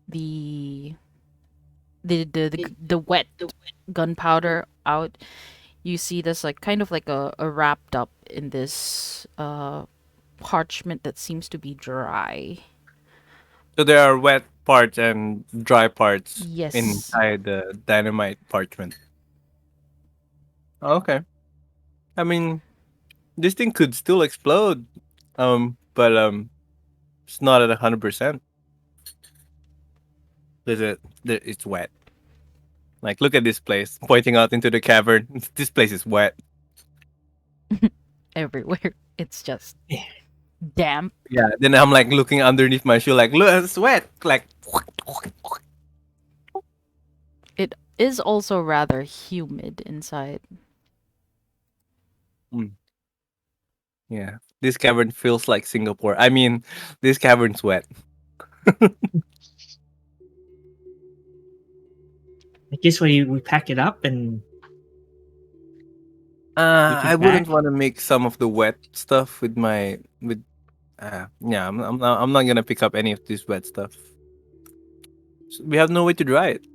The wet gunpowder out. You see this like kind of like a wrapped up in this parchment that seems to be dry. So there are wet parts and dry parts Yes. inside the dynamite parchment. Okay. I mean, this thing could still explode. But it's not at 100%. It's wet. Like, look at this place. Pointing out into the cavern. This place is wet. Everywhere. It's just Yeah. damp. Yeah. Then I'm like looking underneath my shoe, like, look, it's wet. Like, It is also rather humid inside. yeah. This cavern feels like Singapore. I mean, this cavern's wet. I guess we pack it up and Take it I wouldn't back? want to make some of the wet stuff with yeah, I'm not gonna pick up any of this wet stuff. We have no way to dry it.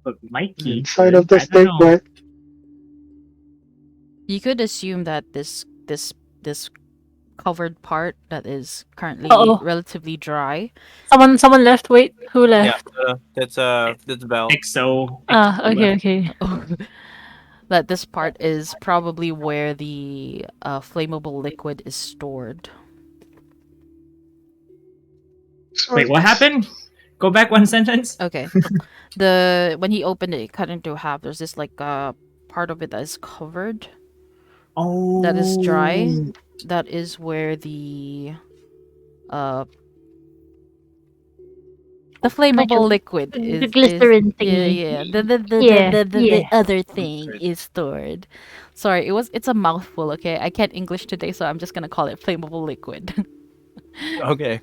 but Mikey. Inside of the I don't steak, know. but You could assume that this covered part that is currently Uh-oh. relatively dry. Someone left. Wait, who left? Yeah, that's Val. Exo. Okay. That this part is probably where the flammable liquid is stored. Wait, what happened? Go back one sentence. Okay. When he opened it, it cut into half. There's this like part of it that is covered. Oh, That is dry. That is where the flammable liquid the is glycerin is, thingy. yeah. Yeah, The yeah. other thing is stored. Sorry, it's a mouthful, okay? I can't English today, so I'm just gonna call it flammable liquid. Okay.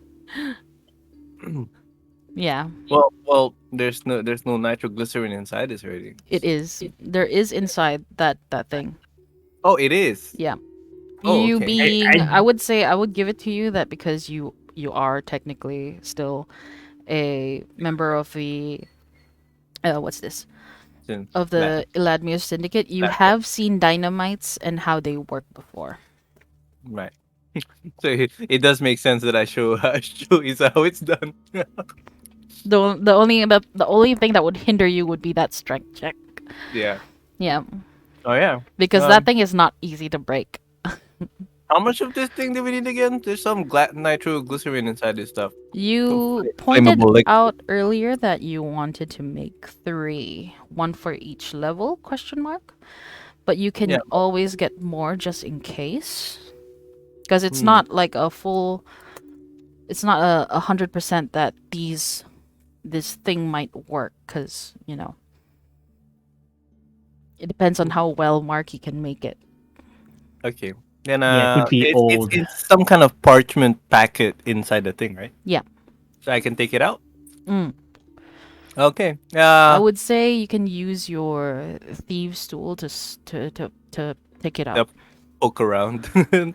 Yeah, Well, there's no nitroglycerin inside this already. it is. There is inside that thing. Oh, it is. Yeah. Oh, You okay. being, I- I would say, I would give it to you that because you are technically still a member of the what's this? Since Of the Eladmius Syndicate, you have seen dynamites and how they work before. right. So it does make sense that I show Isa how it's done. The only thing that would hinder you would be that strength check. Yeah. Yeah, Oh yeah. because that thing is not easy to break. How much of this thing do we need again? There's some nitroglycerin inside this stuff. You pointed flammable liquid. out earlier that you wanted to make 3, one for each level? Question mark. But you can Yeah. always get more just in case, because it's not like a full. It's not 100% that this thing might work, because it depends on how well Marky can make it. Okay. Then Yeah, it could be old. It's some kind of parchment packet inside the thing, right? Yeah. So I can take it out. Mm. Okay. I would say you can use your thieves tool to take it out. Yep. Poke around. Yeah.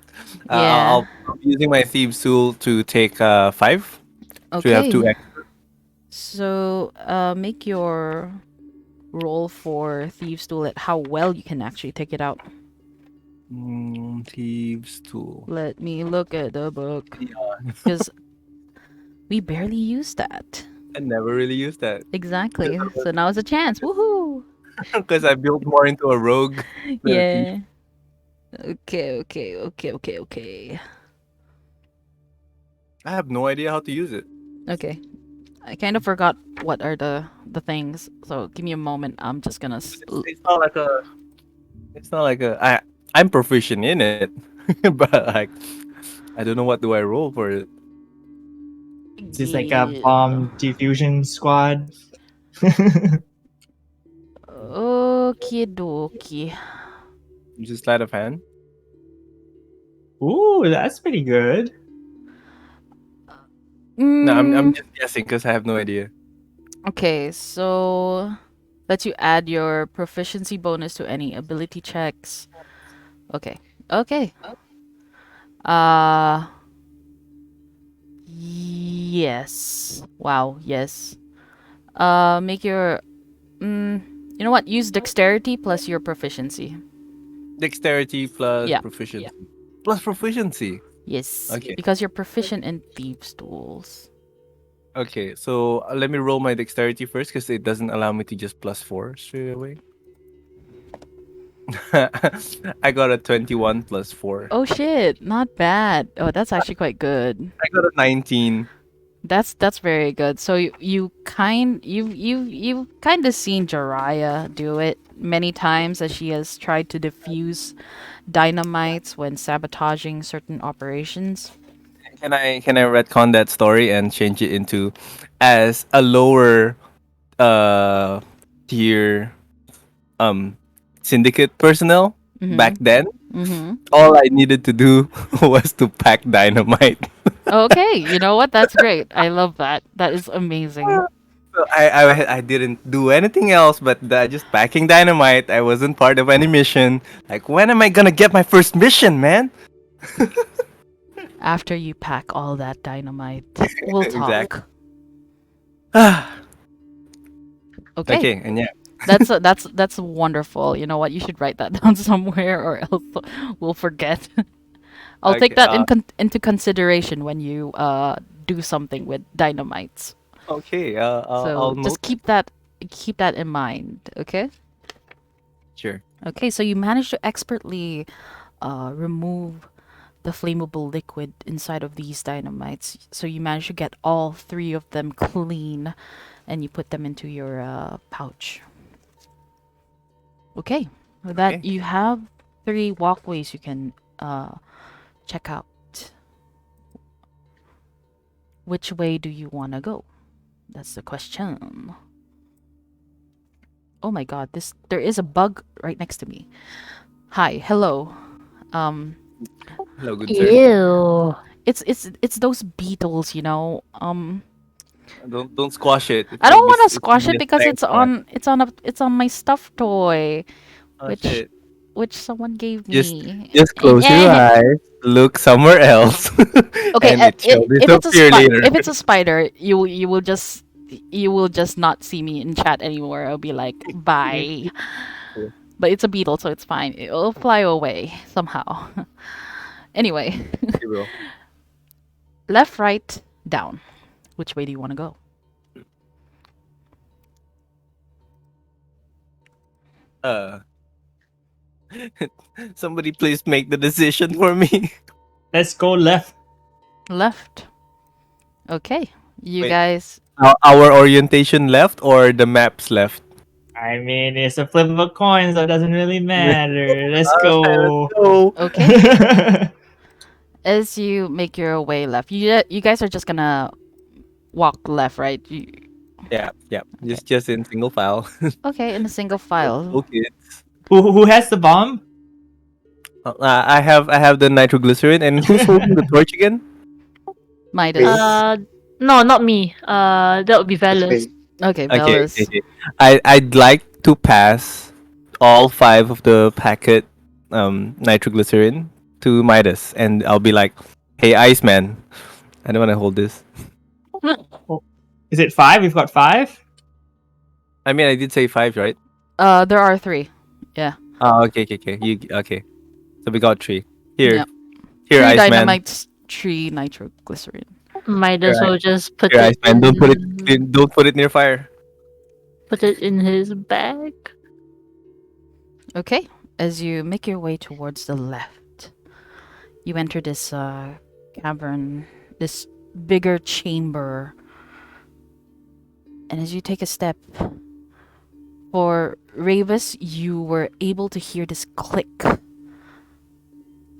I'll be using my thieves tool to take 5. So you have 2 extra. So make your roll for thieves tool at how well you can actually take it out. Thieves tool. Let me look at the book, because we barely use that. I never really used that Exactly. So now is a chance. Woohoo! because I built more into a rogue. than a thief. Yeah. Okay. I have no idea how to use it. Okay. I kind of forgot what are the things. So give me a moment. I'm just gonna. It's not like a. It's not like a. I'm proficient in it, but like, I don't know what do I roll for it. Is this like a bomb diffusion squad? Okie dokie. Just sleight of hand. Ooh, that's pretty good. No, I'm just guessing because I have no idea. Okay, so let you add your proficiency bonus to any ability checks. Okay. Yes. Wow, yes. Make your you know what? Use dexterity plus your proficiency. Dexterity plus Yeah. proficiency. Plus proficiency. Yes. Okay. Because you're proficient in thieves' tools. Okay, so let me roll my dexterity first because it doesn't allow me to just +4 straight away. I got a 21 plus 4. Oh shit, not bad. Oh, that's actually quite good. I got a 19. That's very good. So you kind of seen Jiraiya do it many times as she has tried to defuse dynamites when sabotaging certain operations. Can I retcon that story and change it into as a lower tier syndicate personnel back then? Mm-hmm. All I needed to do was to pack dynamite. Okay, you know what? That's great. I love that. That is amazing. So I didn't do anything else but just packing dynamite. I wasn't part of any mission. Like, when am I gonna get my first mission, man? After you pack all that dynamite, we'll talk. Exactly. Okay. Okay, and yeah. That's wonderful. You know what? You should write that down somewhere, or else we'll forget. I'll take Okay, that into consideration when you do something with dynamites. Okay, So I'll just note. keep that in mind. Okay. Sure. Okay. So you managed to expertly remove the flammable liquid inside of these dynamites. So you managed to get all 3 of them clean, and you put them into your pouch. Okay. With that, Okay. you have 3 walkways you can check out. Which way do you want to go? That's the question. Oh my god, there is a bug right next to me. Hi, hello. Hello, good sir. Ew. It's those beetles, you know. Don't squash it. I don't want to It's squash gonna it be a because stank on. it's on my stuffed toy, Oh, which shit. which someone gave Just me. just close your eyes, look somewhere else, Okay, and it shall disappear later. if it's a spider, you will just not see me in chat anymore. I'll be like, bye. Yeah. But it's a beetle, so it's fine. It'll fly away somehow. Anyway, You will. left, right, down. Which way do you want to go? Uh, somebody please make the decision for me. Let's go left. Left. Okay, you Wait. guys. Our orientation left or the maps left? I mean, it's a flip of a coin, so it doesn't really matter. Let's Okay, go. let's go. Okay. As you make your way left, you guys are just gonna walk left, right? Yeah. Just in single file. Okay, in a single file. Okay. Who has the bomb? I have the nitroglycerin, and who's holding the torch again? Midas. No, not me. That would be Velas. Okay, Okay, Bellas. okay. I'd like to pass all 5 of the packet nitroglycerin to Midas, and I'll be like, "Hey, Iceman, I don't want to hold this." Is it 5? We've got 5? I mean, I did say 5, right? There are 3. Oh, okay. Okay. So we got 3. Here, Yep. here, 3 Iceman. dynamites, 3 nitroglycerin. Might as Right. well just put Here, it. Iceman. Don't put it near fire. Put it in his bag. Okay, as you make your way towards the left, you enter this cavern, this bigger chamber. And as you take a step, for Ravis, you were able to hear this click.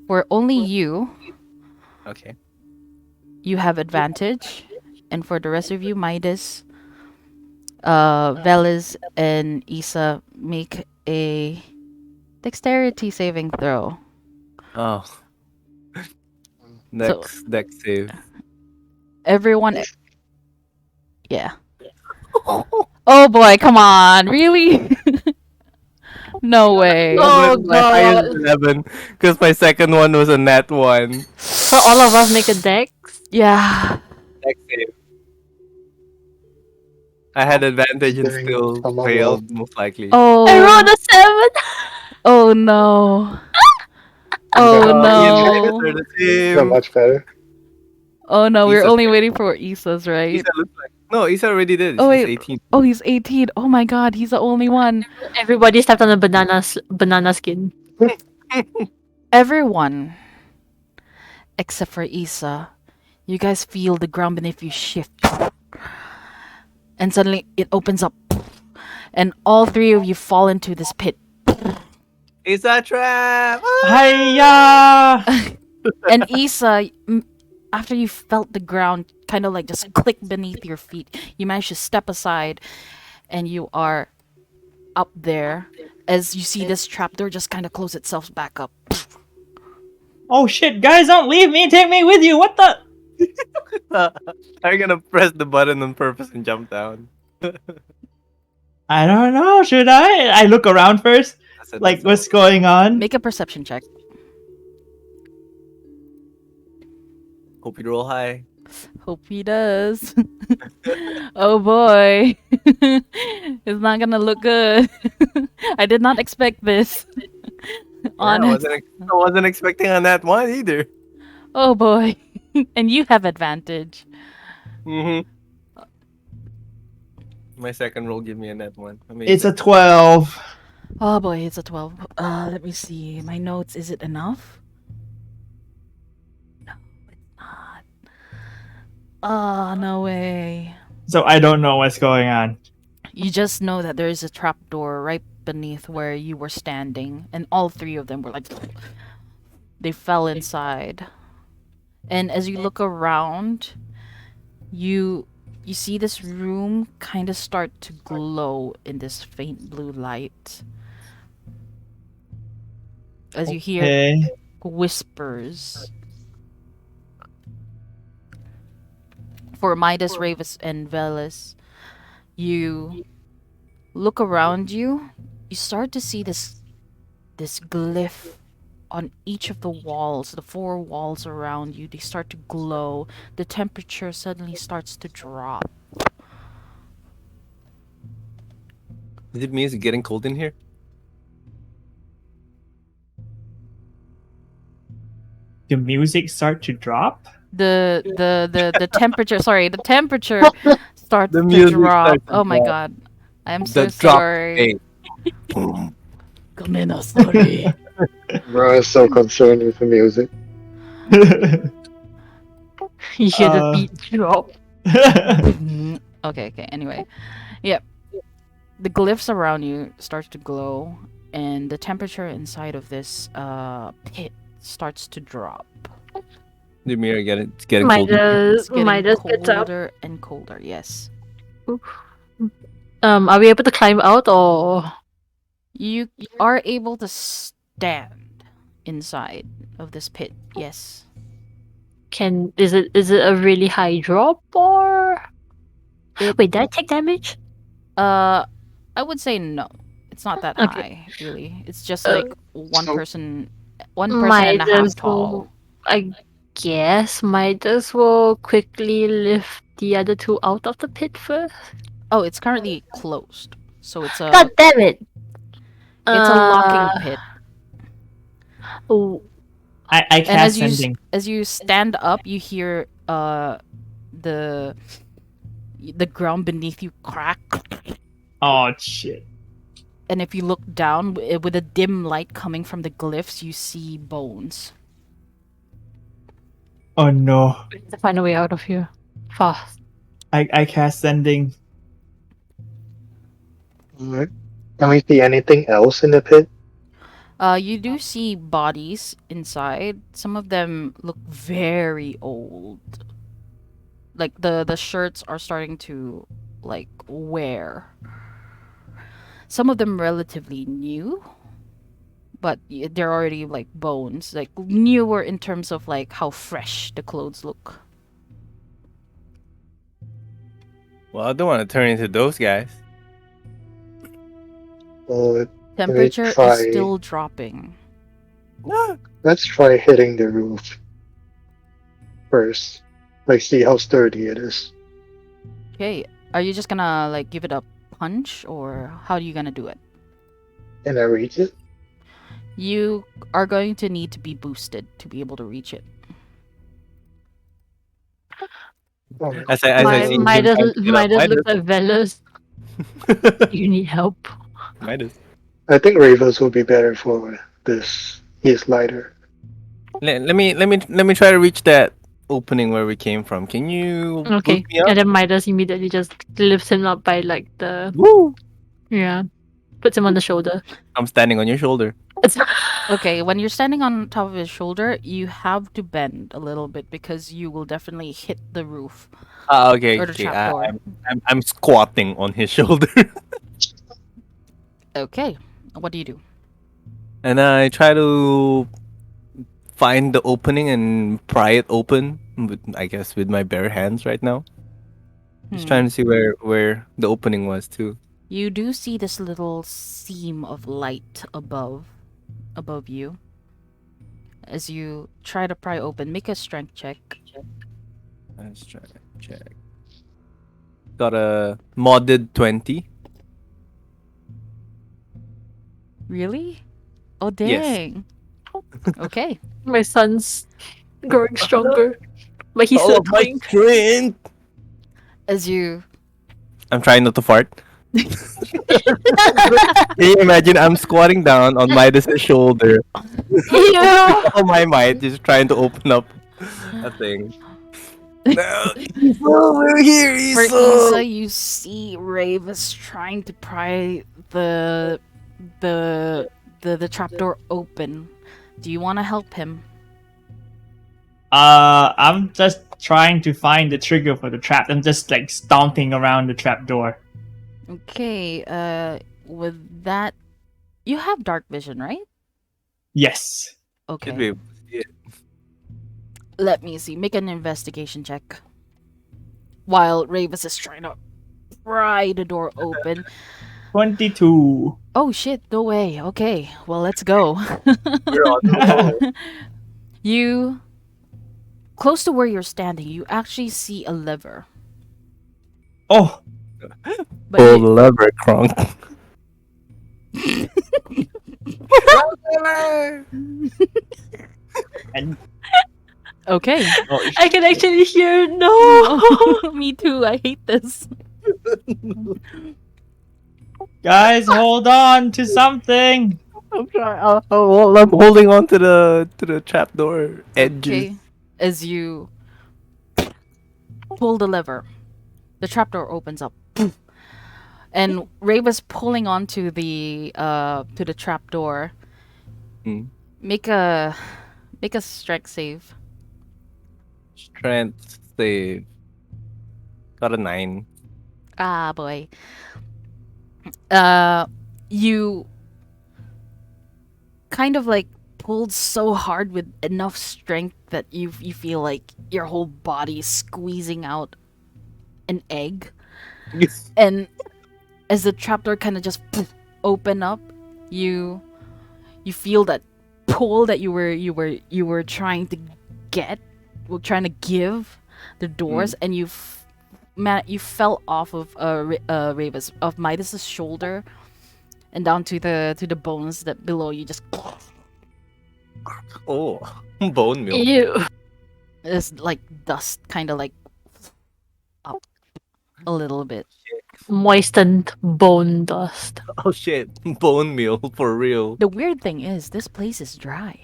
For only you Okay. have advantage, and for the rest of you, Midas, Velas, and Isa make a dexterity saving throw. Oh. Next save. Everyone, yeah. Oh boy, come on, really? No way. Oh, My highest God. 11, because my second one was a nat 1. So all of us make a dex. Yeah. Next save. I had advantage and Considering still some of failed, them. most likely. Oh. I rolled a 7. Oh no. Oh Yeah, no. They're the Not same. much better. Oh no, we're Isa's only waiting for Isa's, right? Isa looks like, No, Isa already did. Oh, She's wait. 18. Oh, he's 18. Oh my god, he's the only one. Everybody stepped on a banana skin. Everyone, except for Isa, you guys feel the ground beneath you shift. And suddenly it opens up. And all three of you fall into this pit. Isa trap! Hiya! And Isa, after you felt the ground kind of like just click beneath your feet, you manage to step aside and you are up there as you see this trapdoor just kind of close itself back up. Oh shit, guys, don't leave me. Take me with you. What the? Are you gonna press the button on purpose and jump down? I don't know. Should I? I look around first. Like, what's going on? Make a perception check. Hope you roll high. Hope he does. Oh boy. It's not gonna look good. I did not expect this. Honest. I wasn't expecting on that one either. Oh boy. And you have advantage. Mm-hmm. My second roll give me a net one. It's a 12. Oh boy, it's a 12. Let me see. My notes, is it enough? No, it's not. Oh, no way. So I don't know what's going on. You just know that there is a trapdoor right beneath where you were standing, and all three of them were like, they fell inside. And as you look around, you see this room kind of start to glow in this faint blue light. As you hear Okay. whispers. For Midas, Ravis, and Velis, you look around you. You start to see this glyph on each of the walls, the four walls around you. They start to glow. The temperature suddenly starts to drop. Does it mean it's getting cold in here? The music start to drop? The temperature, sorry, the temperature starts The to music drop. starts to Oh my drop. god. I'm so The drop. sorry. Boom. Sorry. Bro is so concerned with the music. You hear the Uh, beat drop. Okay, anyway. Yep. The glyphs around you start to glow, and the temperature inside of this pit starts to drop. The mirror it's getting cold. It's Midas getting gets up. colder and colder, yes. Are we able to climb out or? You are able to stand inside of this pit, yes. Is it a really high drop or? Wait, did I take damage? I would say no. It's not that Okay. high, really. It's just like one so- person and a half tall. I guess Midas will quickly lift the other two out of the pit first. Oh, it's currently closed. So it's a God damn it! it's a locking pit. Oh, I And cast sending. as you stand up, you hear the ground beneath you crack. Oh shit. And if you look down with a dim light coming from the glyphs, you see bones. Oh no. we have to find a way out of here fast. I cast sending. Alright. Can we see anything else in the pit? You do see bodies inside. Some of them look very old. Like the shirts are starting to like wear. Some of them relatively new, but they're already like bones, like newer in terms of like how fresh the clothes look. Well, I don't want to turn into those guys. Well, Temperature is try- still dropping. let's try hitting the roof first. Like, see how sturdy it is. Okay, are you just gonna like give it a punch, or how are you gonna do it? Can I reach it? You are going to need to be boosted to be able to reach it. Oh, As I see him trying to get up. Midas looks at Velas. You need help. Midas. I think Ravos will be better for this. He's lighter. Let me try to reach that opening where we came from. Can you Okay. boost me up? And then Midas immediately just lifts him up by like the Woo! puts him on the shoulder. I'm standing on your shoulder. Okay, when you're standing on top of his shoulder, you have to bend a little bit because you will definitely hit the roof Okay. or the Okay. trapdoor. I'm squatting on his shoulder, Okay, what do you do? and I try to find the opening and pry it open. I guess with my bare hands right now. Just Hmm. trying to see where the opening was too. You do see this little seam of light above you. As you try to pry open, make a strength check. Let's try to check. Got a modded 20. Really? Oh Yes. dang. Okay. My son's growing stronger. But he's still doing. strength. As you I'm trying not to fart. Can you imagine I'm squatting down on Midas's shoulder? All my might, just trying to open up a thing. No, we're here, For Isa. Isa, you see Ravis trying to pry the trapdoor open. Do you want to help him? I'm just trying to find the trigger for the trap. I'm just like stomping around the trap door. Okay. With that, you have dark vision, right? Yes. Okay. Should be able to see it. Let me see. Make an investigation check. While Ravis is trying to pry the door open. 22. Oh shit! No way. Okay. Well, let's go. We're on the roll. You, close to where you're standing, you actually see a lever. Oh, But Pull you- the lever, Kronk. and okay. oh, I can actually hear no. Me too. I hate this. guys, hold on to something. I'm trying. I'm holding on to the trapdoor edges. Okay. As you pull the lever, the trapdoor opens up. And Ravis pulling onto the trapdoor. Hmm. Make a strength save. Strength save. Got a 9. Ah boy. You kind of like pulled so hard with enough strength that you feel like your whole body is squeezing out an egg. And as the trapdoor kind of just open up, you feel that pull that you were trying to trying to give the doors, and you fell off of Ravis, of Midas's shoulder, and down to the bones that below you. Just Oh, bone meal. Ew. it's like dust, kind of like up a little bit. Moistened bone dust. Oh shit, bone meal for real. The weird thing is, this place is dry.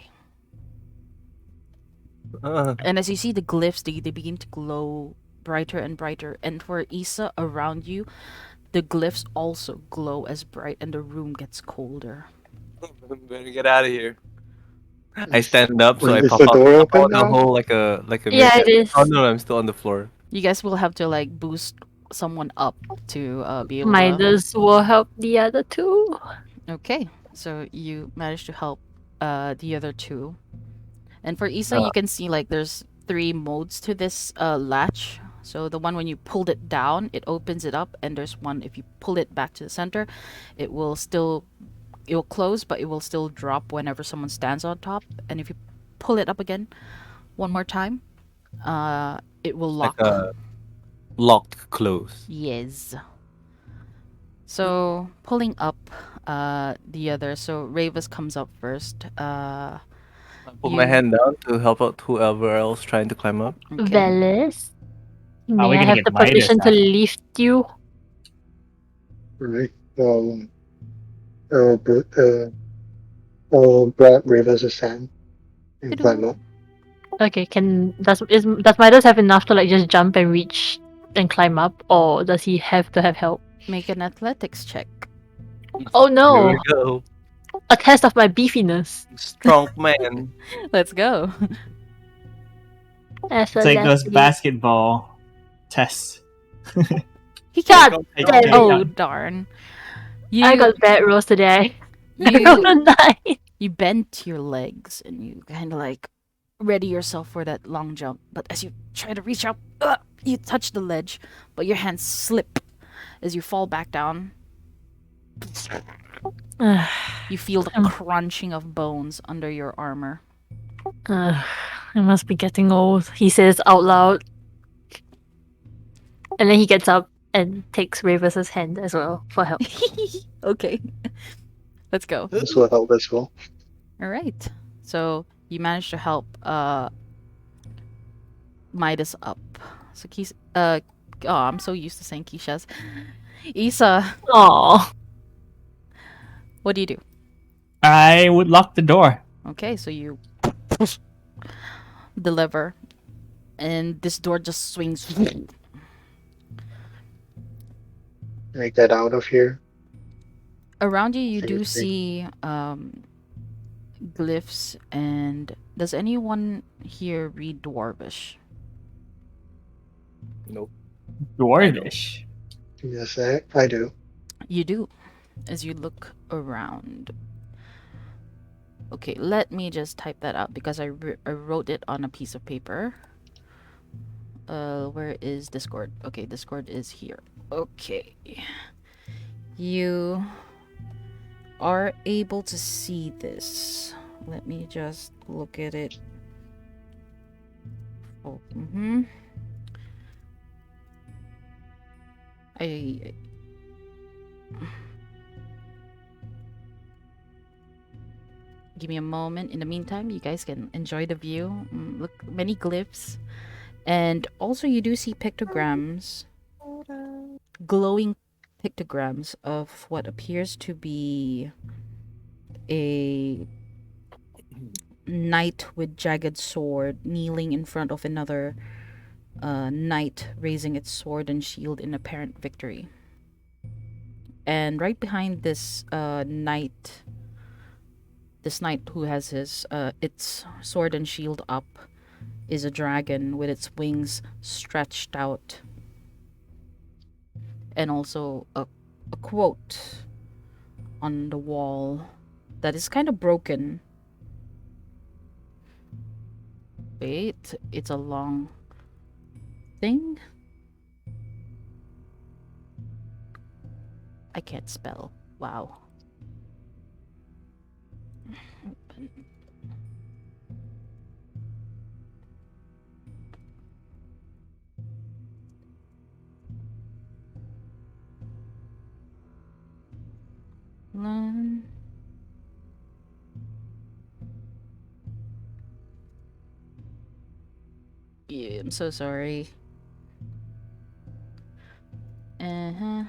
And as you see the glyphs, they begin to glow brighter and brighter. And for Isa, around you, the glyphs also glow as bright, and the room gets colder. Better get out of here. I stand up, so Wait, I is pop the out door open the now? hole like a Yeah, it is. Oh no, I'm still on the floor. You guys will have to like boost someone up to be able to... Midas will help the other two. Okay, so you managed to help the other two. And for Isa, you can see like there's 3 modes to this latch. So the one when you pulled it down, it opens it up, and there's one if you pull it back to the center, it will close, but it will still drop whenever someone stands on top. And if you pull it up again one more time, it will lock. Like a locked close. Yes. So pulling up the other, so Ravis comes up first. I put my hand down to help out whoever else trying to climb up. Okay. Velas. Are we May I gonna have get the Midas permission to out? lift you? Right. I'll, I'll grab Rivers' hand and climb up. Okay, does Midas have enough to like just jump and reach and climb up, or does he have to have help? Make an athletics check. Oh Here no! we go. A test of my beefiness. Strong man. Let's go. It's like those basketball tests. He God can't. Take- damn take it! Oh down. darn! I You got bad rolls today. I you rolled a 9. you bend your legs and you kind of like ready yourself for that long jump. But as you try to reach up, you touch the ledge, but your hands slip as you fall back down. You feel the crunching of bones under your armor. I must be getting old, he says out loud. And then he gets up and takes Ravus' hand as well for help. Okay, let's go. This will help as well. All right. So you managed to help Midas up. So oh, I'm so used to saying Kyshaz. Isa, Aww. what do you do? I would lock the door. Okay, so you deliver, and this door just swings. Make that out of here. Around you, you do Safety. see glyphs, and does anyone here read Dwarvish? Nope. Dwarvish. Yes, I do. You do, as you look around. Okay, let me just type that out because I wrote it on a piece of paper. Where is Discord? Okay, Discord is here. Okay. You are able to see this. Let me just look at it. Oh, I give me a moment. In the meantime, you guys can enjoy the view. Look, many glyphs. And also you do see pictograms. Glowing pictograms of what appears to be a knight with jagged sword kneeling in front of another knight raising its sword and shield in apparent victory. And right behind this knight who has his its sword and shield up is a dragon with its wings stretched out, and also a quote on the wall that is kind of broken. Wait, it's a long thing. I can't spell. Wow. Yeah, I'm so sorry. Uh-huh.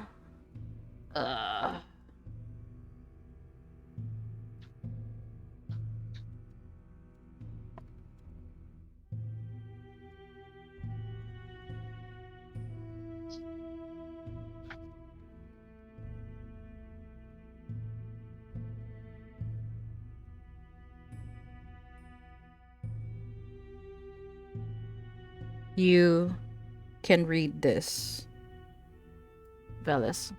You can read this, Velis.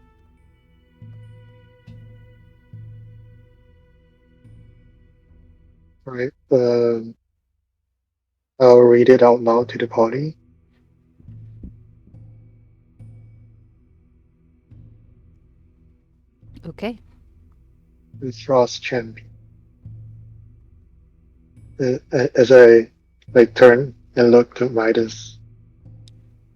Right. I'll read it out loud to the party. Okay. It's Frost Champion. As I turn and look to Midas.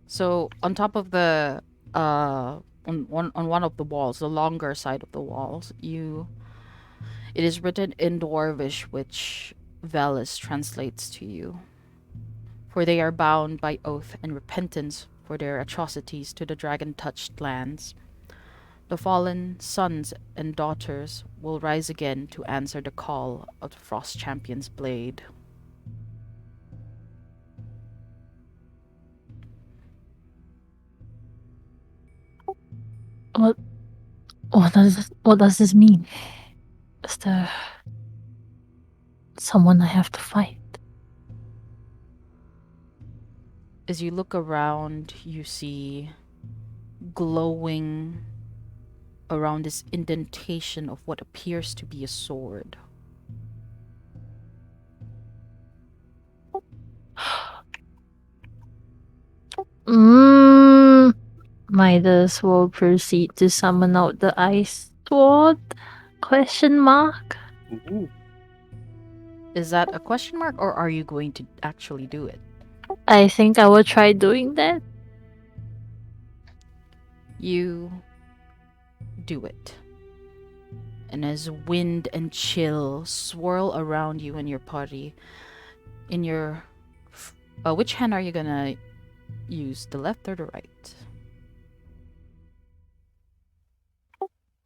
So on top of the on one of the walls, the longer side of the walls, it is written in Dwarvish, which Velis translates to you. For they are bound by oath and repentance for their atrocities to the dragon-touched lands. The fallen sons and daughters will rise again to answer the call of the Frost Champion's blade. What does this mean? Is there someone I have to fight? As you look around, you see glowing around this indentation of what appears to be a sword. Midas will proceed to summon out the ice sword? Question mark. Ooh. Is that a question mark, or are you going to actually do it? I think I will try doing that. You do it. And as wind and chill swirl around you and your party, in your... which hand are you gonna use? The left or the right?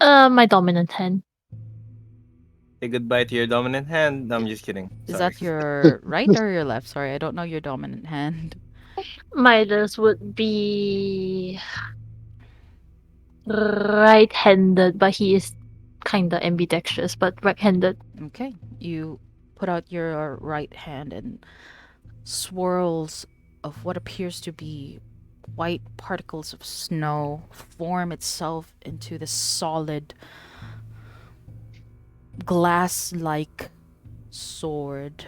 My dominant hand. Say goodbye to your dominant hand. No, I'm just kidding. Is Sorry. that your right or your left? Sorry, I don't know your dominant hand. Midas would be right-handed, but he is kinda ambidextrous, but right-handed. Okay, you put out your right hand and swirls of what appears to be white particles of snow form itself into this solid glass-like sword.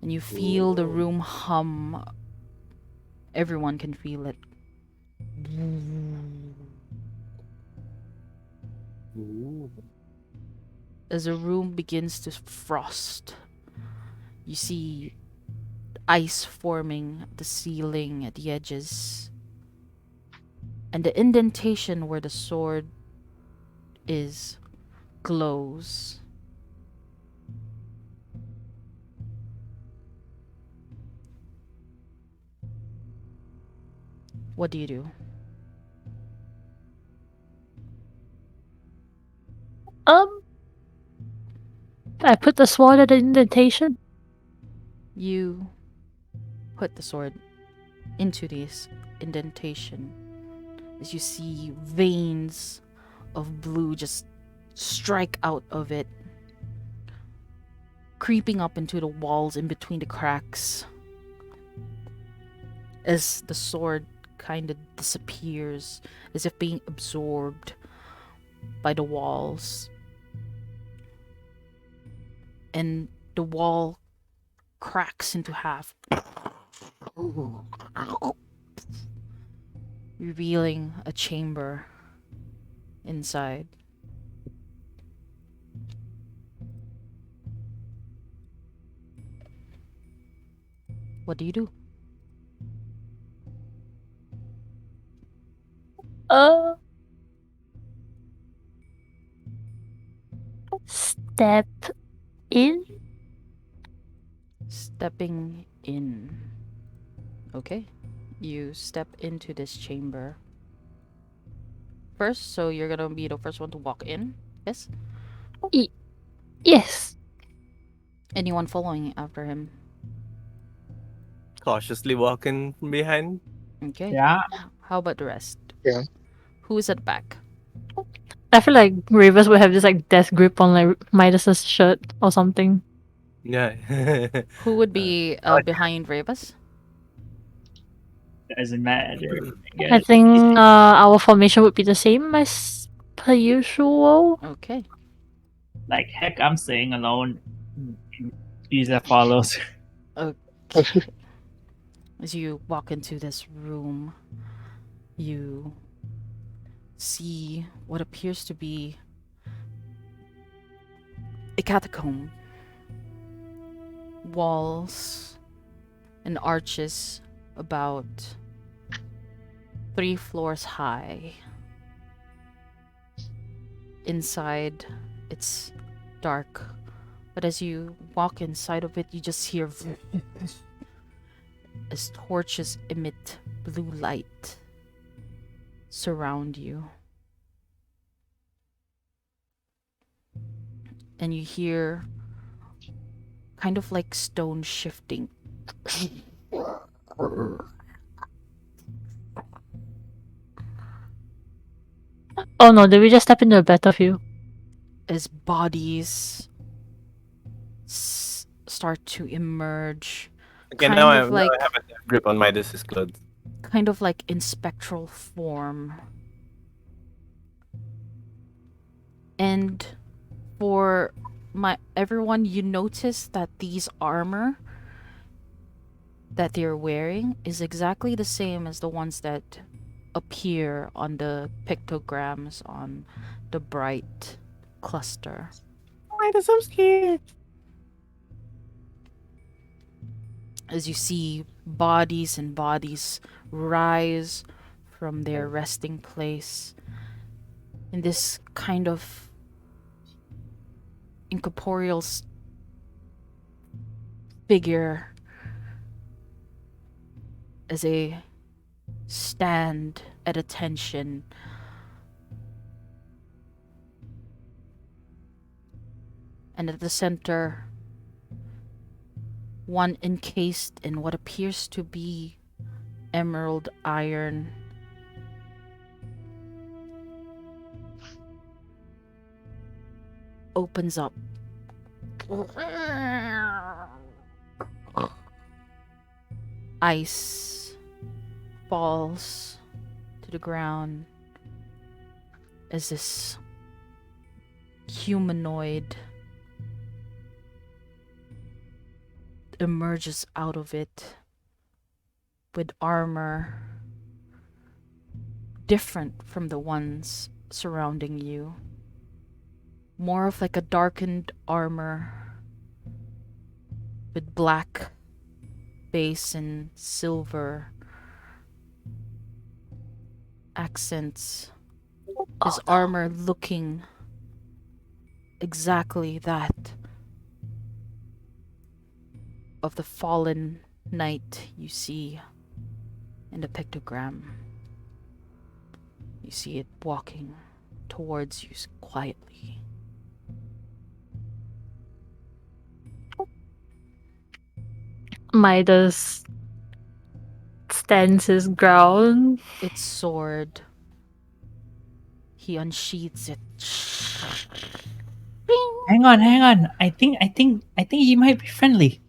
And you feel the room hum. Everyone can feel it. Ooh. As the room begins to frost, you see ice forming at the ceiling at the edges. And the indentation where the sword is glows. What do you do? I put the sword at the indentation. You put the sword into this indentation as you see veins of blue just strike out of it, creeping up into the walls in between the cracks as the sword kind of disappears, as if being absorbed by the walls. And the wall cracks into half, revealing a chamber inside. What do you do? Step in. Stepping in. Okay. You step into this chamber first, so you're gonna be the first one to walk in. Yes? Yes. Anyone following after him? Cautiously walking from behind. Okay. Yeah. How about the rest? Yeah. Who is at the back? I feel like Ravers would have this like death grip on like Midas's shirt or something. Yeah. Who would be behind Ravus? Doesn't matter. I think our formation would be the same as per usual. Okay. Like heck, I'm staying alone. Isa follows. Okay. As you walk into this room, you see what appears to be a catacomb. Walls and arches about 3 floors high. Inside, it's dark, but as you walk inside of it, you just hear as torches emit blue light surround you. And you hear kind of like stone shifting. Oh no, did we just step into a battlefield? As bodies start to emerge. Okay, Kind now of now I like- have a grip on Midas's clothes. Kind of like in spectral form. And for everyone, you notice that these armor that they're wearing is exactly the same as the ones that appear on the pictograms on the bright cluster. Midas, I'm scared. As you see bodies and bodies rise from their resting place in this kind of incorporeal figure as they stand at attention. And at the center, one encased in what appears to be emerald iron opens up. Ice falls to the ground as this humanoid emerges out of it with armor different from the ones surrounding you. More of like a darkened armor with black base and silver accents. His armor looking exactly that of the fallen knight you see in the pictogram. You see it walking towards you quietly. Midas stands his ground. Its sword. He unsheathes it. Hang on. I think he might be friendly.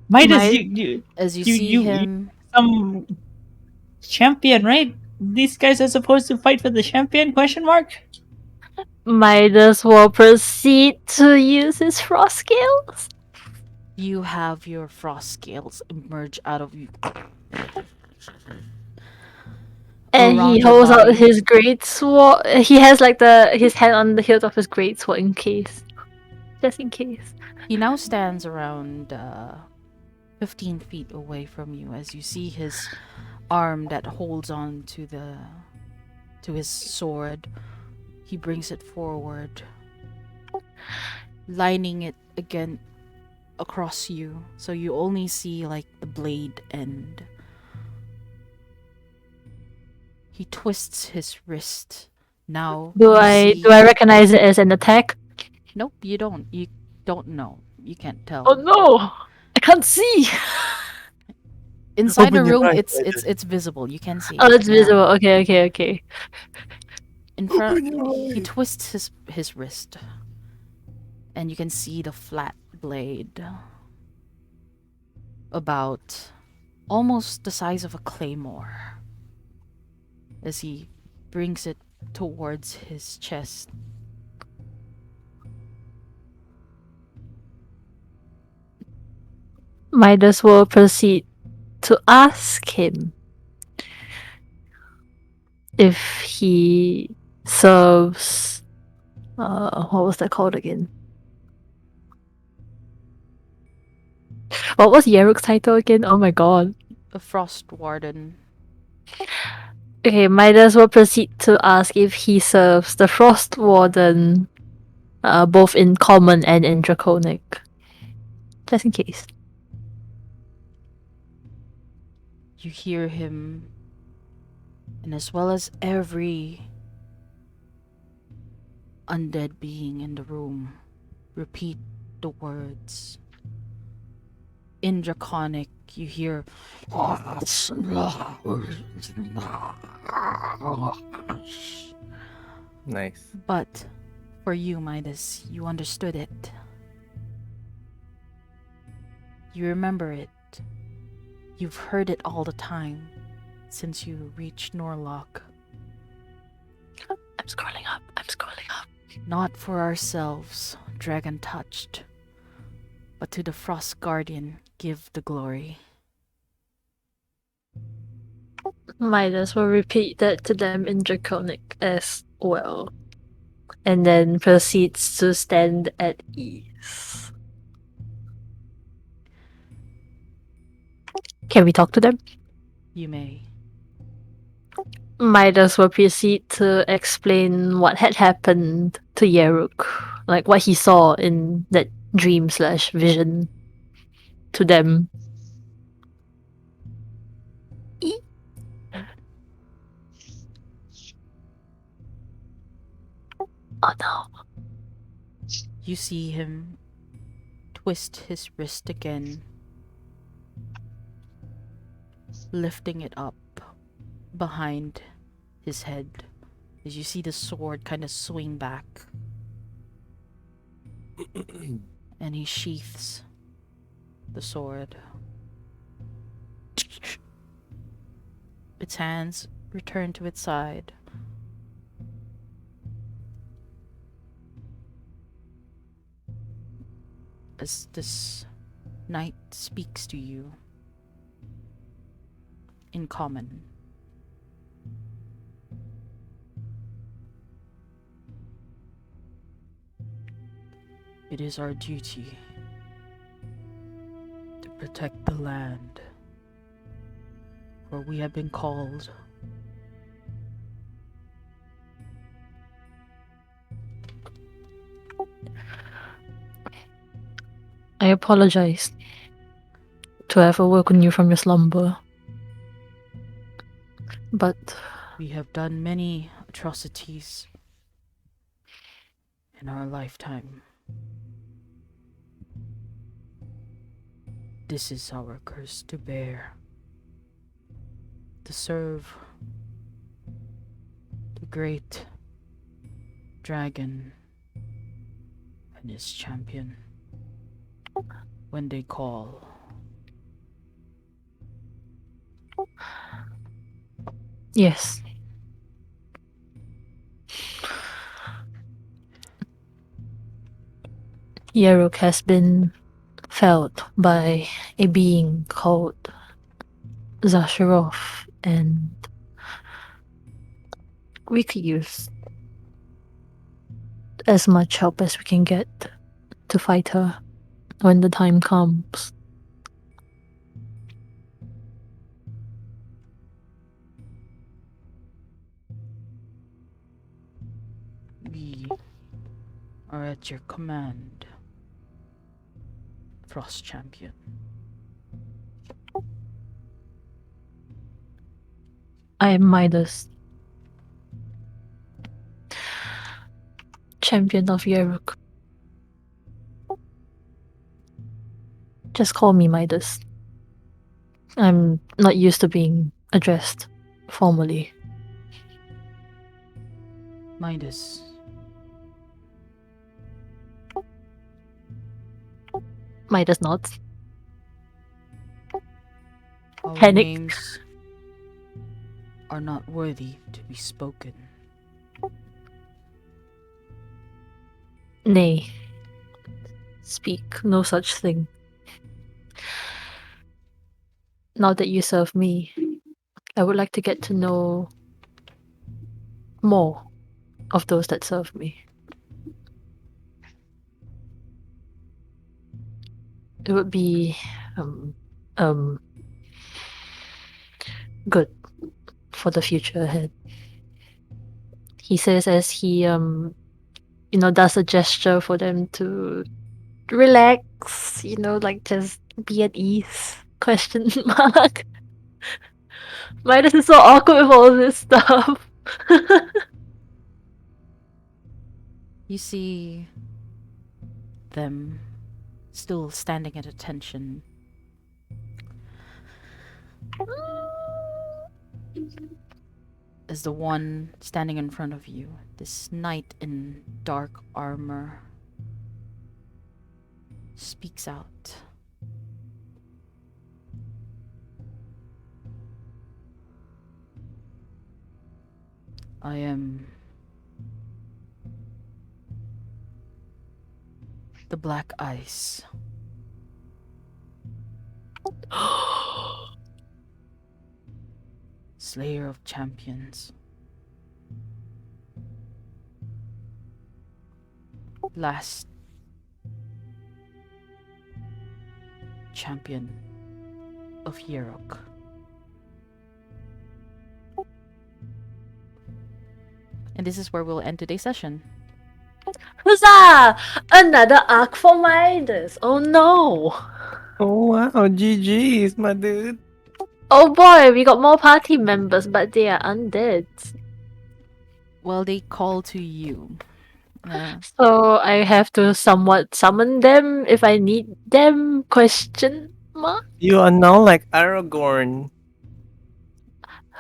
Midas, you As you You- see you- him, some champion, right? These guys are supposed to fight for the champion? Question mark. Midas will proceed to use his frost scales. you have your frost scales emerge out of you. And Around he your holds out body. his great sword. He has like his hand on the hilt of his great sword in case. Just in case. He now stands around 15 feet away from you as you see his arm that holds on to his sword. He brings it forward, lining it again across you, so you only see like the blade end. He twists his wrist. Now Do you I see- do I recognize it as an attack? Nope, you don't. You don't know. You can't tell. Oh no! I can't see. Inside Open the your room, eyes, it's visible. You can see. Oh, it. it's Yeah. visible. Okay. In front, he twists his wrist, and you can see the flat blade, about almost the size of a claymore, as he brings it towards his chest. Midas will proceed to ask him if he serves. What was that called again? What was Yeruk's title again? Oh my god. The Frost Warden. Okay, Midas will proceed to ask if he serves the Frost Warden, both in common and in Draconic. Just in case. You hear him, and as well as every undead being in the room, repeat the words. In Draconic, you hear. Nice. But for you, Midas, you understood it. You remember it. You've heard it all the time since you reached Norlock. I'm scrolling up. Not for ourselves, dragon touched, but to the Frost Guardian give the glory. Midas will repeat that to them in Draconic as well. And then proceeds to stand at ease. Can we talk to them? You may. Midas will proceed to explain what had happened to Yeruk, like what he saw in that dream/vision to them. Oh no. You see him twist his wrist again, lifting it up behind his head as you see the sword kind of swing back. And he sheaths the sword. Its hands return to its side. As this knight speaks to you in common. It is our duty to protect the land where we have been called. I apologize to have awoken you from your slumber. But We have done many atrocities in our lifetime. This is our curse to bear. To serve the great dragon and his champion when they call. yes. Yeruk has been felt by a being called Zasharov, and we could use as much help as we can get to fight her when the time comes. We are at your command, Frost Champion. I am Midas, champion of Yeruk. Just call me Midas. I'm not used to being addressed formally. Midas, Midas nods. our Panic. names are not worthy to be spoken. Nay, speak no such thing. Now that you serve me, I would like to get to know more of those that serve me. It would be good for the future ahead. He says as he does a gesture for them to relax, like just be at ease. Question mark. Midas is so awkward with all this stuff. You see them still standing at attention. As the one standing in front of you, this knight in dark armor, speaks out. I am the Black Ice. Slayer of champions. Last champion of Yerok. And this is where we'll end today's session. Huzzah! Another arc for Midas. Oh no. Oh wow, GG's, my dude. Oh boy, we got more party members, but they are undead. Well, they call to you. So I have to somewhat summon them if I need them? Question mark? You are now like Aragorn.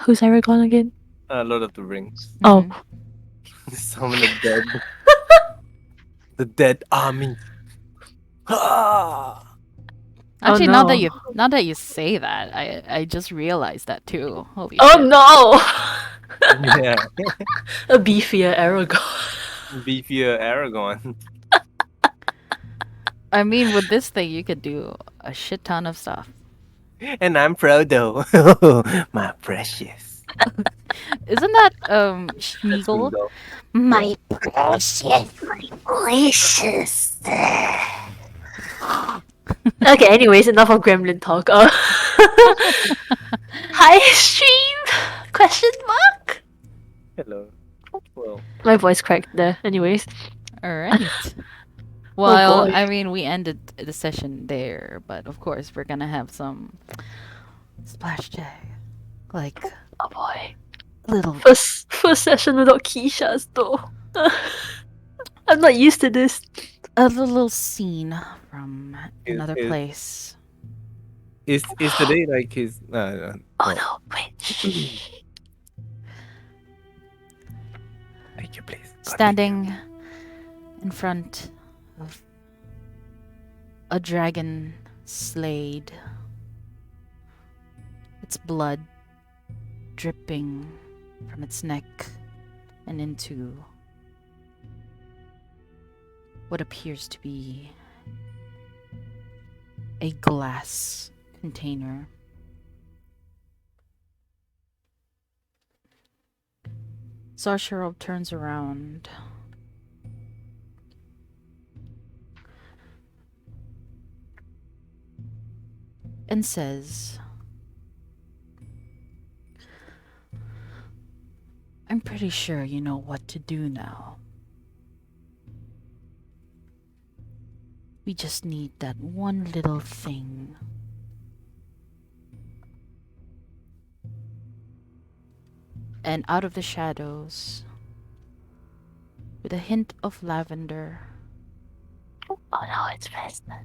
Who's Aragorn again? Lord of the Rings. Oh. Summon the dead. The dead army. Ah! Actually, Oh, now that you say that, I just realized that too. Holy Oh shit. no! Yeah, A beefier Aragorn. beefier Aragorn. I mean, with this thing, you could do a shit ton of stuff. And I'm Frodo. My precious. Isn't that Schmeagol? Frodo. My precious, Liches. Okay, anyways, enough of gremlin talk. Hi, stream? Question mark? Hello. Well, My voice cracked there. Anyways. Alright. Well, boy. I mean, we ended the session there, but of course, we're gonna have some splash J. Like, Oh boy. little. First session without Kyshaz though. I'm not used to this. A little scene from another is- place. is today like his? Oh no, wait. Thank you, please. Standing in front of a dragon slayed. Its blood dripping from its neck and into what appears to be a glass container. Sarsharov turns around. And says, I'm pretty sure you know what to do now. We just need that one little thing. And out of the shadows, with a hint of lavender, Oh no, it's Vesna.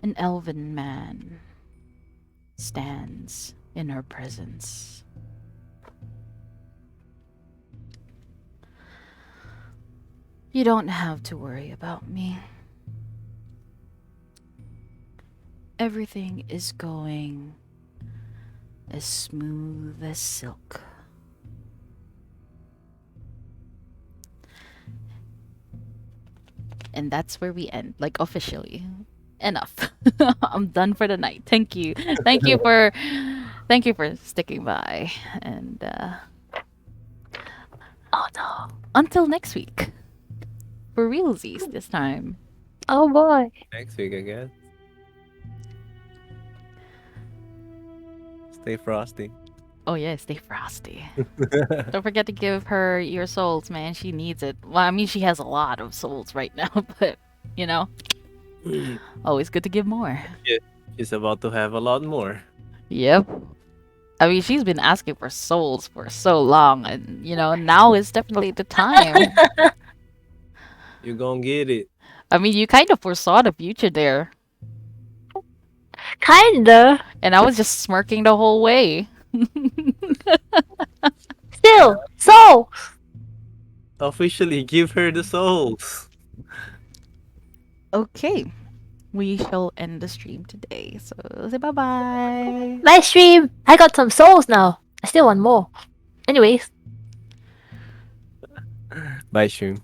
an elven man stands in her presence. You don't have to worry about me. Everything is going as smooth as silk. And that's where we end, like officially. Enough. I'm done for the night. Thank you. Thank you for sticking by. And Oh no. until next week. For realsies this time. Oh boy. Next week, I guess. Stay frosty. Oh yeah, stay frosty. Don't forget to give her your souls, man. She needs it. Well, I mean, she has a lot of souls right now, but you know, always good to give more. She's about to have a lot more. Yep. I mean, she's been asking for souls for so long, and now is definitely the time. You gonna get it. I mean, you kind of foresaw the future there, Kinda. and I was just smirking the whole way. Still, so Officially give her the souls. Okay, we shall end the stream today. So say bye bye. nice stream. I got some souls now. I still want more. Anyways. Bye, stream.